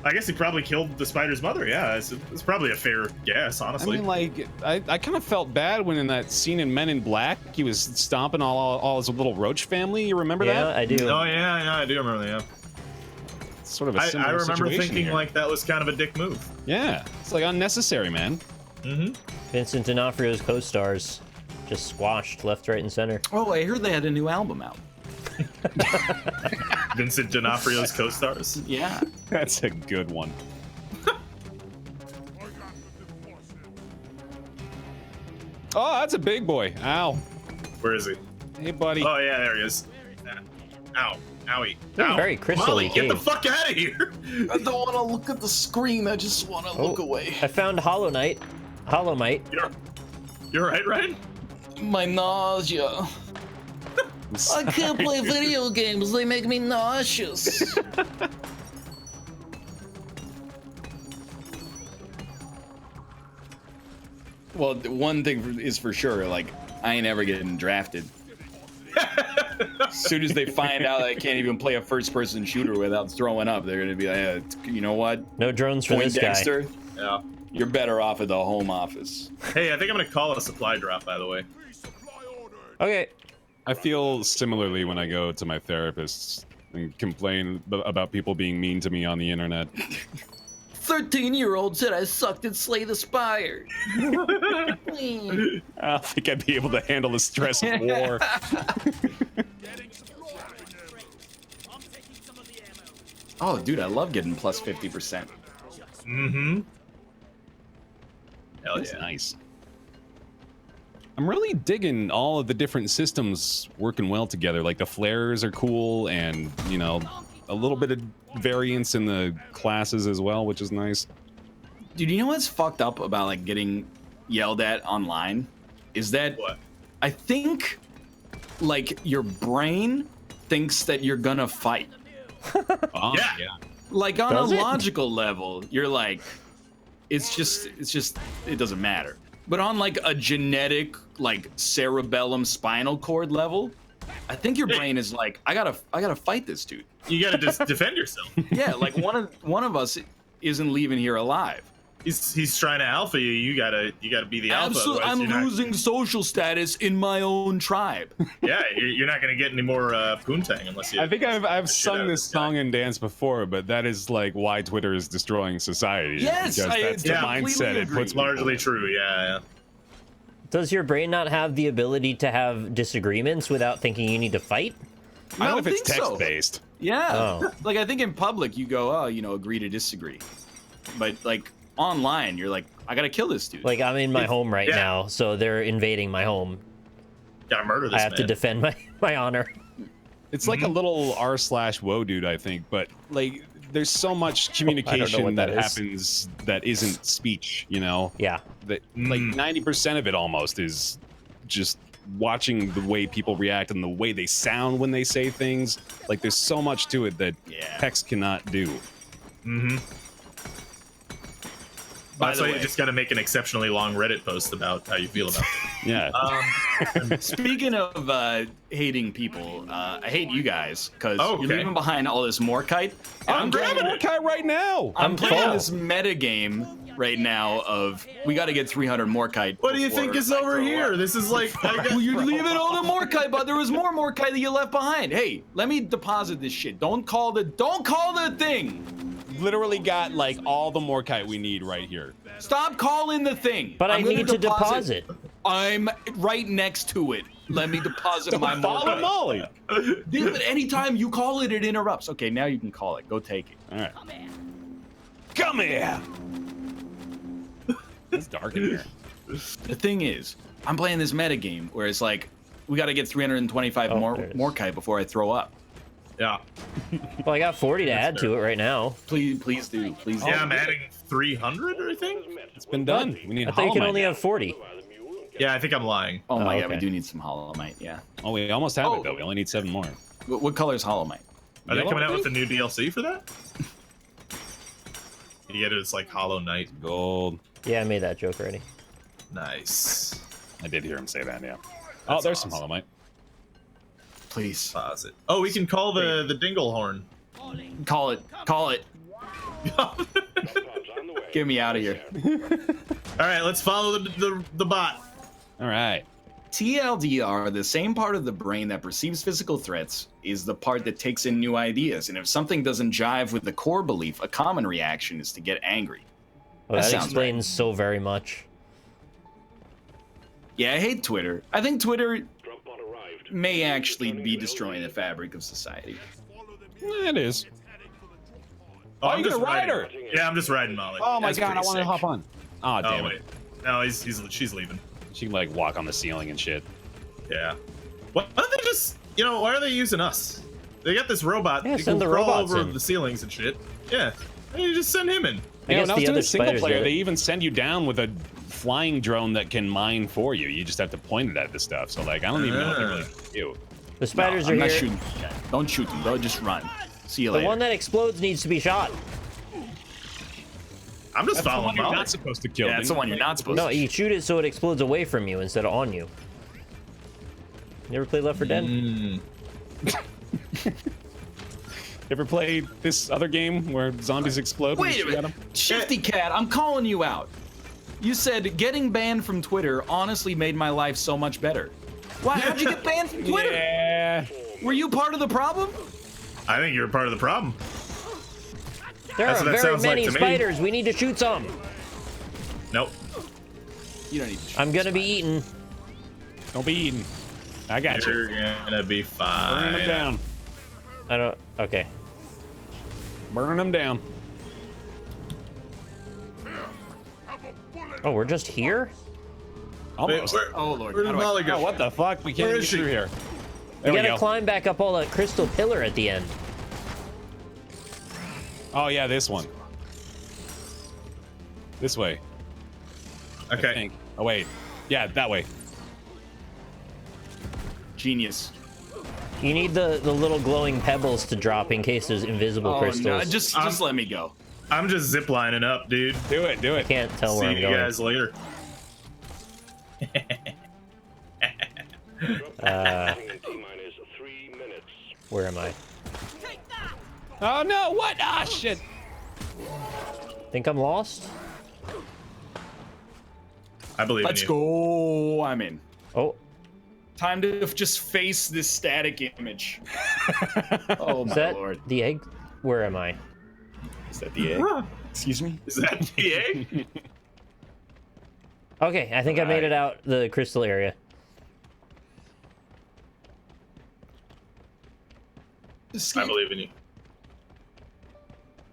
I guess he probably killed the spider's mother. Yeah, it's probably a fair guess, I honestly. mean, like, I kind of felt bad when in that scene in Men in Black, he was stomping all his little roach family. You remember Yeah, that? I do. Oh yeah, I do remember that. Yeah. It's sort of a I similar remember situation thinking here. like that was kind of a dick move. Yeah, it's like unnecessary, man. Mm-hmm. Vincent D'Onofrio's co-stars just squashed left, right, and center. Oh, I heard they had a new album out. Vincent D'Onofrio's co-stars. Yeah. That's a good one. Oh, that's a big boy. Ow. Where is he? Hey, buddy. Oh yeah, there he is. Ow. Owie. This is Ow. very crystally Molly, get the cave. fuck out of here! I don't want to look at the screen. I just want to look away. I found Hollow Knight. Hollow Knight. You're right, Ryan? My nausea. I can't play video games. They make me nauseous. Well, one thing is for sure, like, I ain't ever getting drafted. As soon as they find out I can't even play a first-person shooter without throwing up, they're gonna be like, you know what? No drones for this guy. Poindexter, Yeah. you're better off at the home office. Hey, I think I'm gonna call it a supply drop, by the way. Okay. I feel similarly when I go to my therapist and complain about people being mean to me on the internet. 13-year-old said I sucked at Slay the Spire. I don't think I'd be able to handle the stress of war. Oh, dude, I love getting plus 50%. Mm-hmm. Hell That's yeah. nice. I'm really digging all of the different systems working well together. Like the flares are cool, and you know, a little bit of variance in the classes as well, which is nice. Dude, you know what's fucked up about like getting yelled at online? Is that What? I think like your brain thinks that you're gonna fight. Oh, Yeah. Like on Does a it? logical level, you're like, it's just it doesn't matter. But on like a genetic, like cerebellum spinal cord level, I think your brain is like, I gotta fight this dude. You gotta just defend yourself. Yeah, like one of us isn't leaving here alive. He's trying to alpha you. You gotta be the alpha. Absolutely, otherwise I'm you're not- losing social status in my own tribe. Yeah, you're not gonna get any more poontang unless you. I think I've shit out sung of this this guy. song and dance before, but that is like why Twitter is destroying society. Yes, because I that's the completely mindset it agree. puts people largely in. true. Yeah. Does your brain not have the ability to have disagreements without thinking you need to fight? I don't know I if it's think so. text based. Yeah. Oh. Like I think in public you go, oh, agree to disagree. But like online, you're like, I gotta kill this dude. Like, I'm in my home right yeah. now, so they're invading my home. Gotta murder this I have man. to defend my honor. It's like a little r/woe dude, I think, but like there's so much communication what that that is. happens that isn't speech, you know? Yeah. That like 90% of it almost is just watching the way people react and the way they sound when they say things. Like there's so much to it that Yeah. text cannot do. Mm-hmm. By That's the why way- you just gotta make an exceptionally long Reddit post about how you feel about it. Yeah. Speaking of hating people, I hate you guys because Oh, you're okay. leaving behind all this Morkite. I'm grabbing it. Morkai right now. I'm playing full. this meta game right now of we got to get 300 Morkite. What do you think is over here? This is like. Well, you're leaving all the Morkite, but there was more Morkite that you left behind. Hey, let me deposit this shit. Don't call the thing. Literally got like all the Morkite we need right here. Stop calling the thing. But I need to deposit. I'm right next to it. Let me deposit my Follow Morkite. Molly. Yeah, but anytime you call it, it interrupts. Okay, now you can call it. Go take it. All right. Come here. It's dark in here. The thing is, I'm playing this meta game where it's like, we got to get 325 Morkite before I throw up. Yeah. Well, I got 40 to add to it right now. Please do. Please do. Yeah, I'm adding 300, I think. It's been done. We need I thought you can Hollow only Knight have 40. Yeah, I think I'm lying. Oh my god, okay. we do need some Hollow Knight, yeah. now. Oh, we almost have it though. We only need 7 more. What color is Hollow Knight? Are they Yellow, coming out I with a new DLC for that? You get it, it's like Hollow Knight. Gold. Yeah, I made that joke already. Nice. I did hear him say that. Yeah. That's There's awesome. some Hollow Knight. Please. Deposit. Oh, we can call the Dinglehorn. Call it. Get me out of here. All right, let's follow the bot. All right. TLDR, the same part of the brain that perceives physical threats, is the part that takes in new ideas. And if something doesn't jive with the core belief, a common reaction is to get angry. Well, that sounds explains so very much. Yeah, I hate Twitter. I think Twitter may actually be destroying the fabric of society. It is. Oh, you get a rider. Yeah, I'm just riding Molly. Oh my That's god, I pretty want to sick. hop on. Oh, damn wait. it. No, she's leaving. She can like walk on the ceiling and shit. Yeah. Why don't they just, why are they using us? They got this robot. Yeah, that send can the crawl robots over in. the ceilings and shit. Yeah. Why don't you just send him in? I guess when I was the doing other single spiders player, get they it. even send you down with a flying drone that can mine for you. You just have to point it at the stuff. So like, I don't even know what they really do. The spiders I'm are not here. shooting. Don't shoot them. They'll just run. See you The later. one that explodes needs to be shot. I'm just That's the following one you're Molly. not supposed to kill. Yeah, that's the one you're not supposed No, to you shoot it so it explodes away from you instead of on you. You ever played Left 4 Dead? You ever played this other game where zombies explode? when Wait you a shoot at minute. them? Shifty Cat, I'm calling you out. You said getting banned from Twitter honestly made my life so much better. Why? How'd you get banned from Twitter? Yeah. Were you part of the problem? I think you're part of the problem. There That's are what that very sounds like many to me. spiders. We need to shoot some. Nope. You don't need to shoot. I'm gonna be eaten. Don't be eating. I got you. You're gonna be Burn fine. them down. I don't. Okay. Burn them down. Oh, we're just here? Almost. Oh lord. Where How did do I- Molly go? Oh, what the fuck? We can't Where get is she? through here. We There we gotta go. climb back up all that crystal pillar at the end. Oh yeah, this one. This way. I Okay. think. Oh wait. Yeah, that way. Genius. You need the little glowing pebbles to drop in case there's invisible Oh crystals. no, just let me go. I'm just ziplining up, dude. Do it. Do I it. can't tell See where I'm you going. guys later. Where am I? Oh no! What? Ah shit! Think I'm lost? I believe Let's in you. go. I'm in. Oh, Time to just face this static image. Oh is my that lord. the egg? Where am I? Is that the egg? Excuse me. Is that PA? Okay, I think I made it out the crystal area. I believe in you.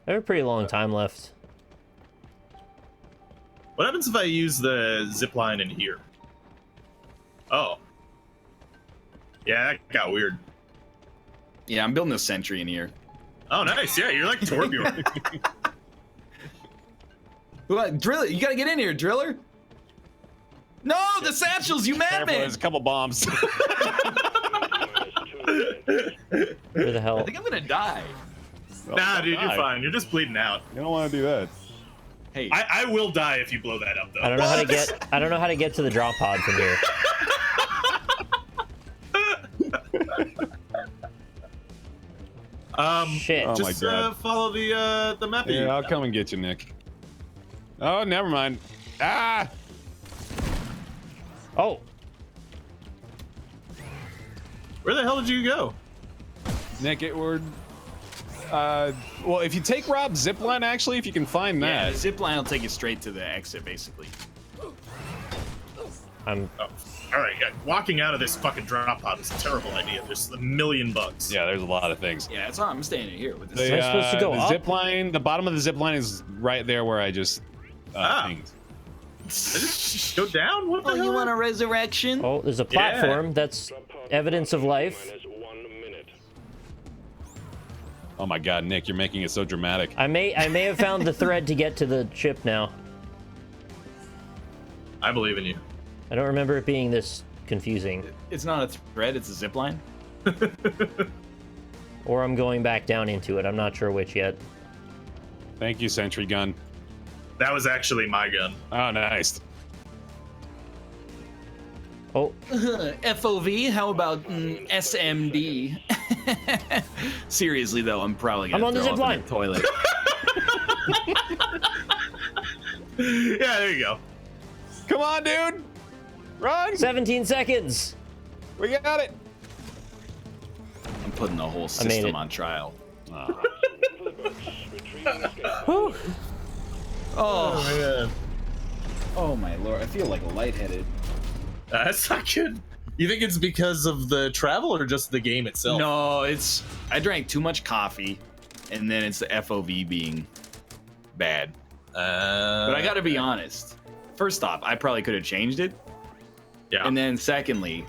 I have a pretty long time left. What happens if I use the zip line in here? Oh. Yeah, that got weird. Yeah, I'm building a sentry in here. Oh, nice. Yeah, you're like Torbjorn. What, Driller? You gotta get in here, Driller. No, the satchels, you Careful, madman! there's a couple bombs. Where the I hell? think I'm gonna die. Nah, dude, you're die. fine. You're just bleeding out. You don't want to do that. Hey, I will die if you blow that up, though. I don't know how to get. I don't know how to get to the drop pod from here. Shit. Shit. Oh my Just God. follow the map. Yeah, I'll come and get you, Nick. Oh, never mind. Ah! Oh. Where the hell did you go? Nick, well, if you take Rob's zipline, actually, if you can find Yeah, that. the zip line will take you straight to the exit, basically. I'm. Oh. All right, yeah. Walking out of this fucking drop pod is a terrible idea. There's a million bugs. Yeah, there's a lot of things. Yeah, that's why I'm staying here with this. Am I supposed to go the up? zip line, the bottom of the zip line is right there where I just pinged. Just go down? What the Oh, hell? you want a resurrection? Oh, there's a platform. That's evidence of life. Oh my God, Nick, you're making it so dramatic. I may have found the thread to get to the ship now. I believe in you. I don't remember it being this confusing. It's not a thread, it's a zip line. Or I'm going back down into it. I'm not sure which yet. Thank you, Sentry Gun. That was actually my gun. Oh, nice. Oh, FOV, how about SMD? Seriously though, I'm probably gonna I'm on the throw zip up in line. the toilet. Yeah, there you go. Come on, dude. Run. 17 seconds. We got it. I'm putting the whole made system it. on trial. Whew. Oh, Man. oh my lord, I feel like lightheaded. That's not good. You think it's because of the travel or just the game itself? No, I drank too much coffee, and then it's the FOV being bad. But I gotta be honest. First off, I probably could have changed it. Yeah. And then secondly,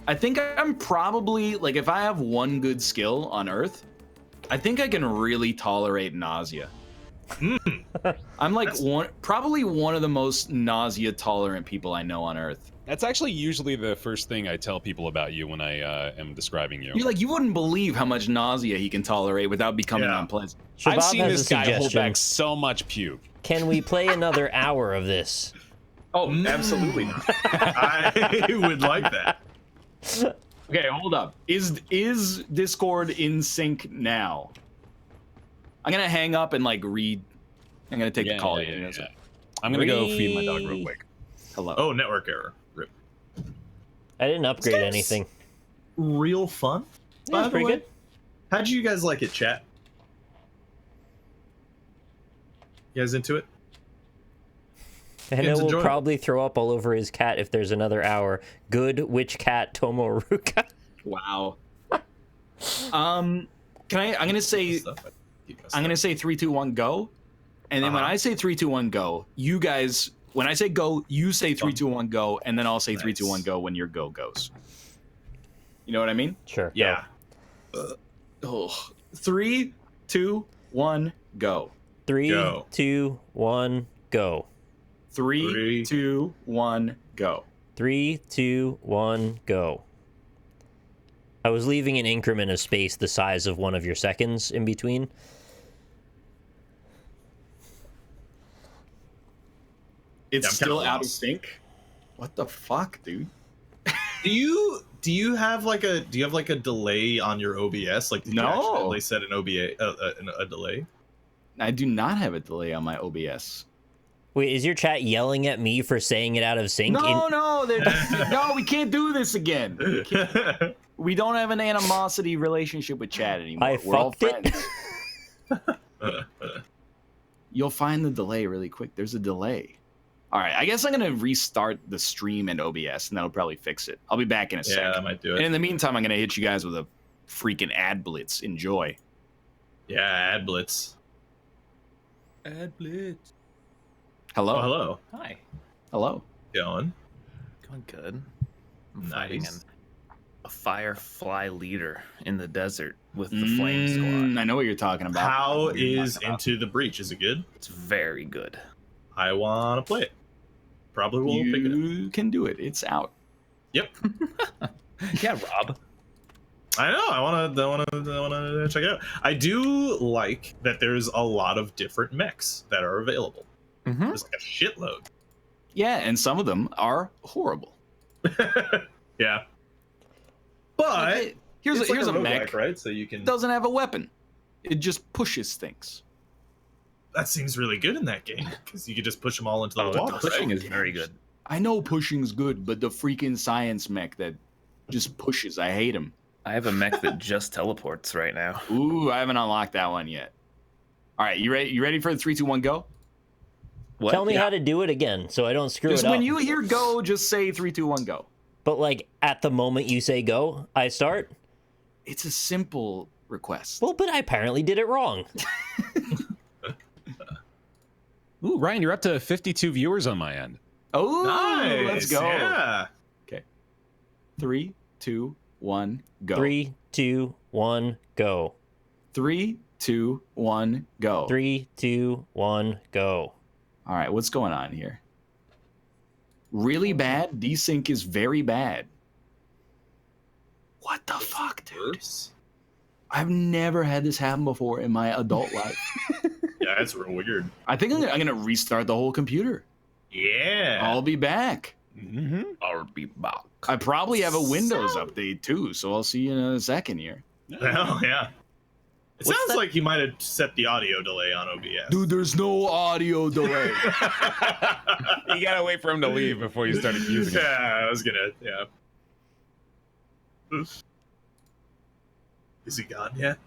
I think I'm probably, like, if I have one good skill on Earth, I think I can really tolerate nausea. I'm like probably one of the most nausea tolerant people I know on Earth. That's actually usually the first thing I tell people about you when I am describing you. You wouldn't believe how much nausea he can tolerate without becoming unpleasant. Shabab I've seen has this a guy hold suggestion. back so much puke. Can we play another hour of this? Oh, absolutely not. I would like that. Okay, hold up. Is Discord in sync now? I'm gonna hang up and like read. I'm gonna take the call. Yeah. I'm gonna go feed my dog real quick. Hello. Oh, network error. Rip. I didn't upgrade anything. Real fun. Yeah, By it's the pretty way. good. How'd you guys like it, chat? You guys into it? I know It's we'll enjoyable. probably throw up all over his cat if there's another hour. Good witch cat Tomoruka. Wow. I'm gonna say 3, 2, 1, go. And then when I say 3, 2, 1, go, you guys, when I say go, you say 3, 2, 1, go, and then I'll say 3, 2, 1, go when your go goes. You know what I mean? Sure. Yeah. 3, 2, 1, go. 3, Go. 2, 1, go. 3, 2, 1, go. 3, 2, 1, go. I was leaving an increment of space the size of one of your seconds in between. It's I'm still kinda out of lost. sync. What the fuck, dude? Do you have like a delay on your OBS? Like did you No. actually set an a delay? I do not have a delay on my OBS. Wait, is your chat yelling at me for saying it out of sync? No, no, we can't do this again. We don't have an animosity relationship with Chad anymore. I We're all fucked it. friends. You'll find the delay really quick. There's a delay. All right, I guess I'm gonna restart the stream and OBS, and that'll probably fix it. I'll be back in a Yeah, second. that might do And it. in the meantime, I'm gonna hit you guys with a freaking ad blitz. Enjoy. Yeah, ad blitz. Ad blitz. Hello. Oh, hello. Hi. Hello. Going. Going good. I'm Nice. fighting a firefly leader in the desert with the flame squad. I know what you're talking about. How is Into the Breach? Is it good? It's very good. I want to play it. Probably will pick it up. You can do it. It's out. Yep. Yeah, Rob. I know. I want to check it out. I do like that there's a lot of different mechs that are available. Mm-hmm. There's like a shitload. Yeah, and some of them are horrible. Yeah. But here's it's a like mech roguelike, right? So you can. that doesn't have a weapon. It just pushes things. that seems really good in that game because you could just push them all into the water. Pushing right? is very good. I know pushing's good, but the freaking science mech that just pushes, I hate him. I have a mech that just teleports right now. Ooh, I haven't unlocked that one yet. All right, you ready? You ready for the 3, 2, 1, go? What? Tell me how to do it again so I don't screw Just it up. when you hear go, just say 3, 2, 1, go. But like at the moment you say go, I start? It's a simple request. Well, but I apparently did it wrong. Ooh, Ryan, you're up to 52 viewers on my end. Oh, Nice. let's go. Yeah. Okay. 3, 2, 1, go. 3, 2, 1, go. 3, 2, 1, go. 3, 2, 1, go. All right, what's going on here? Really bad? Desync is very bad. What the fuck, dude? I've never had this happen before in my adult life. Yeah, that's real weird. I think I'm gonna restart the whole computer. Yeah. I'll be back. Mm-hmm. I'll be back. I probably have a Windows update too, so I'll see you in a second here. Hell yeah. It What's sounds that? like you might have set the audio delay on OBS. Dude, there's no audio delay. You gotta wait for him to leave before you start using it. Yeah, I was gonna. Yeah. Is he gone yet?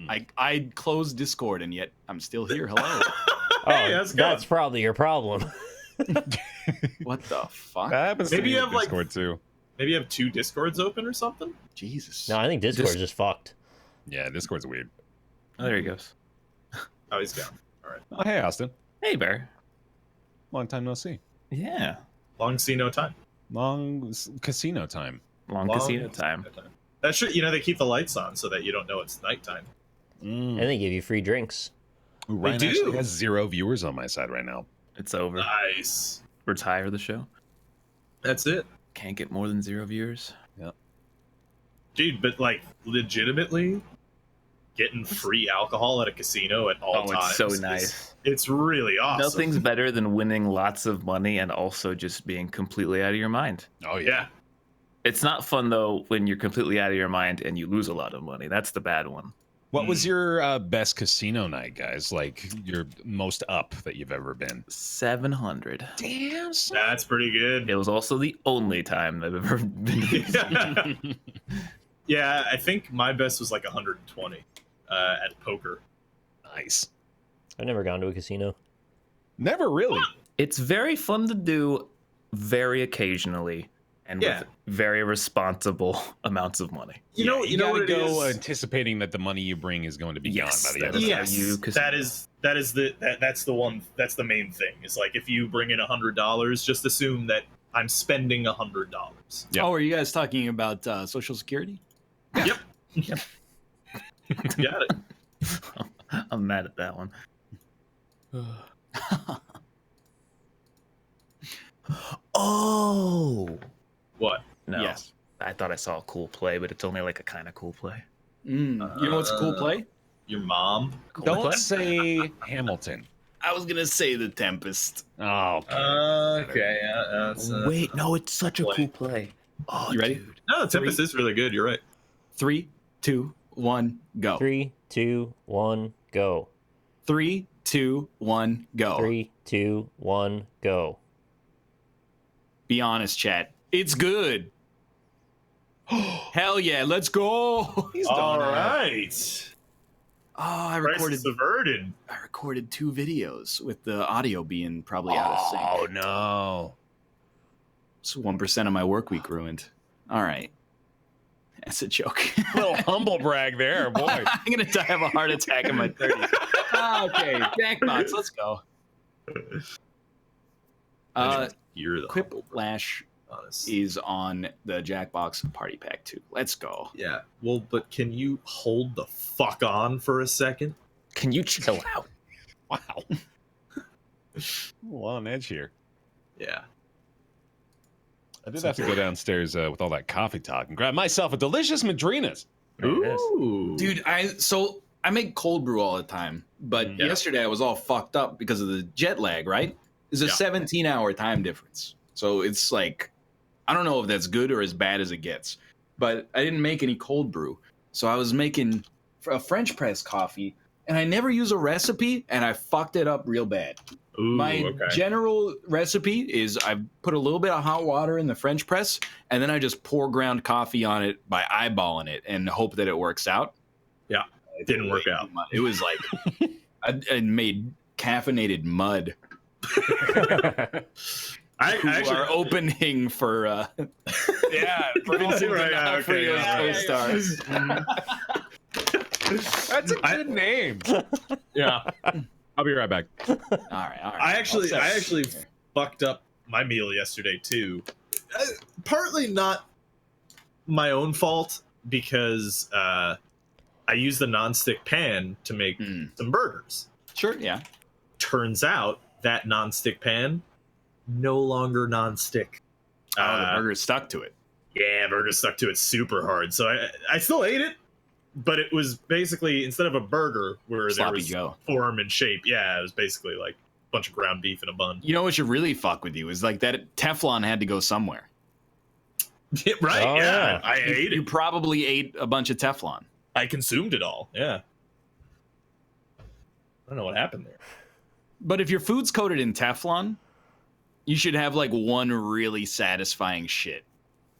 I closed Discord and yet I'm still here. Hello. Hey, how's it going? That's probably your problem. What the fuck? That happens Maybe to me you with have, like- Discord too. Maybe you have 2 Discords open or something? Jesus. No, I think Discord's just fucked. Yeah, Discord's weird. Oh, there he goes. Oh, he's gone. All right. Oh, hey, Austin. Hey, Bear. Long time no see. Yeah. Long see no time. Long casino time. Long Long casino time. That should, they keep the lights on so that you don't know it's nighttime. And they give you free drinks. Ooh, Ryan do. actually has 0 viewers on my side right now. It's over. Nice. Retire the show. That's it. Can't get more than 0 viewers. Dude, but like legitimately getting free alcohol at a casino at all times. It's so nice. It's really awesome. Nothing's better than winning lots of money and also just being completely out of your mind. Oh, Yeah. It's not fun though when you're completely out of your mind and you lose a lot of money. That's the bad one. What was your best casino night, guys? Like your most up that you've ever been? 700. Damn, son. That's pretty good. It was also the only time I've ever been to a casino. Yeah, I think my best was like 120 at poker. Nice. I've never gone to a casino. Never really. It's very fun to do very occasionally and with very responsible amounts of money. You know gotta what it go is? anticipating that the money you bring is going to be gone by the end of the Yes, you that's the one. That's the main thing. Is like if you bring in $100, just assume that I'm spending $100. Yeah. Oh, are you guys talking about Social Security? Yep. Got it. I'm mad at that one. Oh What? no! Yes. I thought I saw a cool play, but it's only like a kind of cool play. You know what's a cool play? Your mom? Cool Don't play? say Hamilton. I was gonna say The Tempest. Oh, okay. Okay. Wait, no, it's such a play. cool play. Oh, You ready? dude. No, the Tempest is really good. You're right. 3, 2, 1, go. 3, 2, 1, go. 3, 2, 1, go. 3, 2, 1, go. Be honest, chat. It's good. Hell yeah, let's go. He's All done. right. Oh, I Price recorded subverted. 2 videos with the audio being probably out of sync. Oh no. It's 1% of my work week ruined. All right. That's a joke. Little humble brag there, boy. I'm going to have a heart attack in my 30s. Okay, Jackbox, let's go. You're the Quiplash honestly. is on the Jackbox Party Pack 2. Let's go. Yeah. Well, but can you hold the fuck on for a second? Can you chill out? Wow. A little on edge here. Yeah. I did have to go downstairs with all that coffee talk and grab myself a delicious Madrinas. There it is. Ooh. Dude, I make cold brew all the time, but Yeah. yesterday I was all fucked up because of the jet lag, right? There's a Yeah. 17-hour time difference. So it's like, I don't know if that's good or as bad as it gets, but I didn't make any cold brew. So I was making a French press coffee and I never use a recipe, and I fucked it up real bad. Ooh, My general recipe is I put a little bit of hot water in the French press, and then I just pour ground coffee on it by eyeballing it and hope that it works out. Yeah, it didn't work out. It was like I made caffeinated mud. I actually are opening for for Vincent D'Onofrio's co-stars. That's a good name. Yeah. I'll be right back. All right. I actually fucked up my meal yesterday too. Partly not my own fault because I used the nonstick pan to make some burgers. Sure, yeah. Turns out that nonstick pan no longer nonstick. The burger stuck to it. Yeah, burger stuck to it super hard. So I still ate it, but it was basically, instead of a burger where Sloppy there was Joe. form and shape, yeah, it was basically like a bunch of ground beef in a bun. You know what should really fuck with you is like that Teflon had to go somewhere. Yeah, right? Oh, yeah, yeah. I ate You it. probably ate a bunch of Teflon. I consumed it all. Yeah. I don't know what happened there. But if your food's coated in Teflon, you should have like one really satisfying shit.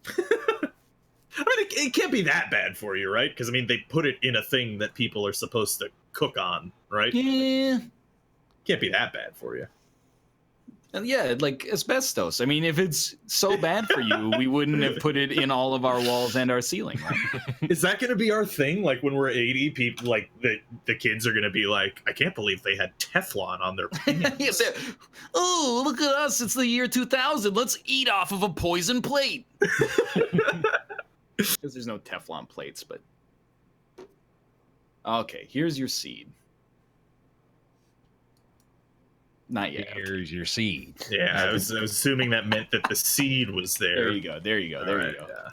I mean, it can't be that bad for you, right? Because, I mean, they put it in a thing that people are supposed to cook on, right? Yeah. Can't be that bad for you. And yeah, like asbestos. I mean, if it's so bad for you, we wouldn't have put it in all of our walls and our ceiling. Right? Is that going to be our thing? Like, when we're 80, people, like, the kids are going to be like, I can't believe they had Teflon on their pants. Oh, look at us. It's the year 2000. Let's eat off of a poison plate. Because there's no Teflon plates, but... Okay, here's your seed. Not yet. Here's your seed. Yeah, I was assuming that meant that the seed was there. There you go. Yeah.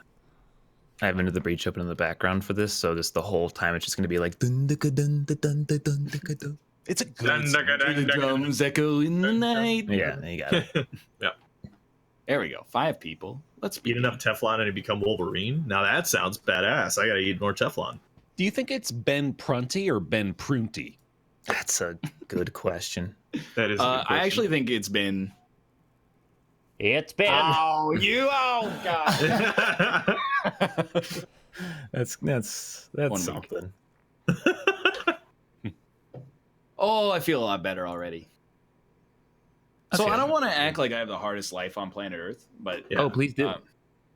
I have Into the Breach open in the background for this, so this the whole time it's just going to be like dun dun dun dun dun dun dun dun. It's a good song. The drums echo in the night. Yeah, you got it. Yeah. There we go. 5 people. Let's Eat enough Teflon and you become Wolverine. Now that sounds badass. I gotta eat more Teflon. Do you think it's Ben Prunty or Ben Prunty? That's a good question. That is. A good I actually think it's been. It's been. Oh, God. That's One week. something. Oh, I feel a lot better already. So Okay. I don't want to act like I have the hardest life on planet Earth, but Yeah. Oh, please do.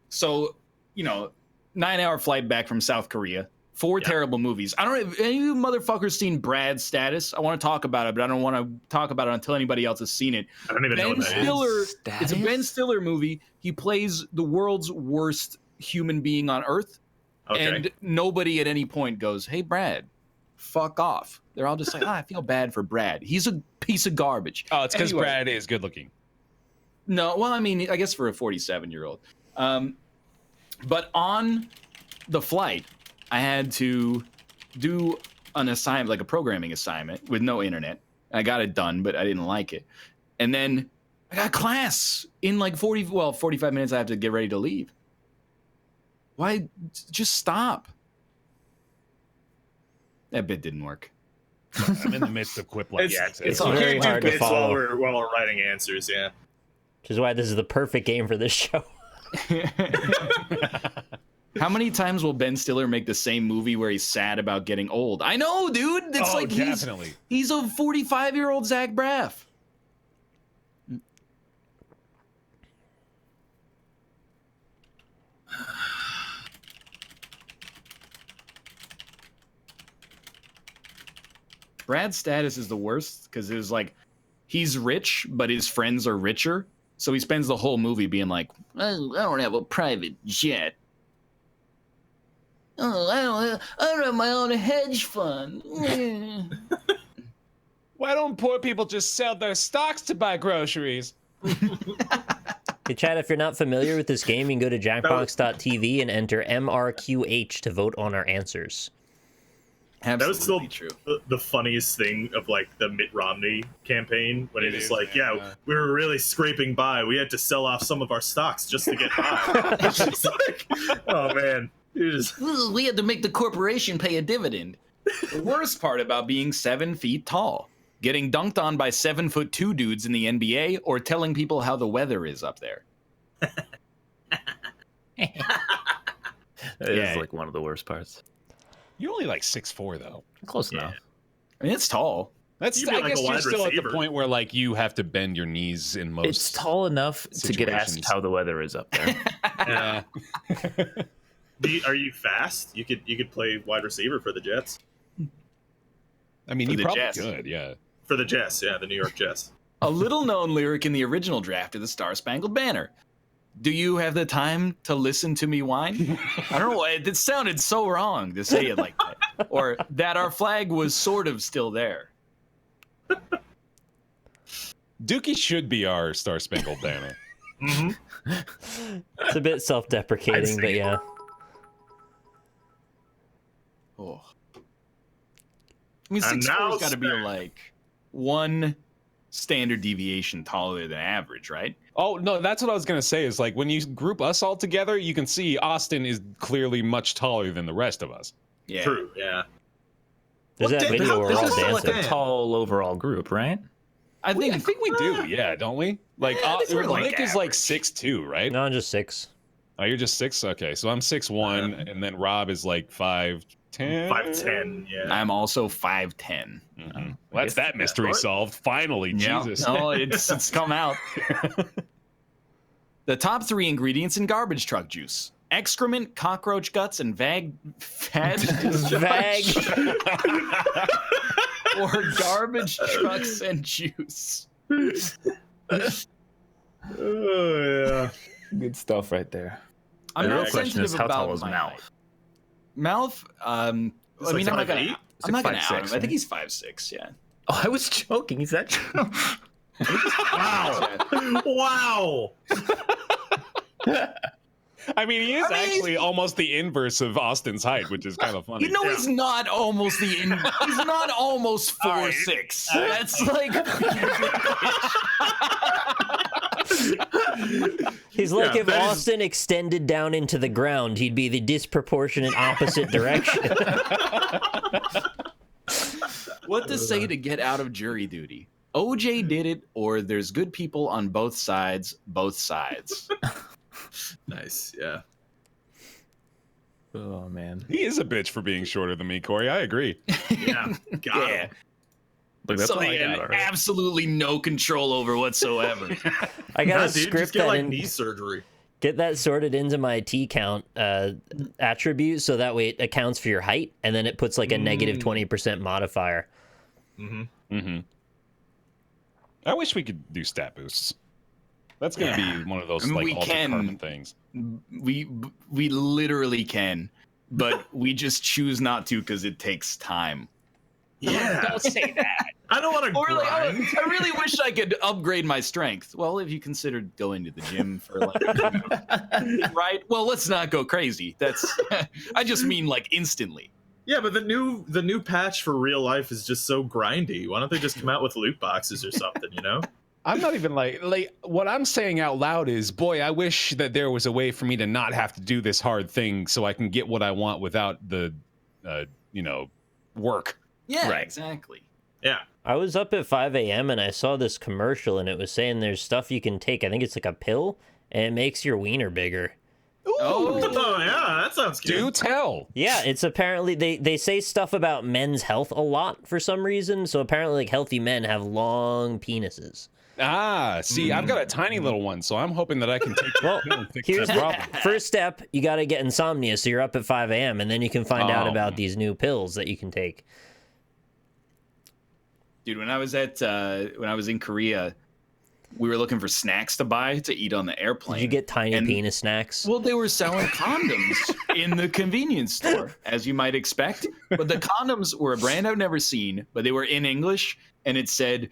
so 9-hour flight back from South Korea, 4 terrible movies. I don't know if any of you motherfuckers seen Brad's Status. I want to talk about it, but I don't want to talk about it until anybody else has seen it. I don't even know Ben what that is. Stiller. Status? It's a Ben Stiller movie. He plays the world's worst human being on Earth, Okay. and nobody at any point goes, "Hey, Brad, fuck off." They're all just like, I feel bad for Brad. He's a piece of garbage. Oh, it's because Anyway. Brad is good looking. No, well, I mean, I guess for a 47-year-old. But on the flight, I had to do an assignment, like a programming assignment with no internet. I got it done, but I didn't like it. And then I got class in like 45 minutes. I have to get ready to leave. Why? Just stop. That bit didn't work. I'm in the midst of Quiplash. It's we very can't do hard to bits while follow. we're writing answers. Yeah. Which is why this is the perfect game for this show. How many times will Ben Stiller make the same movie where he's sad about getting old? I know, dude. It's Oh, like definitely. he's a 45-year-old Zach Braff. Brad's Status is the worst because it was like he's rich, but his friends are richer. So he spends the whole movie being like, "Oh, I don't have a private jet. Oh, I don't have my own hedge fund." Why don't poor people just sell their stocks to buy groceries? Hey, Chad, if you're not familiar with this game, you can go to jackbox.tv and enter MRQH to vote on our answers. That was still true. the funniest thing of like the Mitt Romney campaign when It he was is, like, man, yeah, we were really scraping by. We had to sell off some of our stocks just to get by. It's just like, oh man, you just We had to make the corporation pay a dividend. The worst part about being 7 feet tall, getting dunked on by 7'2" dudes in the NBA, or telling people how the weather is up there. It is like one of the worst parts. You're only like 6'4", though. Close enough. I mean, it's tall. That's You'd be I like guess a you're wide still at the receiver. point where like you have to bend your knees in most. It's tall enough to get asked situations. how the weather is up there. Yeah. Are you fast? You could play wide receiver for the Jets. I mean, For you the probably Jets. could, yeah. For the Jets, yeah, the New York Jets. A little known lyric in the original draft of the Star Spangled Banner. Do you have the time to listen to me whine? I don't know. It sounded so wrong to say it like that. Or that our flag was sort of still there. Dookie should be our Star Spangled Banner. Mm-hmm. It's a bit self-deprecating, but yeah. Oh. I mean, And 6'4" now has got to be stand. like one standard deviation taller than average, right? Oh, no, that's what I was going to say is like when you group us all together, you can see Austin is clearly much taller than the rest of us. Yeah. True, yeah. There's that video where This we're all is like dancing. a tall overall group, right? I I think think we do, yeah, don't we? Like, Yeah, I think we're, like, Nick is like average. 6'2", right? No, I'm just 6. Oh, you're just 6? Okay, so I'm 6'1", and then Rob is like 5'10". 5'10", yeah. I'm also 5'10". Mhm. I Well, that's guess that mystery what? solved. Finally, Jesus. No, it's come out. The top 3 ingredients in garbage truck juice: excrement, cockroach guts, and vag or garbage trucks and juice. Oh, yeah. Good stuff right there. I'm The not real question sensitive is how about tall is my Mouth? height. Mouth, I mean, like I'm not 5'8"? gonna, I'm not gonna 5'6", out him. I think right? he's 5'6". Yeah. Oh, I was joking. Is that true? Wow. Wow. I mean, he is I mean, actually almost the inverse of Austin's height, which is kind of funny. You know, he's not almost he's not almost 4'6". That's like He's like Yeah, if that is- Austin extended down into the ground, he'd be the disproportionate opposite direction. what to say to get out of jury duty. OJ did it, or there's good people on both sides. Both sides. Nice, yeah. Oh man. He is a bitch for being shorter than me, Corey. I agree. Yeah. Got Yeah. him. Look, that's all Something I I got. have All right. absolutely no control over whatsoever. I Nah, gotta dude, script just get that like in, knee surgery. get that sorted into my T count attribute, so that way it accounts for your height, and then it puts like a negative 20% modifier. Mm-hmm. Mm-hmm. I wish we could do stat boosts. That's going to be one of those I mean, like we Alter can. Carbon things. we literally can, but we just choose not to because it takes time. Yeah. Don't say that. I don't want to Or like, I grind. really wish I could upgrade my strength. Well, if you considered going to the gym for like, right? Well, let's not go crazy. That's I just mean like instantly. Yeah, but the new patch for real life is just so grindy. Why don't they just come out with loot boxes or something, you know? I'm not even like what I'm saying out loud is, boy, I wish that there was a way for me to not have to do this hard thing so I can get what I want without the, work. Yeah, Right. exactly. Yeah. I was up at 5 a.m. and I saw this commercial, and it was saying there's stuff you can take. I think it's like a pill, and it makes your wiener bigger. Oh, yeah, that sounds good. Do tell. Yeah, it's apparently they say stuff about men's health a lot for some reason. So apparently, like healthy men have long penises. Ah, see, I've got a tiny little one, so I'm hoping that I can take the pill and fix Here's that the problem. first step: you got to get insomnia, so you're up at 5 a.m. and then you can find out Oh. about these new pills that you can take. Dude, when I was in Korea, we were looking for snacks to buy to eat on the airplane. Did you get tiny And- penis snacks? Well, they were selling condoms in the convenience store, as you might expect. But the condoms were a brand I've never seen, but they were in English, and it said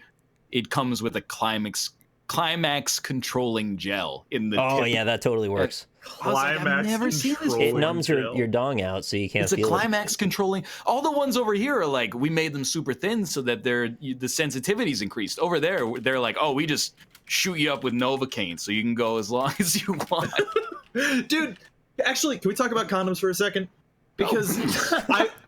it comes with a climax controlling gel in the Oh tip. yeah, that totally works. I was like, I've Climax never seen this control. It numbs your, gel. your dong out, so you can't It's a feel climax controlling. All the ones over here are like, we made them super thin so that the sensitivity's increased. Over there, they're like, oh, we just shoot you up with Novocaine so you can go as long as you want. Dude, actually, can we talk about condoms for a second? Because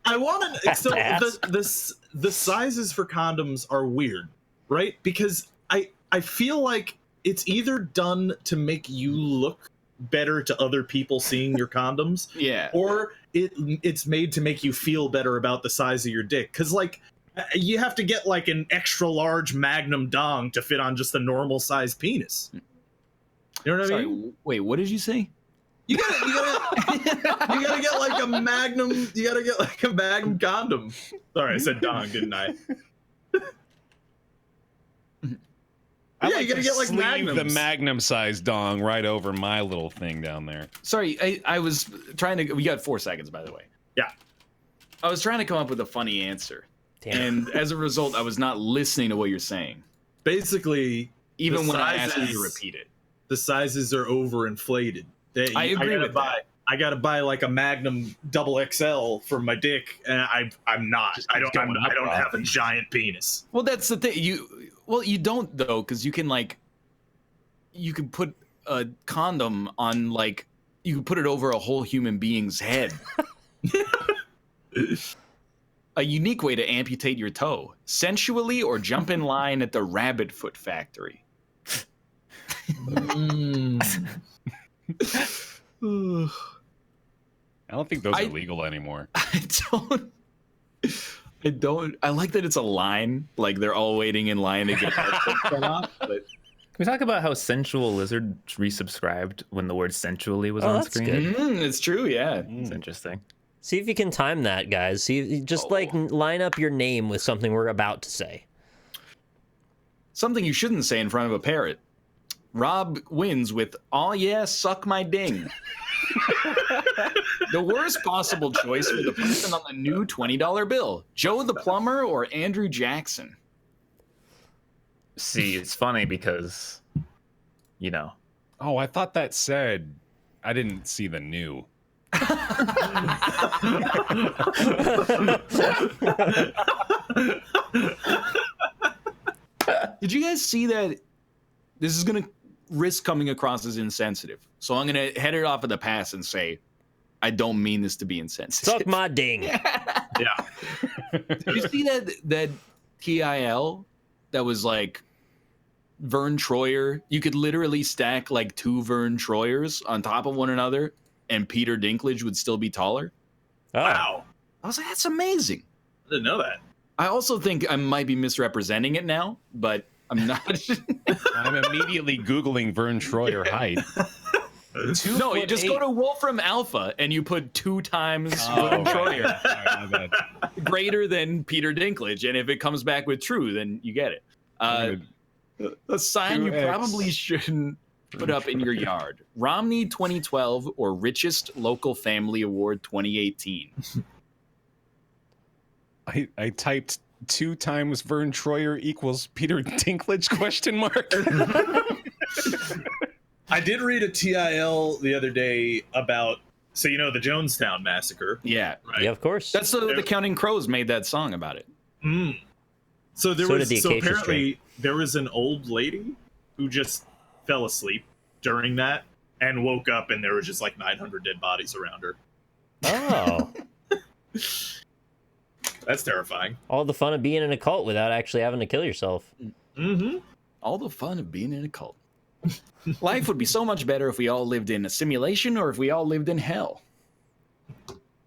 I want to. So the sizes for condoms are weird, right? Because I feel like it's either done to make you look better to other people seeing your condoms, Yeah, or it's made to make you feel better about the size of your dick. Because like you have to get like an extra large magnum dong to fit on just a normal size penis. You know what I mean? Wait, what did you say? You gotta get like a magnum. You gotta get like a magnum condom. Sorry, I said dong, didn't I? Yeah, you gotta get like magnums. The magnum size dong right over my little thing down there. Sorry, I was trying to. We got 4 seconds, by the way. Yeah, I was trying to come up with a funny answer, Damn. and as a result, I was not listening to what you're saying. Basically, Even when I asked you to repeat it, the sizes are overinflated. I agree with that. I gotta buy like a Magnum double XL for my dick, and I'm not. I don't have a giant penis. Well, that's the thing. You don't though, because you can put a condom on like you can put it over a whole human being's head. A unique way to amputate your toe, sensually or jump in line at the Rabbit Foot Factory. I don't think those are legal anymore. I don't. I like that it's a line. Like they're all waiting in line to get their foot cut off. But Can we talk about how Sensual Lizard resubscribed when the word sensually was on that's screen? good. it's true. Yeah. It's interesting. See if you can time that, guys. See, just like line up your name with something we're about to say. Something you shouldn't say in front of a parrot. Rob wins with, "Oh yeah, suck my ding." The worst possible choice for the person on the new $20 bill: Joe the plumber or Andrew Jackson. See, it's funny because, you know. Oh, I thought that said I didn't see the new. Did you guys see that? This is gonna risk coming across as insensitive, so I'm gonna head it off of the pass and say I don't mean this to be insensitive. Suck my ding. Yeah. Did you see that TIL that was like Vern Troyer? You could literally stack like 2 Vern Troyers on top of one another, and Peter Dinklage would still be taller. Oh. Wow. I was like, that's amazing. I didn't know that. I also think I might be misrepresenting it now, but I'm not. I'm immediately Googling Vern Troyer height. No, you just go to Wolfram Alpha and you put 2 times Vern Troyer Sorry, greater than Peter Dinklage, and if it comes back with true, then you get it. A sign you 2X. probably shouldn't put up in your yard: Romney 2012 or Richest Local Family Award 2018. I typed 2 times Vern Troyer equals Peter Dinklage ? I did read a TIL the other day about, so you know, the Jonestown massacre. Yeah, Right? Yeah, of course. that's the Counting Crows made that song about it. So there So was did the Acacia apparently there was an old lady who just fell asleep during that and woke up, and there was just like 900 dead bodies around her. Oh. That's terrifying. All the fun of being in a cult without actually having to kill yourself. Mm-hmm. All the fun of being in a cult. Life would be so much better if we all lived in a simulation or if we all lived in hell.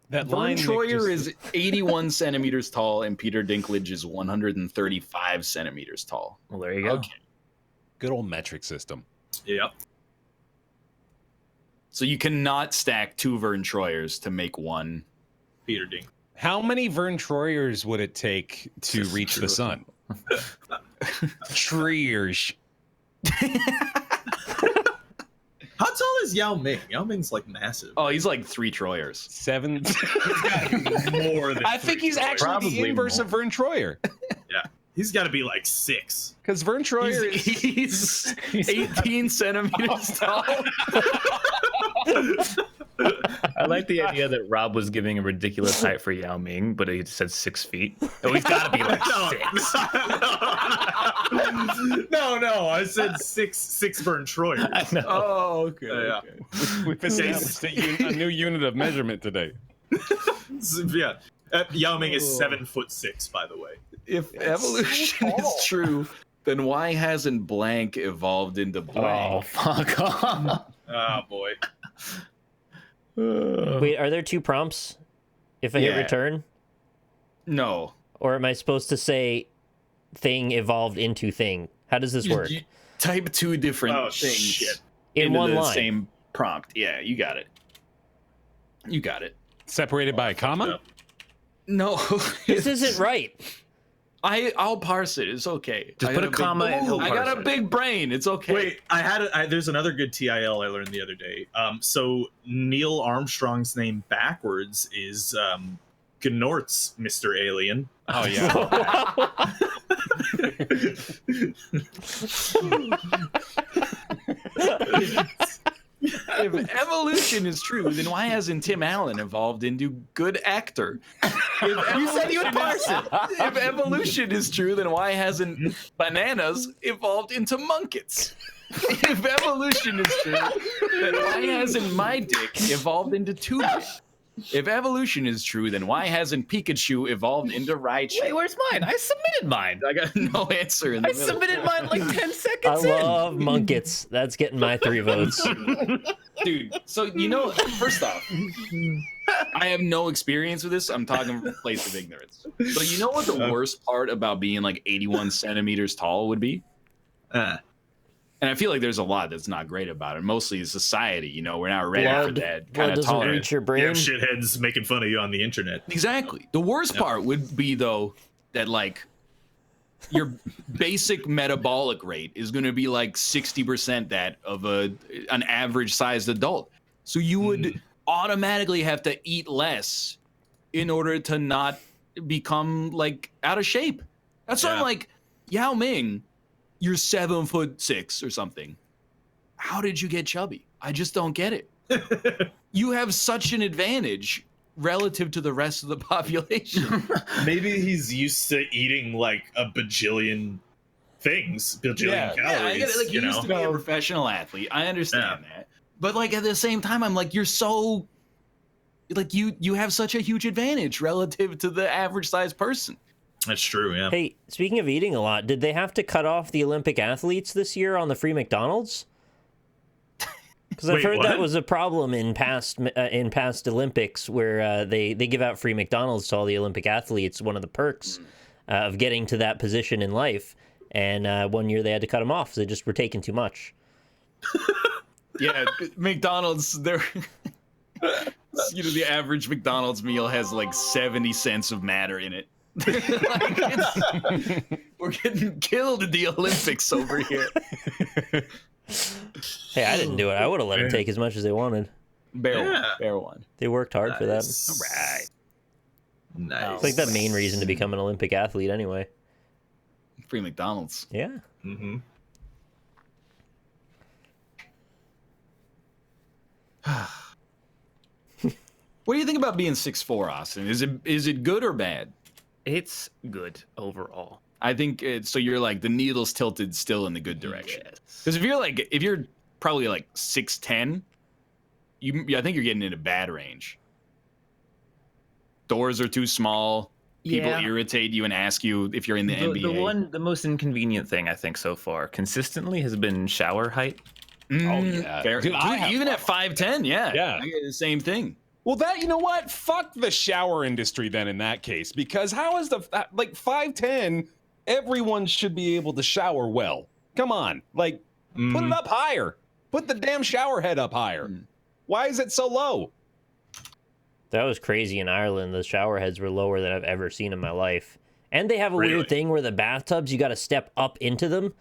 That Vern line Troyer is 81 centimeters tall and Peter Dinklage is 135 centimeters tall. Well, there you go. Okay. good old metric system. Yep. So you cannot stack 2 Vern Troyers to make 1 Peter Dinklage. How many Vern Troyers would it take to reach the sun? Troyers. How tall is Yao Ming? Yao Ming's like massive. Oh, he's like 3 Troyers. 7. More than I think he's actually Probably the inverse more. of Vern Troyer. Yeah, he's got to be like 6. Because Vern Troyer He's 18 centimeters tall. I like the idea that Rob was giving a ridiculous height for Yao Ming, but he said 6 feet. Oh, he's got to be like 6. No, I said 6 Vern Troyer. I know. Oh, okay. Yeah. we've established a new unit of measurement today. Yeah, Yao Ming is 7'6", by the way. If evolution is true, then why hasn't blank evolved into blank? Oh, fuck off. Oh boy. Wait, are there 2 prompts if I hit return? No. Or am I supposed to say thing evolved into thing? How does this work? You type 2 different things in into one the line. same prompt. Yeah, you got it. You got it. Separated by a comma? No. This isn't right. I'll parse it. It's okay. Just put a comma and he'll I parse got a big brain. It's okay. Wait, there's another good TIL I learned the other day. So Neil Armstrong's name backwards is Gnort's Mr. Alien. Oh, yeah. If evolution is true, then why hasn't Tim Allen evolved into good actor? You said you would parse it. If evolution is true, then why hasn't bananas evolved into munkets? If evolution is true, then why hasn't my dick evolved into 2 dick? If evolution is true, then why hasn't Pikachu evolved into Raichu? Wait, where's mine? I submitted mine. I got no answer in the middle. Submitted mine like 10 I seconds in. love Munkets. That's getting my 3 votes. Dude, so first off, I have no experience with this. I'm talking from a place of ignorance. So you know what the worst part about being like 81 centimeters tall would be? And I feel like there's a lot that's not great about it. Mostly society, we're not ready for that kind of doesn't tolerance. reach your You brain. have shitheads making fun of you on the internet. Exactly. The worst part would be though that like your basic metabolic rate is going to be like 60% that of an average sized adult. So you would automatically have to eat less in order to not become like out of shape. That's why I'm like, Yao Ming, you're 7'6" or something. How did you get chubby? I just don't get it. You have such an advantage relative to the rest of the population. Maybe he's used to eating like a bajillion things, bajillion calories. Yeah, I get it. Like, you used to be a professional athlete. I understand that. But like at the same time, I'm like, you're so like you have such a huge advantage relative to the average sized person. That's true, yeah. Hey, speaking of eating a lot, did they have to cut off the Olympic athletes this year on the free McDonald's? Because I've heard that was a problem in past Olympics where they give out free McDonald's to all the Olympic athletes, one of the perks of getting to that position in life. And one year they had to cut them off. So they just were taking too much. Yeah, McDonald's, they're... the average McDonald's meal has like 70 cents of matter in it. We're getting killed at the Olympics over here. Hey, I didn't do it. I would have let them take as much as they wanted. Baer won. They worked hard for that. All right. Nice. It's like the main reason to become an Olympic athlete anyway. Free McDonald's. Yeah. Mm-hmm. What do you think about being 6'4", Austin? Is it good or bad? It's good overall. I think so. You're like the needle's tilted still in the good direction. Because if you're probably like 6'10", I think you're getting into bad range. Doors are too small. People irritate you and ask you if you're in the NBA. The most inconvenient thing I think so far consistently has been shower height. Oh yeah, Dude, even at 5'10", I get the same thing. Well, you know what? Fuck the shower industry then in that case, because how is like 5'10", everyone should be able to shower well. Come on, like put it up higher. Put the damn shower head up higher. Why is it so low? That was crazy in Ireland. The shower heads were lower than I've ever seen in my life. And they have a weird thing where the bathtubs, you got to step up into them,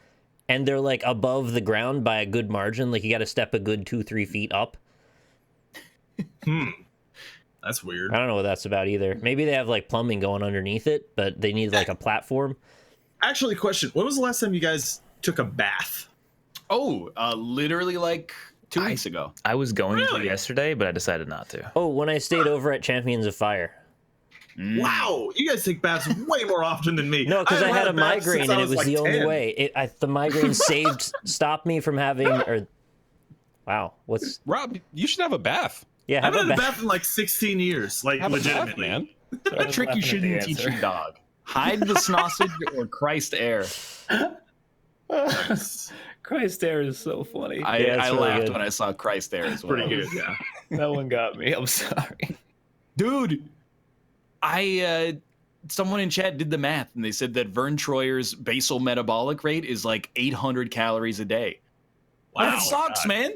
and they're like above the ground by a good margin. Like you got to step a good 2-3 feet up. That's weird. I don't know what that's about either. Maybe they have like plumbing going underneath it, but they need like a platform. Actually, question. When was the last time you guys took a bath? Oh, literally like 2 weeks ago. I was going to yesterday, but I decided not to. Oh, when I stayed over at Champions of Fire. Wow, you guys take baths way more often than me. No, because I had a migraine and it was the only way. The migraine stopped me from having. Wow, what's Rob? You should have a bath. Yeah, I haven't had a bath in like 16 years. Like, have legitimately, a bath, man. A trick you shouldn't teach your dog. Hide the sausage or Christ air. Christ air is so funny. I really laughed good. when I saw Christ air as well. Pretty good, yeah. That one got me. I'm sorry. Dude, someone in chat did the math and they said that Vern Troyer's basal metabolic rate is like 800 calories a day. Wow. That sucks, man.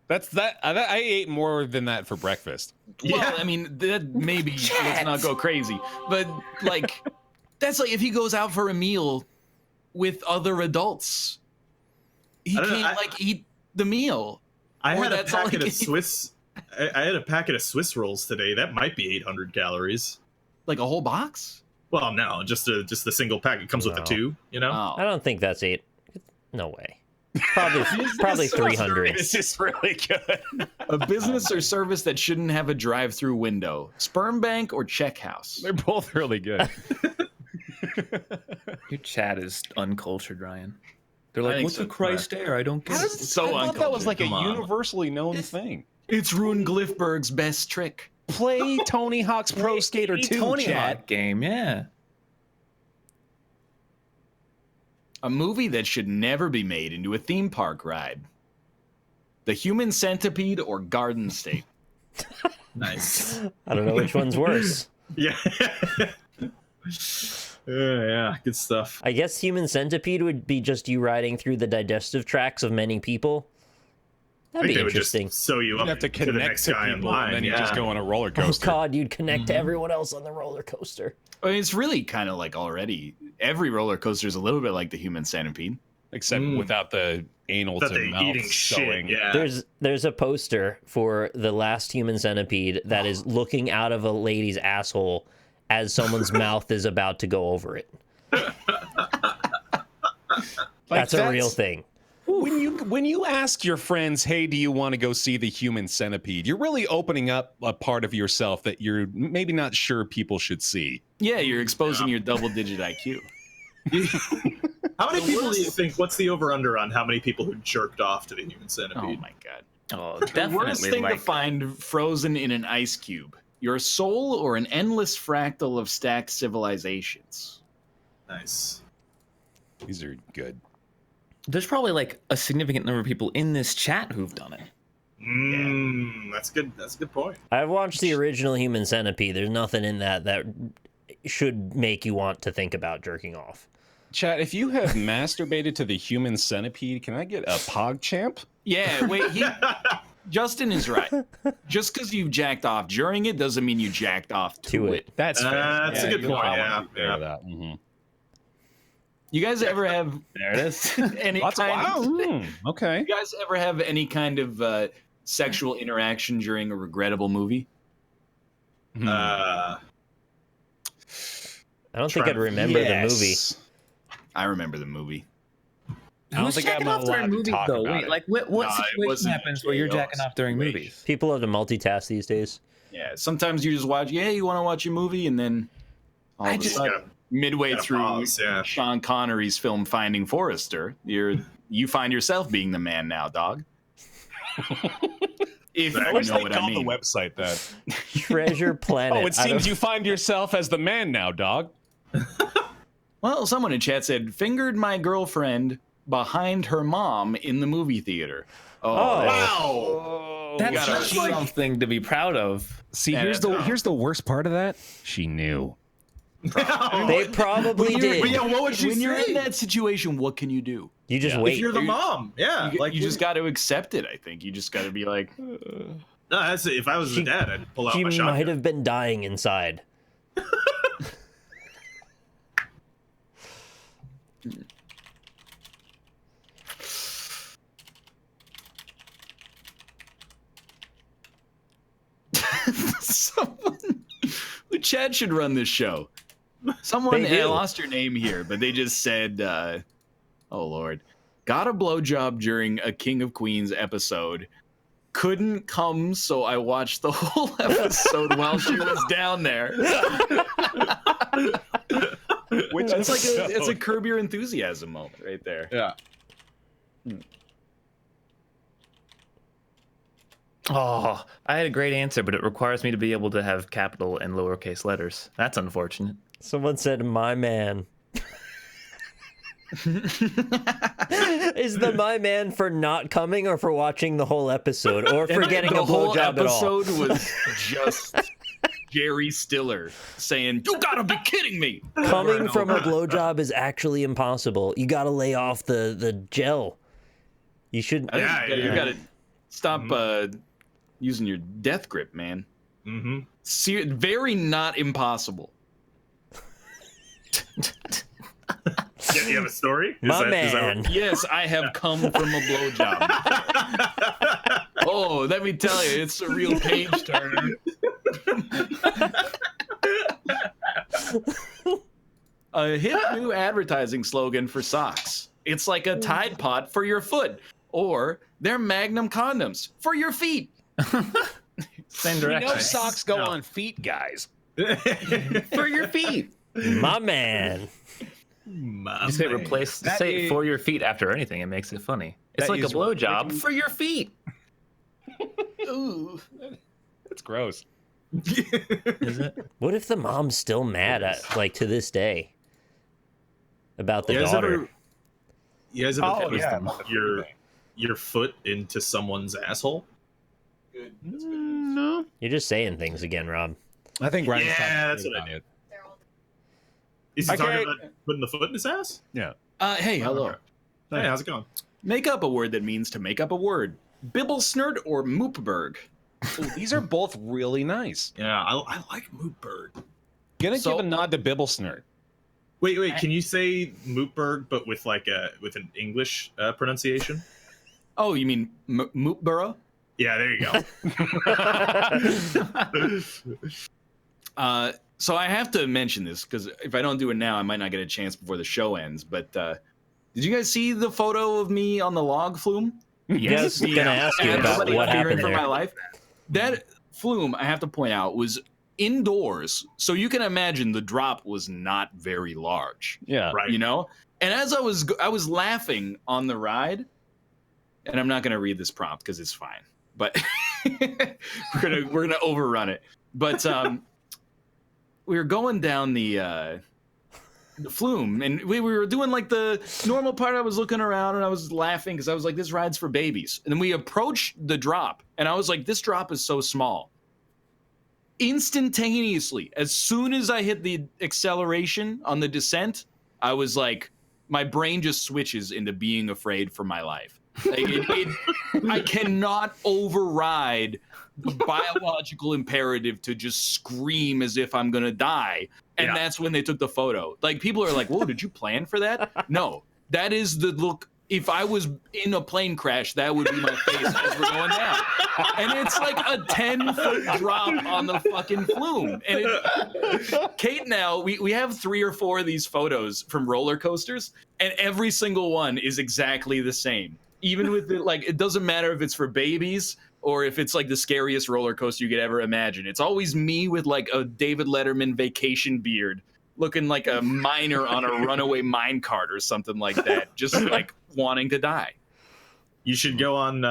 That's that. I ate more than that for breakfast. Well, I mean, that maybe let's not go crazy, but like, that's like if he goes out for a meal with other adults, he can't eat the meal. I Or had a that's all packet he of can- Swiss. I had a packet of Swiss rolls today. That might be 800 calories. Like a whole box? Well, no, just the single pack. It comes with the No. 2. You know. I Oh. don't think that's 8. No way. Probably 300. This is really good. A business or service that shouldn't have a drive-through window. Sperm bank or check house? They're both really good. Your chat is uncultured, Ryan. They're I like, think what's so, a Christ air? I don't get it. So I thought that was uncultured. like a Come on. universally known thing. It's Rune Glifberg's best trick. Play Tony Hawk's Pro Skater 2, Tony chat. Hawk game, yeah. A movie that should never be made into a theme park ride. The Human Centipede or Garden State? Nice. I don't know which one's worse. Yeah. Yeah, good stuff. I guess Human Centipede would be just you riding through the digestive tracts of many people. I That'd think be they would interesting. just sew you You up have to to the connect next to guy in people, line. and then you yeah. just go on a roller Oh coaster. God, you'd connect to everyone else on the roller coaster. I mean, it's really kind of like already every roller coaster is a little bit like the Human Centipede. Except without the anal That to they mouth eating sewing. shit. Yeah. There's a poster for the last Human Centipede that is looking out of a lady's asshole as someone's mouth is about to go over it. That's a real thing. When you ask your friends, hey, do you want to go see the Human Centipede? You're really opening up a part of yourself that you're maybe not sure people should see. Yeah, you're exposing your double-digit IQ. How many people do you think? What's the over/under on how many people who jerked off to the Human Oh Centipede? my God. Oh, The worst definitely thing to like find frozen in an ice cube. Your soul or an endless fractal of stacked civilizations. Nice. These are good. there's probably like a significant number of people in this chat who've done it. That's good. That's a good point. I've watched the original Human Centipede. There's nothing in that should make you want to think about jerking off. Chat, if you have masturbated to the Human Centipede, can I get a PogChamp? Yeah, wait, Justin is right. Just because you've jacked off during it doesn't mean you jacked off to it. That's fair. That's a good you know, point. I Yeah. wanna be fair to that. Mhm. You guys ever have There it is. any Lots of, kind wow, okay. You guys ever have any kind of sexual interaction during a regrettable movie? I don't think I'd remember the movie. I remember the movie. I don't think I'm allowed to talk about Wait, it. like what No, it situation wasn't happens where you're jacking off during Wait. movies? People have to multitask these days. Yeah, sometimes you just watch. Yeah, you want to watch a movie, and then all of a sudden, midway gotta through pause, yeah. Sean Connery's film Finding Forrester, you find yourself being the man now, dog. If I I you wish know they what I called mean. the website that. Treasure Planet. Oh, it seems you find yourself as the man now, dog. Well, someone in chat said, fingered my girlfriend behind her mom in the movie theater. Oh. Wow. That's gotta- something to be proud of. See, Yeah, here's the worst part of that. She knew. They probably did. But yeah, what would you When say? you're in that situation, what can you do? You just Yeah. wait. If you're the mom, yeah, You, like you just got to accept it. I think you just got to be like, No, that's it. If I was the dad, I'd pull out She my might shotgun. have been dying inside. someone. Chad should run this show. Someone, They and I do. lost her name here, but they just said, "Oh Lord, got a blowjob during a King of Queens episode. Couldn't come, so I watched the whole episode while she was down there." Which It's like it's a Curb Your Enthusiasm moment right there. Yeah. Oh, I had a great answer, but it requires me to be able to have capital and lowercase letters. That's unfortunate. Someone said, "My man." Is the "my man" for not coming or for watching the whole episode or for getting a blowjob at all? The whole episode was just Jerry Stiller saying, "You gotta be kidding me!" Coming from a blowjob is actually impossible. You gotta lay off the gel. You should. You gotta stop using your death grip, man. Very not impossible. You have a story? Yes, I have come from a blowjob. Oh, let me tell you, it's a real page turner. A hip new advertising slogan for socks. It's like a Tide Pod for your foot, or they're Magnum condoms for your feet. Same direction. We know socks go on feet, guys. For your feet. My man. You say say for your feet after anything. It makes it funny. It's like a blowjob for your feet. Ooh, that's gross. Is it? What if the mom's still mad at, like, to this day about the daughter? You guys ever put your foot into someone's asshole? No. You're just saying things again, Rob. I think Ryan's that's what I did. Is he talking about putting the foot in his ass? Yeah. Hey, hello. Hey, how's it going? Make up a word that means to make up a word. Bibblesnert or Moopberg? Ooh, these are both really nice. Yeah, I like Moopberg. Gonna give a nod to Bibblesnert. Wait, can you say Moopberg but with with an English pronunciation? Oh, you mean Moopborough? Yeah, there you go. So I have to mention this because if I don't do it now, I might not get a chance before the show ends. But did you guys see the photo of me on the log flume? Yes, I'm gonna ask you about what happened there. My life. That flume, I have to point out, was indoors, so you can imagine the drop was not very large. Yeah, right. You know, and as I was laughing on the ride, and I'm not gonna read this prompt because it's fine, but we're gonna overrun it. But we were going down the flume, and we were doing like the normal part. I was looking around and I was laughing because I was like, this ride's for babies. And then we approached the drop, and I was like, this drop is so small. Instantaneously, as soon as I hit the acceleration on the descent, I was like, my brain just switches into being afraid for my life. Like I cannot override the biological imperative to just scream as if I'm gonna die. And that's when they took the photo. Like, people are like, whoa, did you plan for that? No, that is the look. If I was in a plane crash, that would be my face as we're going down. And it's like a 10-foot drop on the fucking flume. And Kate now, we have 3 or 4 of these photos from roller coasters, and every single one is exactly the same. Even with it, like, it doesn't matter if it's for babies or if it's like the scariest roller coaster you could ever imagine. It's always me with like a David Letterman vacation beard, looking like a miner on a runaway minecart or something like that, just like wanting to die. You should go on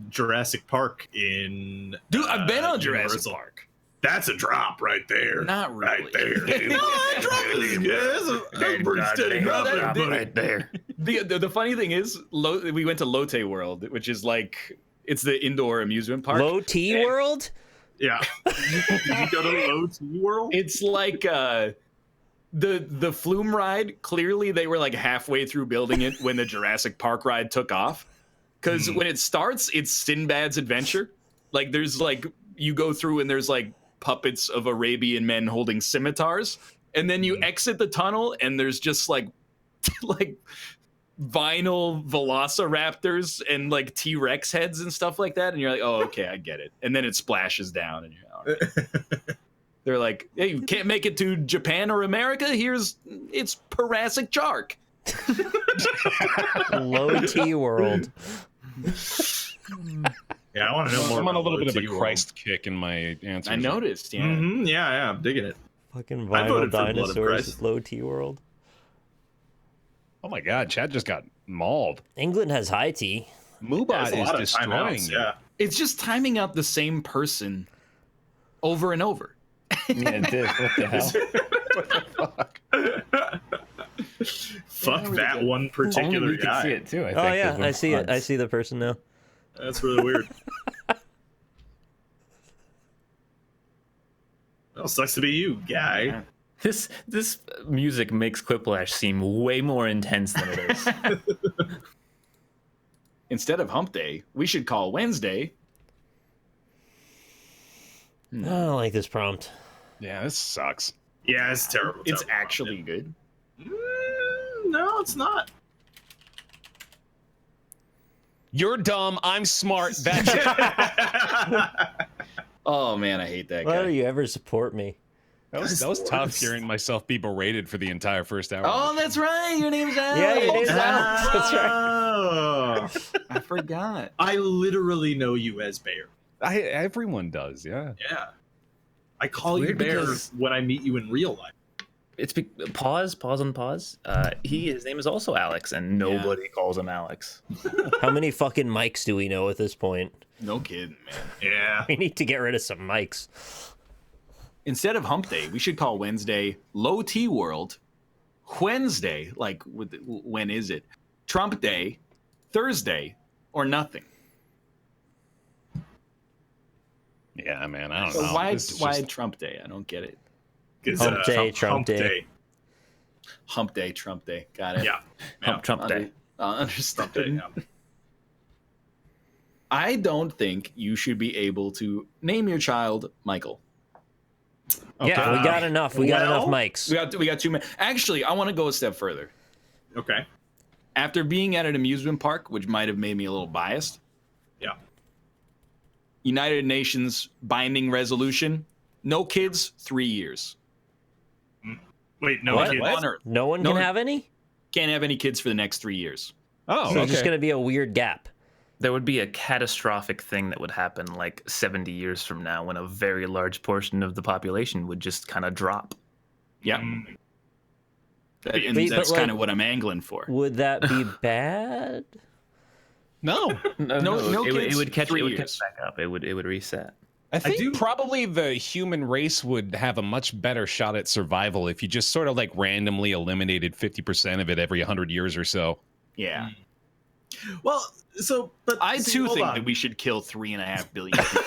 Jurassic Park in... Dude, I've been on Jurassic Park. That's a drop right there. Not really. Right there. No, that drop is good. That's a pretty steady drop right there. The funny thing is, we went to Lotte World, which is like, it's the indoor amusement park. Low T World? Yeah. Did you go to Low T World? It's like the flume ride. Clearly, they were like halfway through building it when the Jurassic Park ride took off. Because when it starts, it's Sinbad's adventure. Like, there's like, you go through and there's like puppets of Arabian men holding scimitars, and then you exit the tunnel and there's just like vinyl velociraptors and like T-Rex heads and stuff like that, and you're like, oh, okay, I get it. And then it splashes down and you're like, all right. They're like, hey, you can't make it to Japan or America, it's Jurassic Shark. Low T World. Yeah, I want to know more. I'm on a little bit of a World. Christ kick in my answers. I noticed, yeah. Mm-hmm. Yeah, I'm digging it. Fucking I voted vinyl for Blood of dinosaurs, Christ. Low T World. Oh my God, Chad just got mauled. England has high T. Moobot is destroying you. Yeah. It's just timing out the same person over and over. Yeah, it did. What the hell? What the fuck? Fuck that one particular Only we guy. can see it too. I think, Oh yeah, is when I see it. I pods- see the person now. That's really weird. Well, sucks to be you, guy. This music makes Quiplash seem way more intense than it is. Instead of hump day, we should call Wednesday. I don't like this prompt. Yeah, this sucks. Yeah, it's terrible. It's terrible. actually good. No, it's not. You're dumb. I'm smart. That's it. Oh man, I hate that Why guy. do you ever support me? That was tough hearing myself be berated for the entire first hour. Oh, that's right. Your name's Alex. Yeah, your name's Alex. That's right. Oh. I forgot. I literally know you as Baer. Everyone does, yeah. Yeah. I call you weird Baer because- when I meet you in real life. It's pause on pause. His name is also Alex, and nobody calls him Alex. How many fucking mics do we know at this point? No kidding, man. Yeah. We need to get rid of some mics. Instead of hump day, we should call Wednesday Low T World. Wednesday, like when is it? Trump Day, Thursday, or nothing. Yeah, man, I don't So know. why This is why just- Trump Day? I don't get it. 'Cause, Hump day, Trump hump day. Hump Day, Trump Day. Got it. Yeah. Trump Day. Understood. Hump day. Yeah. I don't think you should be able to name your child Michael. Yeah, we got enough. We got enough mics. We got 2 minutes. Actually, I want to go a step further. Okay. After being at an amusement park, which might have made me a little biased, Yeah. United Nations binding resolution: no kids, 3 years. Wait, no What? kids. On Earth. No one No can one- have any? Can't have any kids for the next 3 years. Oh, So it's just okay. going to be a weird gap. There would be a catastrophic thing that would happen like 70 years from now when a very large portion of the population would just kind of drop. Yeah. Mm. And Wait, that's but, like- kind of what I'm angling for. Would that be bad? No. No it kids, would catch 3 it would years. catch back up. It would reset. I think do- probably the human race would have a much better shot at survival if you just sort of like randomly eliminated 50% of it every 100 years or so. Yeah. Well, so, but I see, too hold think on. that we should kill 3.5 billion people.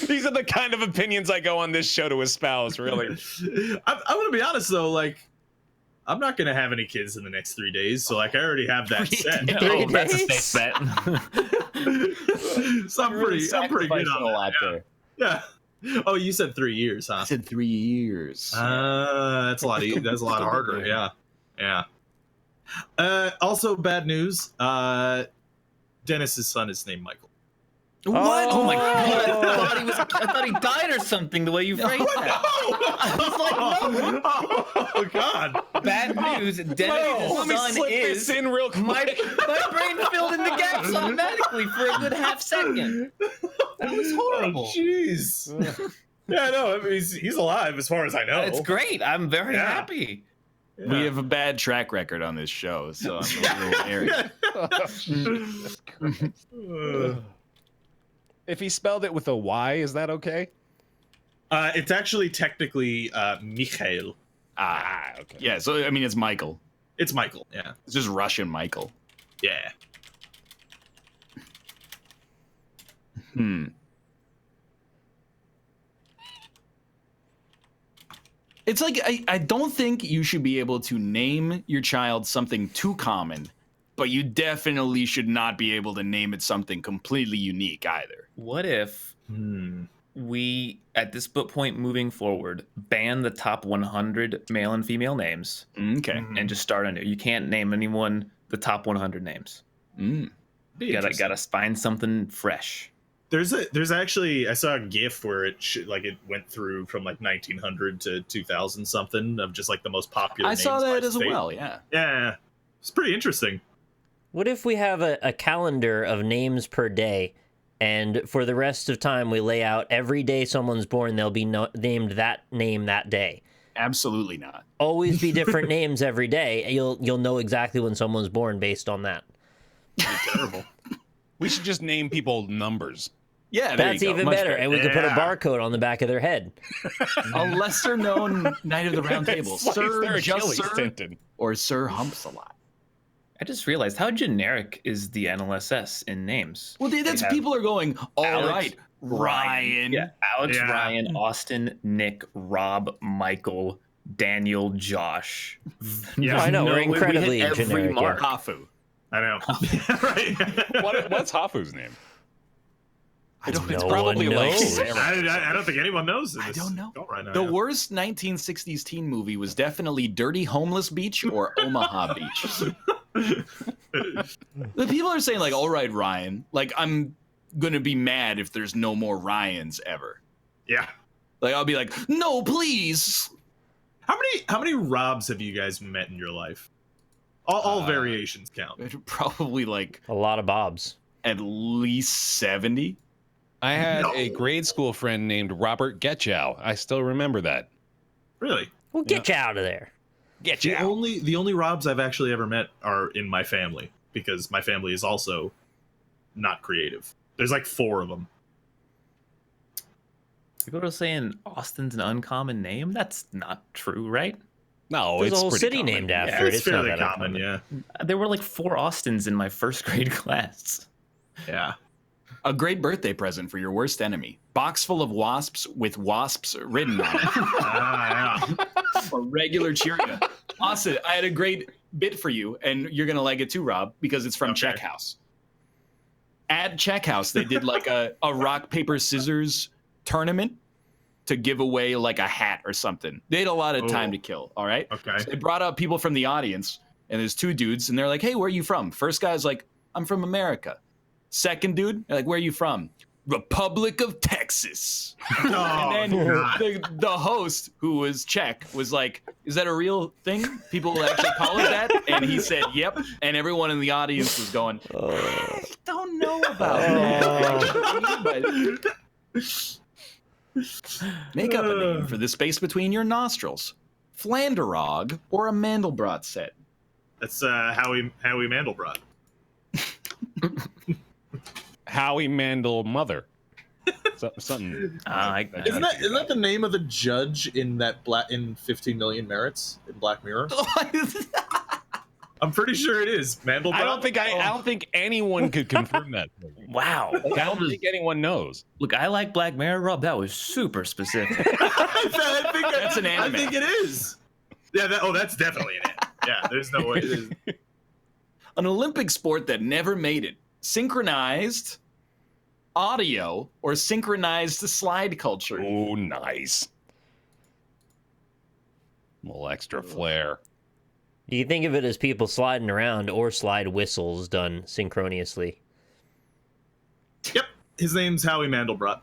These are the kind of opinions I go on this show to espouse, really. I'm going to be honest though, like, I'm not going to have any kids in the next 3 days, so like I already have that set. Three Oh, that's a days? safe bet. So I'm pretty good on that. there. Yeah. Oh, you said 3 years, huh? I said 3 years. That's a lot. That's a lot harder. Yeah, yeah. Also, bad news. Dennis's son is named Michael. What? Oh my god! I thought he died or something. The way you phrased that. I was like, no. Oh God! Bad news. Let Dennis' me son slip is. this in real quick. My brain filled in the gaps automatically for a good half second. That was horrible. Oh, jeez. Yeah, no. I mean, he's alive as far as I know. It's great. I'm very Yeah. happy. Yeah. We have a bad track record on this show, so I'm a little wary. If he spelled it with a Y, is that okay? It's actually technically Mikhail. Okay. Yeah, so I mean, it's Michael. It's Michael. Yeah. It's just Russian Michael. Yeah. It's like I don't think you should be able to name your child something too common, but you definitely should not be able to name it something completely unique either. What if we, at this point moving forward, ban the top 100 male and female names Okay. and just start anew? You can't name anyone the top 100 names. Mm. You gotta find something fresh. There's actually I saw a GIF where it went through from like 1900 to 2000 something of just like the most popular. I names saw by that as state. well. Yeah. Yeah, it's pretty interesting. What if we have a calendar of names per day, and for the rest of time we lay out every day someone's born, they'll be named that name that day. Absolutely not. Always be different names every day. You'll know exactly when someone's born based on that. Terrible. We should just name people numbers. Yeah, That's even better. And we could put a barcode on the back of their head. A lesser known Knight of the Round Table. Sir, just Sir, or Sir Humps a lot. I just realized how generic is the NLSS in names. Well, that's people are going, all right, Ryan. Yeah, Alex, Ryan, Austin, Nick, Rob, Michael, Daniel, Josh. Yeah, I know. We're incredibly generic. Hafu. I know. Right. What's Hafu's name? I don't know. It's probably like Sarah. I don't think anyone knows. I don't know. Right now, the worst 1960s teen movie was definitely Dirty Homeless Beach or Omaha Beach. The people are saying like, all right, Ryan. Like, I'm gonna be mad if there's no more Ryans ever. Yeah. Like, I'll be like, no, please. How many Robs have you guys met in your life? All variations count. Probably like a lot of Bobs. At least 70. I had a grade school friend named Robert Getchow. I still remember that. Really? Well, get you out of there. Get you out. The only Robs I've actually ever met are in my family, because my family is also not creative. There's like 4 of them. People are saying Austin's an uncommon name. That's not true, right? No, there's it's a whole city common. named after it. It's fairly not that common, yeah. There were like 4 Austins in my first grade class. Yeah. A great birthday present for your worst enemy. Box full of wasps with wasps written on it. Or regular Cheerio. Austin, I had a great bit for you, and you're going to like it too, Rob, because it's from Check House. At Check House, they did like a rock, paper, scissors tournament to give away like a hat or something. They had a lot of time to kill, all right? Okay. So they brought out people from the audience, and there's 2 dudes, and they're like, hey, where are you from? First guy's like, I'm from America. Second dude, like, where are you from? Republic of Texas. And then the host, who was Czech, was like, is that a real thing? People will actually call it that? And he said, yep. And everyone in the audience was going, I don't know about that. But make up a name for the space between your nostrils. Flanderog or a Mandelbrot set. That's Howie Mandelbrot. Howie Mandel Mother. Something. Isn't that the name of the judge in that in 15 Million Merits in Black Mirror? I'm pretty sure it is Mandelbrot. I don't think anyone could confirm that. Wow. I don't think anyone knows. Look, I like Black Mirror, Rob. That was super specific. That's an anime. I think it is. Yeah. That's definitely an anime. Yeah. There's no way it is. An Olympic sport that never made it. Synchronized audio or synchronized slide culture. Oh, nice. A little extra flair. You think of it as people sliding around or slide whistles done synchronously. Yep. His name's Howie Mandelbrot.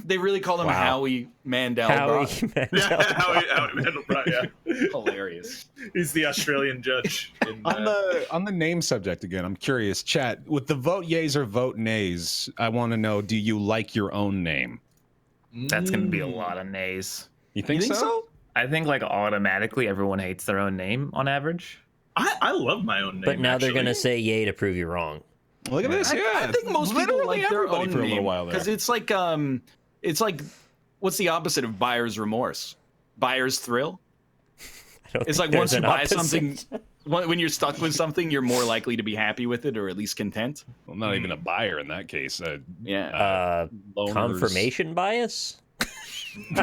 They really called him Howie Mandelbrot. Howie Mandelbrot, yeah. Hilarious. He's the Australian judge. On the name subject again, I'm curious, chat, with the vote yays or vote nays, I want to know, do you like your own name? That's going to be a lot of nays. You think so? I think like automatically everyone hates their own name on average. I love my own name. But now they're going to say yay to prove you wrong. Look at this. I think most people like their own for a little name while there. because it's like what's the opposite of buyer's remorse? Buyer's thrill. It's like once you buy something, when you're stuck with something, you're more likely to be happy with it or at least content. Well, not even a buyer in that case. Confirmation bias. I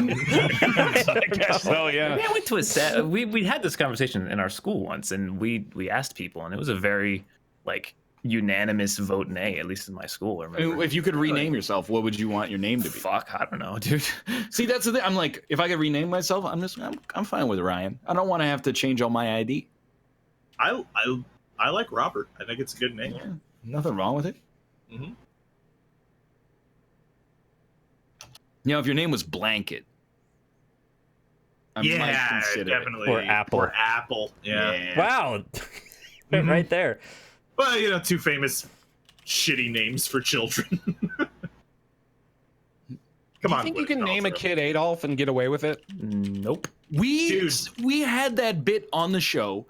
guess so, yeah. I went to a set. We had this conversation in our school once, and we asked people, and it was a very like unanimous vote nay, at least in my school. If you could rename yourself, what would you want your name to be? Fuck, I don't know, dude. See, that's the thing. I'm like, if I could rename myself, I'm fine with Ryan. I don't want to have to change all my ID. I like Robert. I think it's a good name. Yeah, nothing wrong with it. Mm-hmm. You know, if your name was Blanket, I might consider definitely. Or Apple. Or Apple. Yeah. Wow. Right there. Well, 2 famous shitty names for children. Come on. You think you can name a kid Adolf and get away with it? Nope. We had that bit on the show,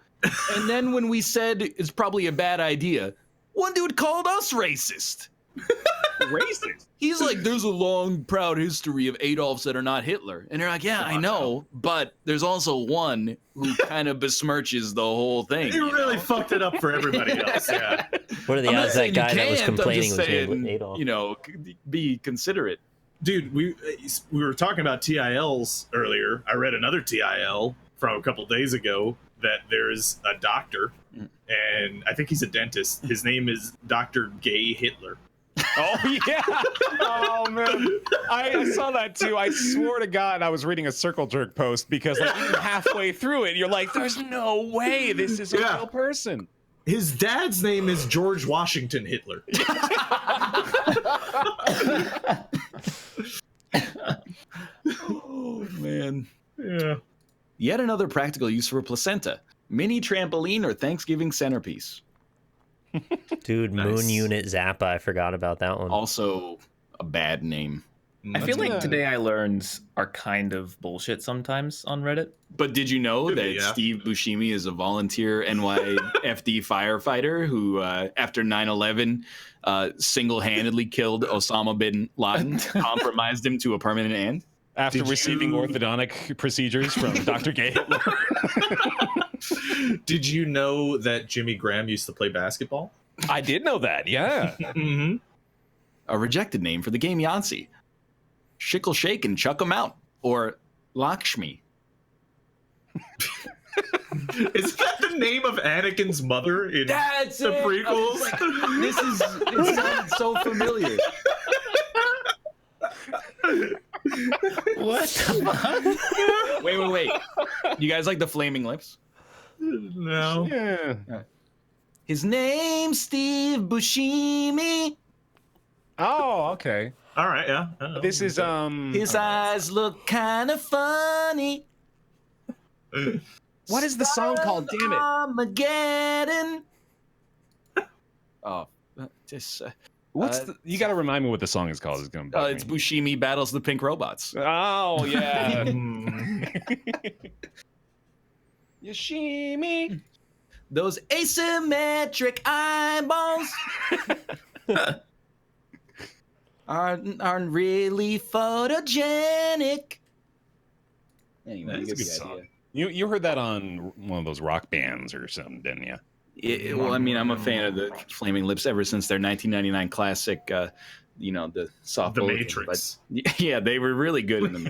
and then when we said it's probably a bad idea, One dude called us racist. Racist. He's like, there's a long, proud history of Adolfs that are not Hitler. And they're like, yeah, I know, but there's also one who kind of besmirches the whole thing. He really fucked it up for everybody else. Yeah. What are the odds that guy that was complaining was named Adolf? You know, be considerate. Dude, we were talking about TILs earlier. I read another TIL from a couple days ago that there's a doctor, and I think he's a dentist. His name is Dr. Gay Hitler. Oh yeah! Oh man, I saw that too. I swore to God I was reading a Circle Jerk post because like even halfway through it, you're like, "There's no way this is a real person." His dad's name is George Washington Hitler. Oh man! Yeah. Yet another practical use for a placenta: mini trampoline or Thanksgiving centerpiece. Dude, Nice. Moon Unit Zappa. I forgot about that one. Also, a bad name. I feel like Today I Learns are kind of bullshit sometimes on Reddit. But did you know Could that be, yeah. Steve Buscemi is a volunteer NYFD firefighter who, after 9/11, single-handedly killed Osama bin Laden, compromised him to a permanent end? After receiving orthodontic procedures from Dr. Gay Hitler. Did you know that Jimmy Graham used to play basketball? I did know that, yeah. Mm-hmm. A rejected name for the game Yahtzee. Shickle Shake and Chuck 'em Out, or Lakshmi. Is that the name of Anakin's mother in That's the it. prequels? It sounds so familiar. What the fuck? Wait. You guys like the Flaming Lips? No. Yeah. His name's Steve Buscemi. Oh, okay. All right, yeah. This is His eyes look kind of funny. what is the song called? Damn it. Armageddon. Oh, just What's you got to remind me what the song is called. It's gonna bug it's me. Buscemi battles the pink robots. Oh yeah. Mm. Yoshimi. Those asymmetric eyeballs aren't really photogenic. Anyway, That's you a get good the song. idea. You heard that on one of those rock bands or something, didn't you? Well, I mean, I'm a fan of the Flaming Lips ever since their 1999 classic, the soft The bulletin, Matrix. But yeah, they were really good in the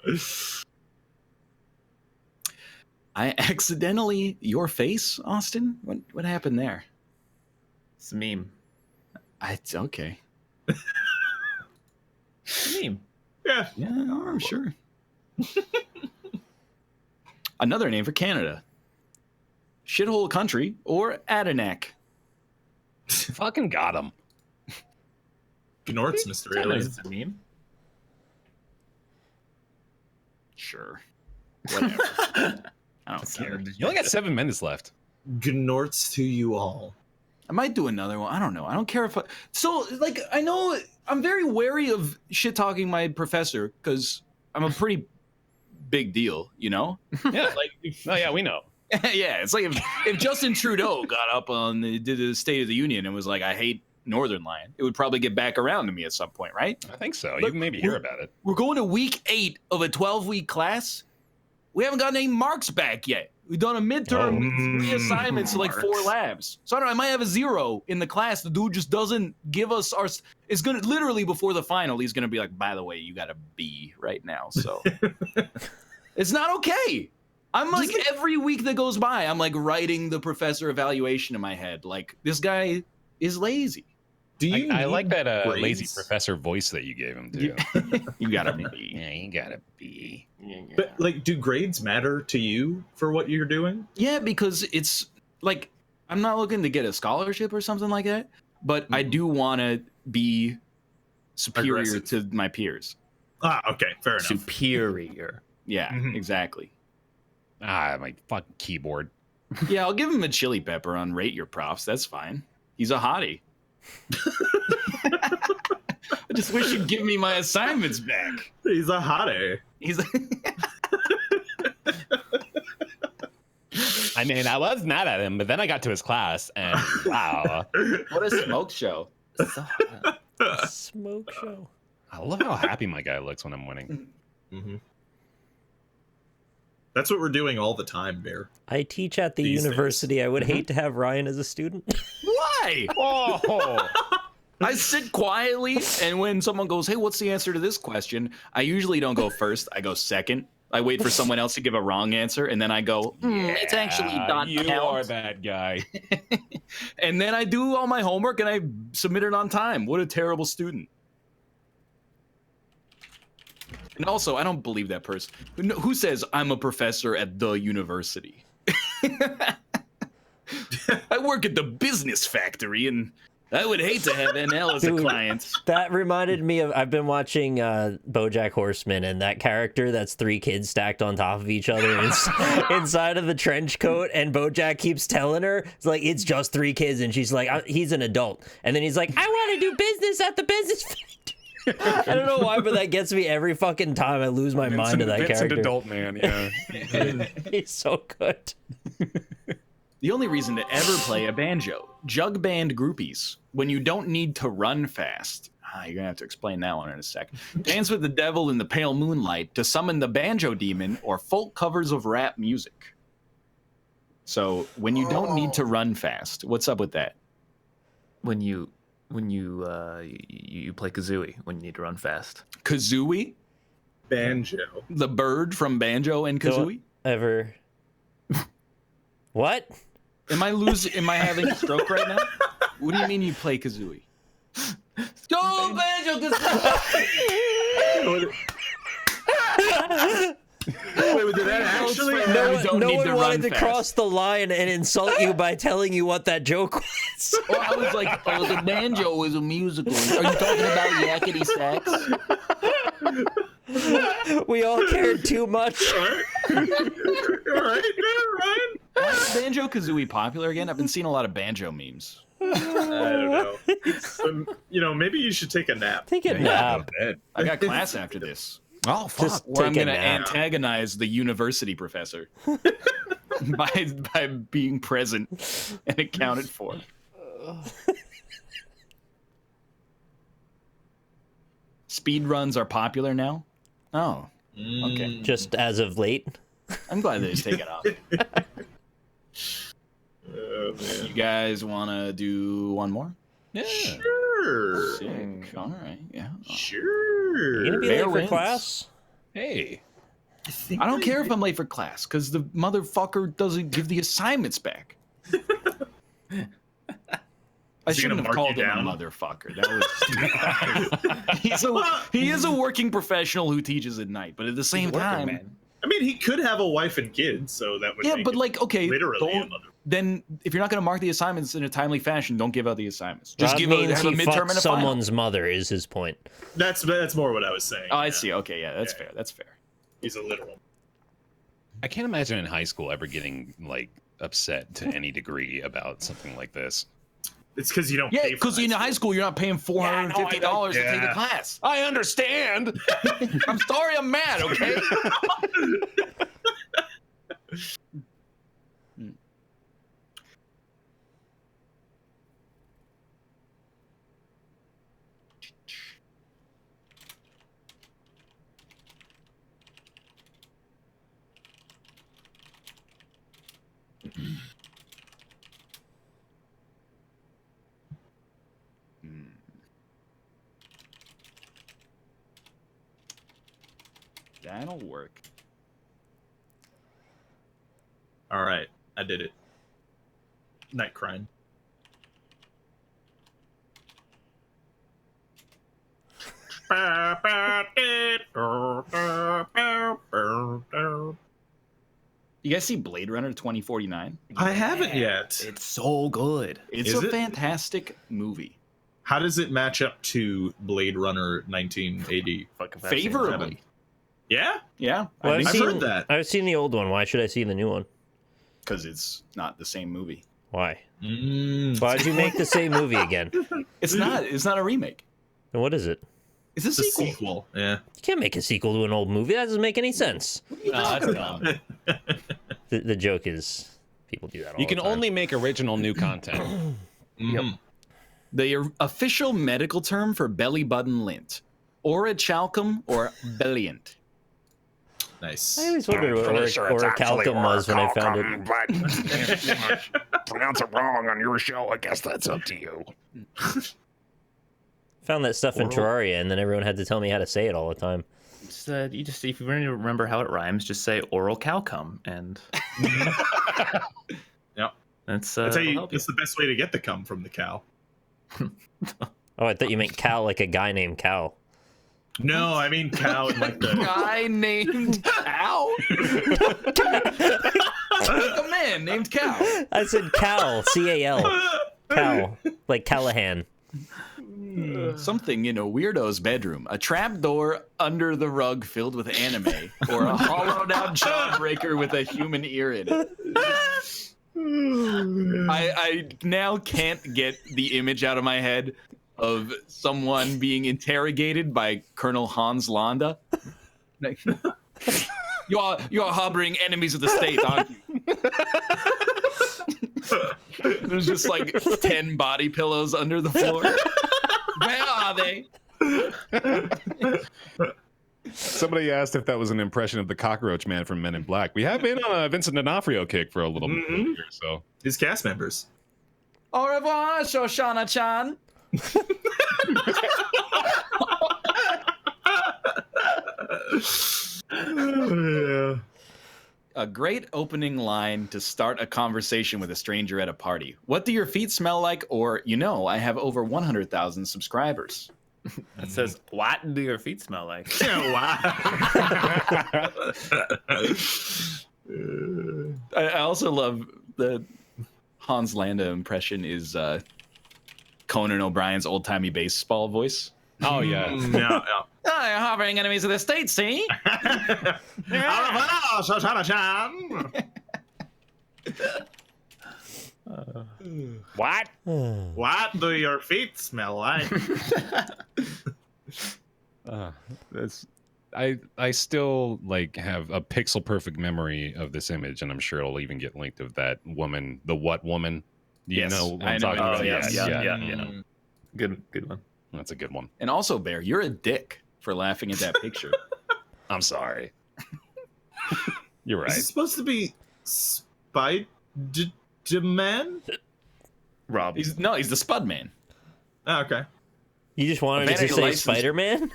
Matrix. I accidentally your face, Austin. What happened there? It's a meme. It's okay. It's a meme. Yeah. Yeah, I'm sure. Another name for Canada: shithole country or Adinak. Fucking got him. Gnort's Mr. Alien. It's a meme. Sure. Whatever. I don't care. You only got 7 minutes left. Gnort's to you all. I might do another one. I don't know. I don't care if I know I'm very wary of shit talking my professor because I'm a pretty big deal, you know? Yeah. Oh yeah, we know. Yeah, it's like if Justin Trudeau got up on did the State of the Union and was like, I hate Northernlion, it would probably get back around to me at some point, right? I think so. Look, You maybe hear about it. We're going to week 8 of a 12-week class. We haven't gotten any marks back yet. We've done a midterm, 3 assignments, like 4 labs. So I don't know, I might have a 0 in the class. The dude just doesn't give us our. It's gonna literally before the final. He's gonna be like, by the way, you got a B right now. So it's not okay. I'm like every week that goes by, I'm like writing the professor evaluation in my head. Like this guy is lazy. Do you? I like that grades? lazy professor voice that you gave him too. You got a B. Yeah, you gotta be. But like, do grades matter to you for what you're doing? Yeah, because it's like I'm not looking to get a scholarship or something like that, but I do want to be superior Aggressive. to my peers. Ah, okay, fair enough. Superior. Yeah, Mhm. exactly. My fucking keyboard. Yeah, I'll give him a chili pepper on rate your profs. That's fine. He's a hottie. I just wish you'd give me my assignments back. He's a hottie. He's I mean, I was mad at him, but then I got to his class, and wow. What a smoke show. Smoke show. I love how happy my guy looks when I'm winning. Mm-hmm. That's what we're doing all the time, Baer. I teach at the These university. I would hate to have Ryan as a student. Why? Oh. I sit quietly, and when someone goes, hey, what's the answer to this question? I usually don't go first. I go second. I wait for someone else to give a wrong answer, and then I go, it's actually not You count. are that guy. And then I do all my homework, and I submit it on time. What a terrible student. And also, I don't believe that person. Who says I'm a professor at the university? I work at the business factory, and I would hate to have NL as a client. That reminded me of, I've been watching BoJack Horseman, and that character that's 3 kids stacked on top of each other inside of the trench coat, and BoJack keeps telling her, it's like, it's just 3 kids, and she's like, he's an adult. And then he's like, I want to do business at the business factory. I don't know why, but that gets me every fucking time. I lose my mind to that Vincent character. adult man, yeah. He's so good. The only reason to ever play a banjo, jug band groupies, when you don't need to run fast. You're gonna have to explain that one in a second. Dance with the devil in the pale moonlight to summon the banjo demon, or folk covers of rap music. So when you don't need to run fast, what's up with that? When you play kazooie when you need to run fast. Kazooie? Banjo. The bird from Banjo and Kazooie? Ever. What? Am I having a stroke right now? What do you mean you play Kazooie? Go Banjo Kazooie! Wait, did that actually? No one wanted to cross the line and insult you by telling you what that joke was. Well, I was like, oh, the banjo is a musical. Are you talking about yakety sax? We all cared too much. All right. Banjo Kazooie popular again? I've been seeing a lot of banjo memes. I don't know. Maybe you should take a nap. Take a nap. I got class after this. Oh, fuck. Just Where I'm take a going to nap. antagonize the university professor by being present and accounted for. Speed runs are popular now? Oh, okay. Just as of late. I'm glad that it's taken off. You guys want to do one more? Yeah. Sure. Sick. All right. Yeah. Sure. You gonna be Baer late for wins. class? Hey. I don't care if I'm late for class because the motherfucker doesn't give the assignments back. I Is he shouldn't gonna have mark called you him a down? motherfucker. That was he is a working professional who teaches at night, but at the same time, I mean, he could have a wife and kids, so that would yeah. make But it like, okay, literally a don't, mother. then if you're not going to mark the assignments in a timely fashion, don't give out the assignments. Just That give means have a he midterm fucked and a final. someone's mother. Is his point? That's more what I was saying. Oh, I yeah. see. Okay, yeah, that's Yeah. fair. That's fair. He's a literal. I can't imagine in high school ever getting, like, upset to any degree about something like this. It's because you don't. Yeah, pay for because in high school you're not paying $450 to take the Yeah. class. I understand! I'm sorry, I'm mad. Okay. That'll work. All right, I did it. Night crime. You guys see Blade Runner 2049? I haven't yet. It's so good. It's Is a it? fantastic movie. How does it match up to Blade Runner 1980? Favorably. Yeah, Yeah. Well, I've heard that. I've seen the old one. Why should I see the new one? Because it's not the same movie. Why? Mm. Why'd you make the same movie again? It's not. It's not a remake. And what is it? It's a It's a sequel. sequel. Yeah. You can't make a sequel to an old movie. That doesn't make any sense. No, that's dumb. The joke is People do that all You can the time. only make original new content. Yep. The official medical term for belly button lint, orichalcum or belliant. Nice. I always wondered what orichalcum was when I found it. But pronounce it wrong on your show. I guess that's up to you. Found that stuff in Terraria, and then everyone had to tell me how to say it all the time. You just if you want to remember how it rhymes, just say oral calcum, and Yep. that's how you, help you. it's the best way to get the cum from the cow. Oh, I thought you meant Cal, like a guy named Cal. No, I mean cow in like the Guy named Cow? Like a man named Cow. I said Cal, C-A-L. Cal, like Callahan. Something in a weirdo's bedroom, a trapdoor under the rug filled with anime, or a hollowed out jawbreaker with a human ear in it. I now can't get the image out of my head of someone being interrogated by Colonel Hans Landa. Like, you are harboring enemies of the state, aren't you? There's just like 10 body pillows under the floor. Where are they? Somebody asked if that was an impression of the Cockroach Man from Men in Black. We have been on a Vincent D'Onofrio kick for a little bit here, so. his cast members. Au revoir, Shoshana-chan. Yeah. A great opening line to start a conversation with a stranger at a party. What do your feet smell like? Or, I have over 100,000 subscribers. It says, "What do your feet smell like?" Wow. I also love the Hans Landa impression is Conan O'Brien's old-timey baseball voice. Oh, yeah. Yeah. Oh, you're harboring enemies of the state, see? What? What do your feet smell like? That's I still like have a pixel perfect memory of this image, and I'm sure it'll even get linked of that woman, the what woman? Do you Yes, know what I I'm know talking what about? you mean. Yeah. Good one. That's a good one. And also, Baer, you're a dick for laughing at that picture. I'm sorry. You're Is right. it supposed to be Spider-Man? Rob. He's the Spud Man. Oh, okay. You just wanted Vanity to say license. Spider-Man?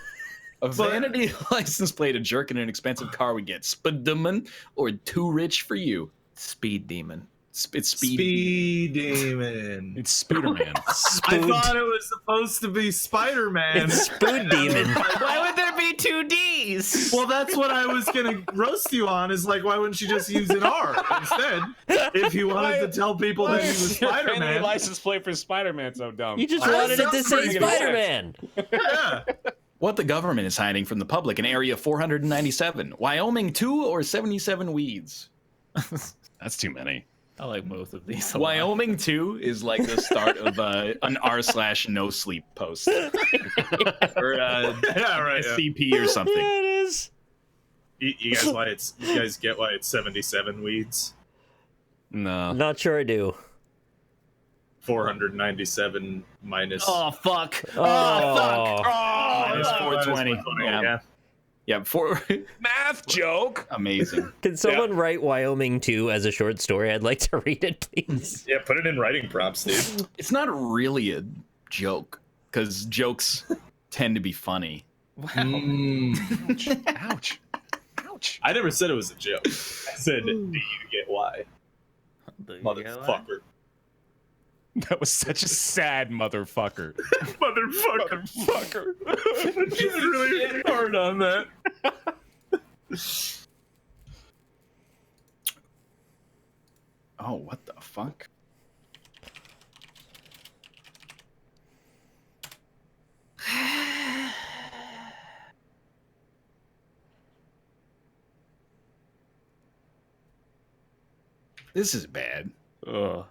A vanity license plate, a jerk, and an expensive car would get Spudman or too rich for you. Speed Demon. It's speed. Speed Demon. It's Spooderman. I thought it was supposed to be Spider-Man. It's Spoon Demon. Why would there be two D's? Well, that's what I was gonna roast you on. Is like, why wouldn't you just use an R instead? If you wanted to tell people that he was Spider-Man. License plate for Spider-Man so dumb. You just That wanted it to sounds say pretty good. Spider-Man. Yeah. What the government is hiding from the public in Area 497. Wyoming 2 or 77 weeds. That's too many. I like both of these. a lot. Wyoming 2 is like the start of an r/no sleep post. Or Yeah, right. Yeah. CP or something. Yeah, it is. You guys get why it's 77 weeds? No. Not sure I do. 497 minus. Oh fuck! Oh, Minus 420. Yeah. Yeah, Math joke. amazing. Can someone write Wyoming 2 as a short story? I'd like to read it, please. Yeah, put it in writing prompts, dude. It's not really a joke, because jokes tend to be funny. Ouch. Ouch. I never said it was a joke. I said, do you get why? Motherfucker. That was such a sad motherfucker. Motherfucker. He's really hard on that. Oh, what the fuck? This is bad. Ugh.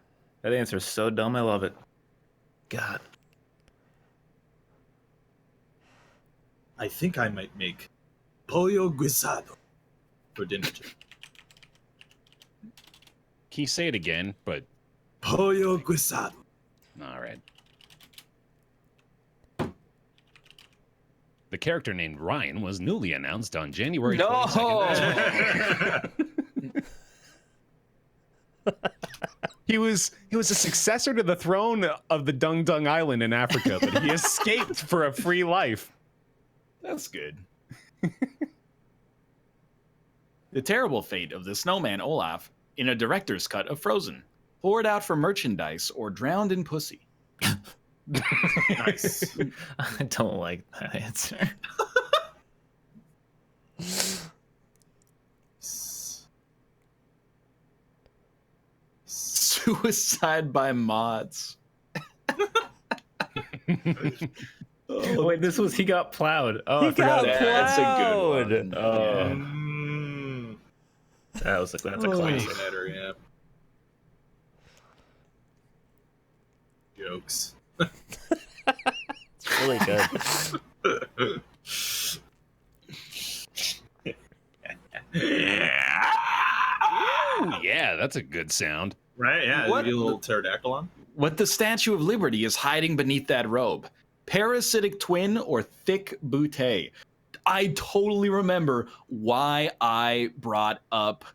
That answer is so dumb. I love it. God. I think I might make pollo guisado for dinner tonight. Can you say it again? But Pollo guisado. all right. The character named Ryan was newly announced on January 22nd. He was a successor to the throne of the Dung Dung Island in Africa, but he escaped for a free life. That's good. The terrible fate of the snowman Olaf in a director's cut of Frozen. Poured out for merchandise or drowned in pussy. Nice. I don't like that answer. Suicide by mods. Wait, this was he got plowed. Oh, He I forgot got that. That's a good one. Oh, that's a classic. Better, yeah. Jokes. It's really good. Ooh, yeah, that's a good sound. Right? Yeah. What? You get a little pterodactyl on. What the Statue of Liberty is hiding beneath that robe? Parasitic twin or thick bootay? I totally remember why I brought up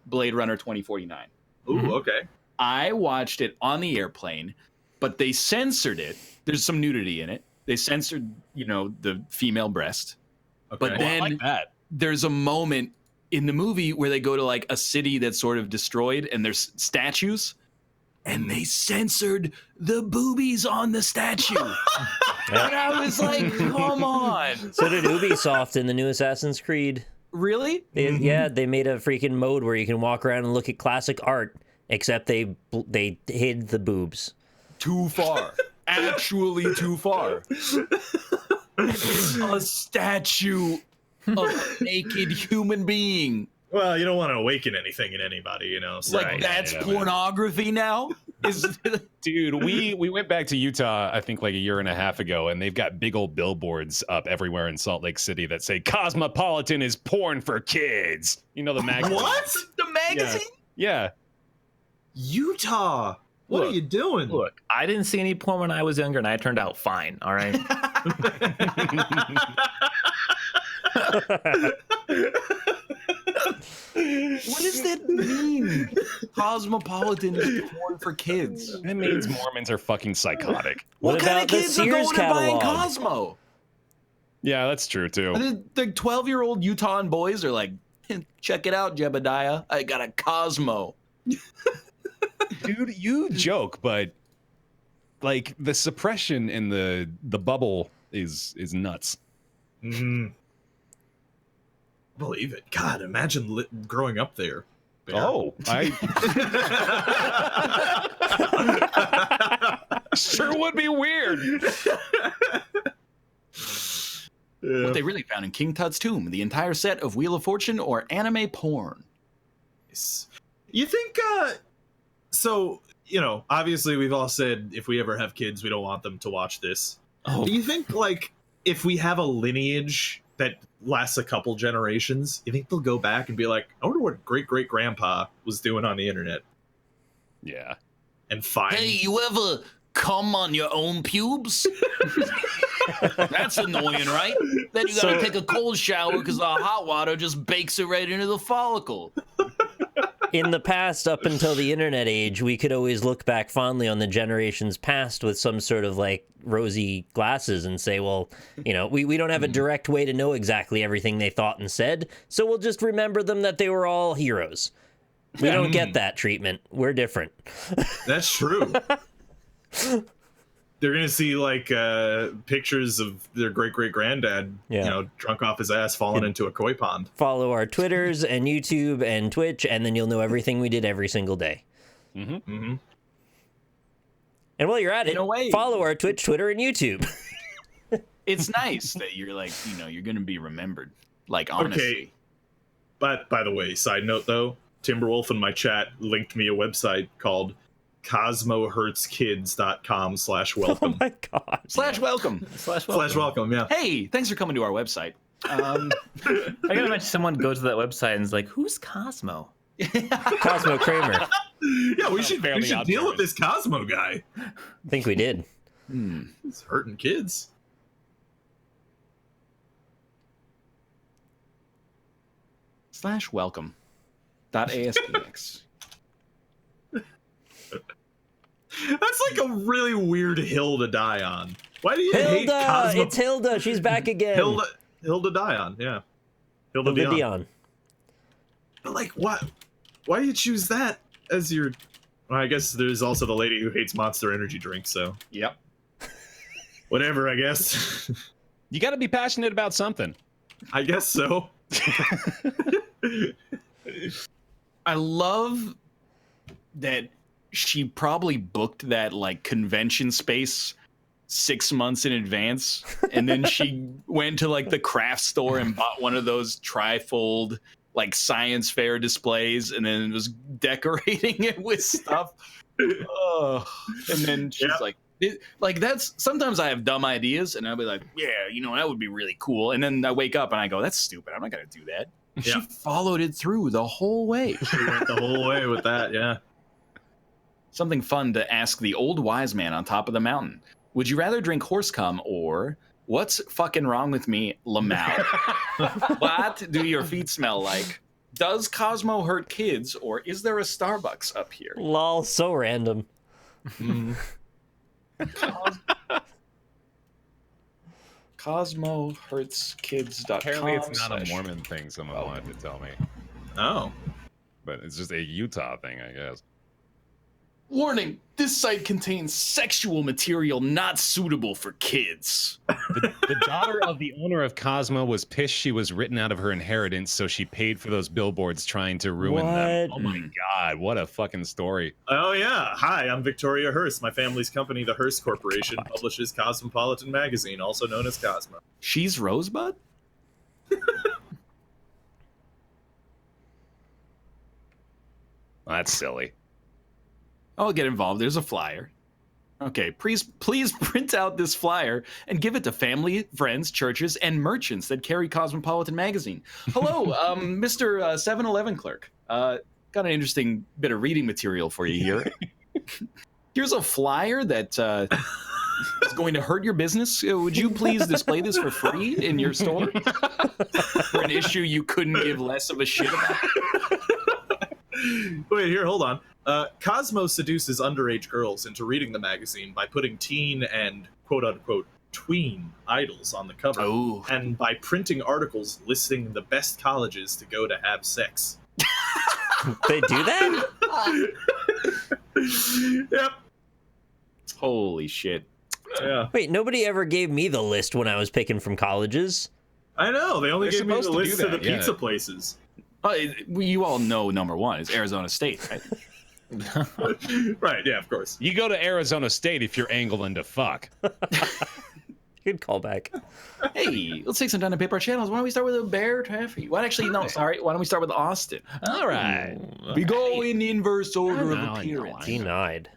Blade Runner 2049. Ooh, okay. I watched it on the airplane, but they censored it. There's some nudity in it. They censored, the female breast. Okay. But then I like that. there's a moment in the movie where they go to like a city that's sort of destroyed and there's statues and they censored the boobies on the statue. And I was like, come on. So did Ubisoft in the new Assassin's Creed. Really? Yeah, they made a freaking mode where you can walk around and look at classic art, except they hid the boobs. Too far. Actually too far. A statue of a naked human being. Well, you don't want to awaken anything in anybody, So. Like, that's pornography now? Dude, we went back to Utah, I think like a year and a half ago, and they've got big old billboards up everywhere in Salt Lake City that say Cosmopolitan is porn for kids. You know the magazine. What? The magazine? Yeah. Utah. What are you doing? Look, I didn't see any porn when I was younger, and I turned out fine. All right. What does that mean? Cosmopolitan is porn for kids. That means Mormons are fucking psychotic. What kind about of the kids are Sears going and buying catalog? Cosmo? Yeah, that's true too. The 12-year-old Utah boys are like, check it out, Jebediah. I got a Cosmo. Dude, you joke, but like the suppression in the bubble is nuts. Mm-hmm. Believe it. God, imagine growing up there. Baer. Oh, I sure would be weird. What they really found in King Tut's tomb, the entire set of Wheel of Fortune or anime porn. You think, so, obviously we've all said if we ever have kids, we don't want them to watch this. Oh. Do you think, like, if we have a lineage that lasts a couple generations, you think they'll go back and be like, I wonder what great-great-grandpa was doing on the internet? Yeah. And find... Hey, you ever come on your own pubes? That's annoying, right? Then you gotta take a cold shower because the hot water just bakes it right into the follicle. In the past, up until the internet age, we could always look back fondly on the generations past with some sort of like rosy glasses and say, well, we don't have a direct way to know exactly everything they thought and said, so we'll just remember them that they were all heroes. We don't get that treatment. We're different. That's true. They're gonna see like pictures of their great-great-granddad, drunk off his ass, falling into a koi pond. Follow our Twitters and YouTube and Twitch, and then you'll know everything we did every single day. Mm-hmm. Mm-hmm. And while you're at it, follow our Twitch, Twitter, and YouTube. It's nice that you're like, you're gonna be remembered. Like, honestly. Okay. But by the way, side note though, Timberwolf in my chat linked me a website called cosmohurtskids.com/welcome. Oh my god. /welcome. /welcome, yeah. Hey, thanks for coming to our website. I gotta imagine someone goes to that website and is like, who's Cosmo? Cosmo Kramer. Yeah, we should deal with this Cosmo guy. I think we did. He's hurting kids. /welcome.aspx. That's like a really weird hill to die on. Why do you hate Cosmo? It's Hilda. She's back again. Hilda Dion, yeah. Hilda Dion. But like, what? Why do you choose that as your? Well, I guess there's also the lady who hates Monster Energy drinks. So Yep. Whatever, I guess. You got to be passionate about something. I guess so. I love that she probably booked that like convention space 6 months in advance, and then she went to like the craft store and bought one of those trifold like science fair displays, and then was decorating it with stuff. And then she's like, that's sometimes I have dumb ideas, and I'll be like, yeah, that would be really cool. And then I wake up and I go, that's stupid. I'm not gonna do that. Yeah. She followed it through the whole way. She went the whole way with that, yeah. Something fun to ask the old wise man on top of the mountain. Would you rather drink horse cum or what's fucking wrong with me, Lamau? What do your feet smell like? Does Cosmo hurt kids, or is there a Starbucks up here? Lol, so random. Cosmo hurts kids.com. Apparently it's not a Mormon thing, someone wanted to tell me. Oh. But it's just a Utah thing, I guess. Warning, this site contains sexual material not suitable for kids. The daughter of the owner of Cosmo was pissed she was written out of her inheritance, so she paid for those billboards trying to ruin them. Oh my god, what a fucking story. Oh yeah. Hi, I'm Victoria Hearst. My family's company, the Hearst Corporation, publishes Cosmopolitan magazine, also known as Cosmo. She's Rosebud? That's silly. I'll get involved. There's a flyer. Okay, please print out this flyer and give it to family, friends, churches, and merchants that carry Cosmopolitan magazine. Hello, Mr. 7-Eleven clerk. Got an interesting bit of reading material for you here. Here's a flyer that is going to hurt your business. Would you please display this for free in your store? For an issue you couldn't give less of a shit about. Wait, here, hold on. Cosmo seduces underage girls into reading the magazine by putting teen and quote-unquote tween idols on the cover, and by printing articles listing the best colleges to go to have sex. They do that? Yep. Holy shit. Yeah. Wait, nobody ever gave me the list when I was picking from colleges. I know. They only They're gave me the supposed to list do of the that, yeah. pizza places. You all know number one is Arizona State, right? Right, yeah, of course. You go to Arizona State if you're angling to fuck. Good callback. Hey, let's take some time to pick our channels. Why don't we start with a Baer Taffy? Why don't we start with Austin? All right. We go in the inverse order of appearance. Denied.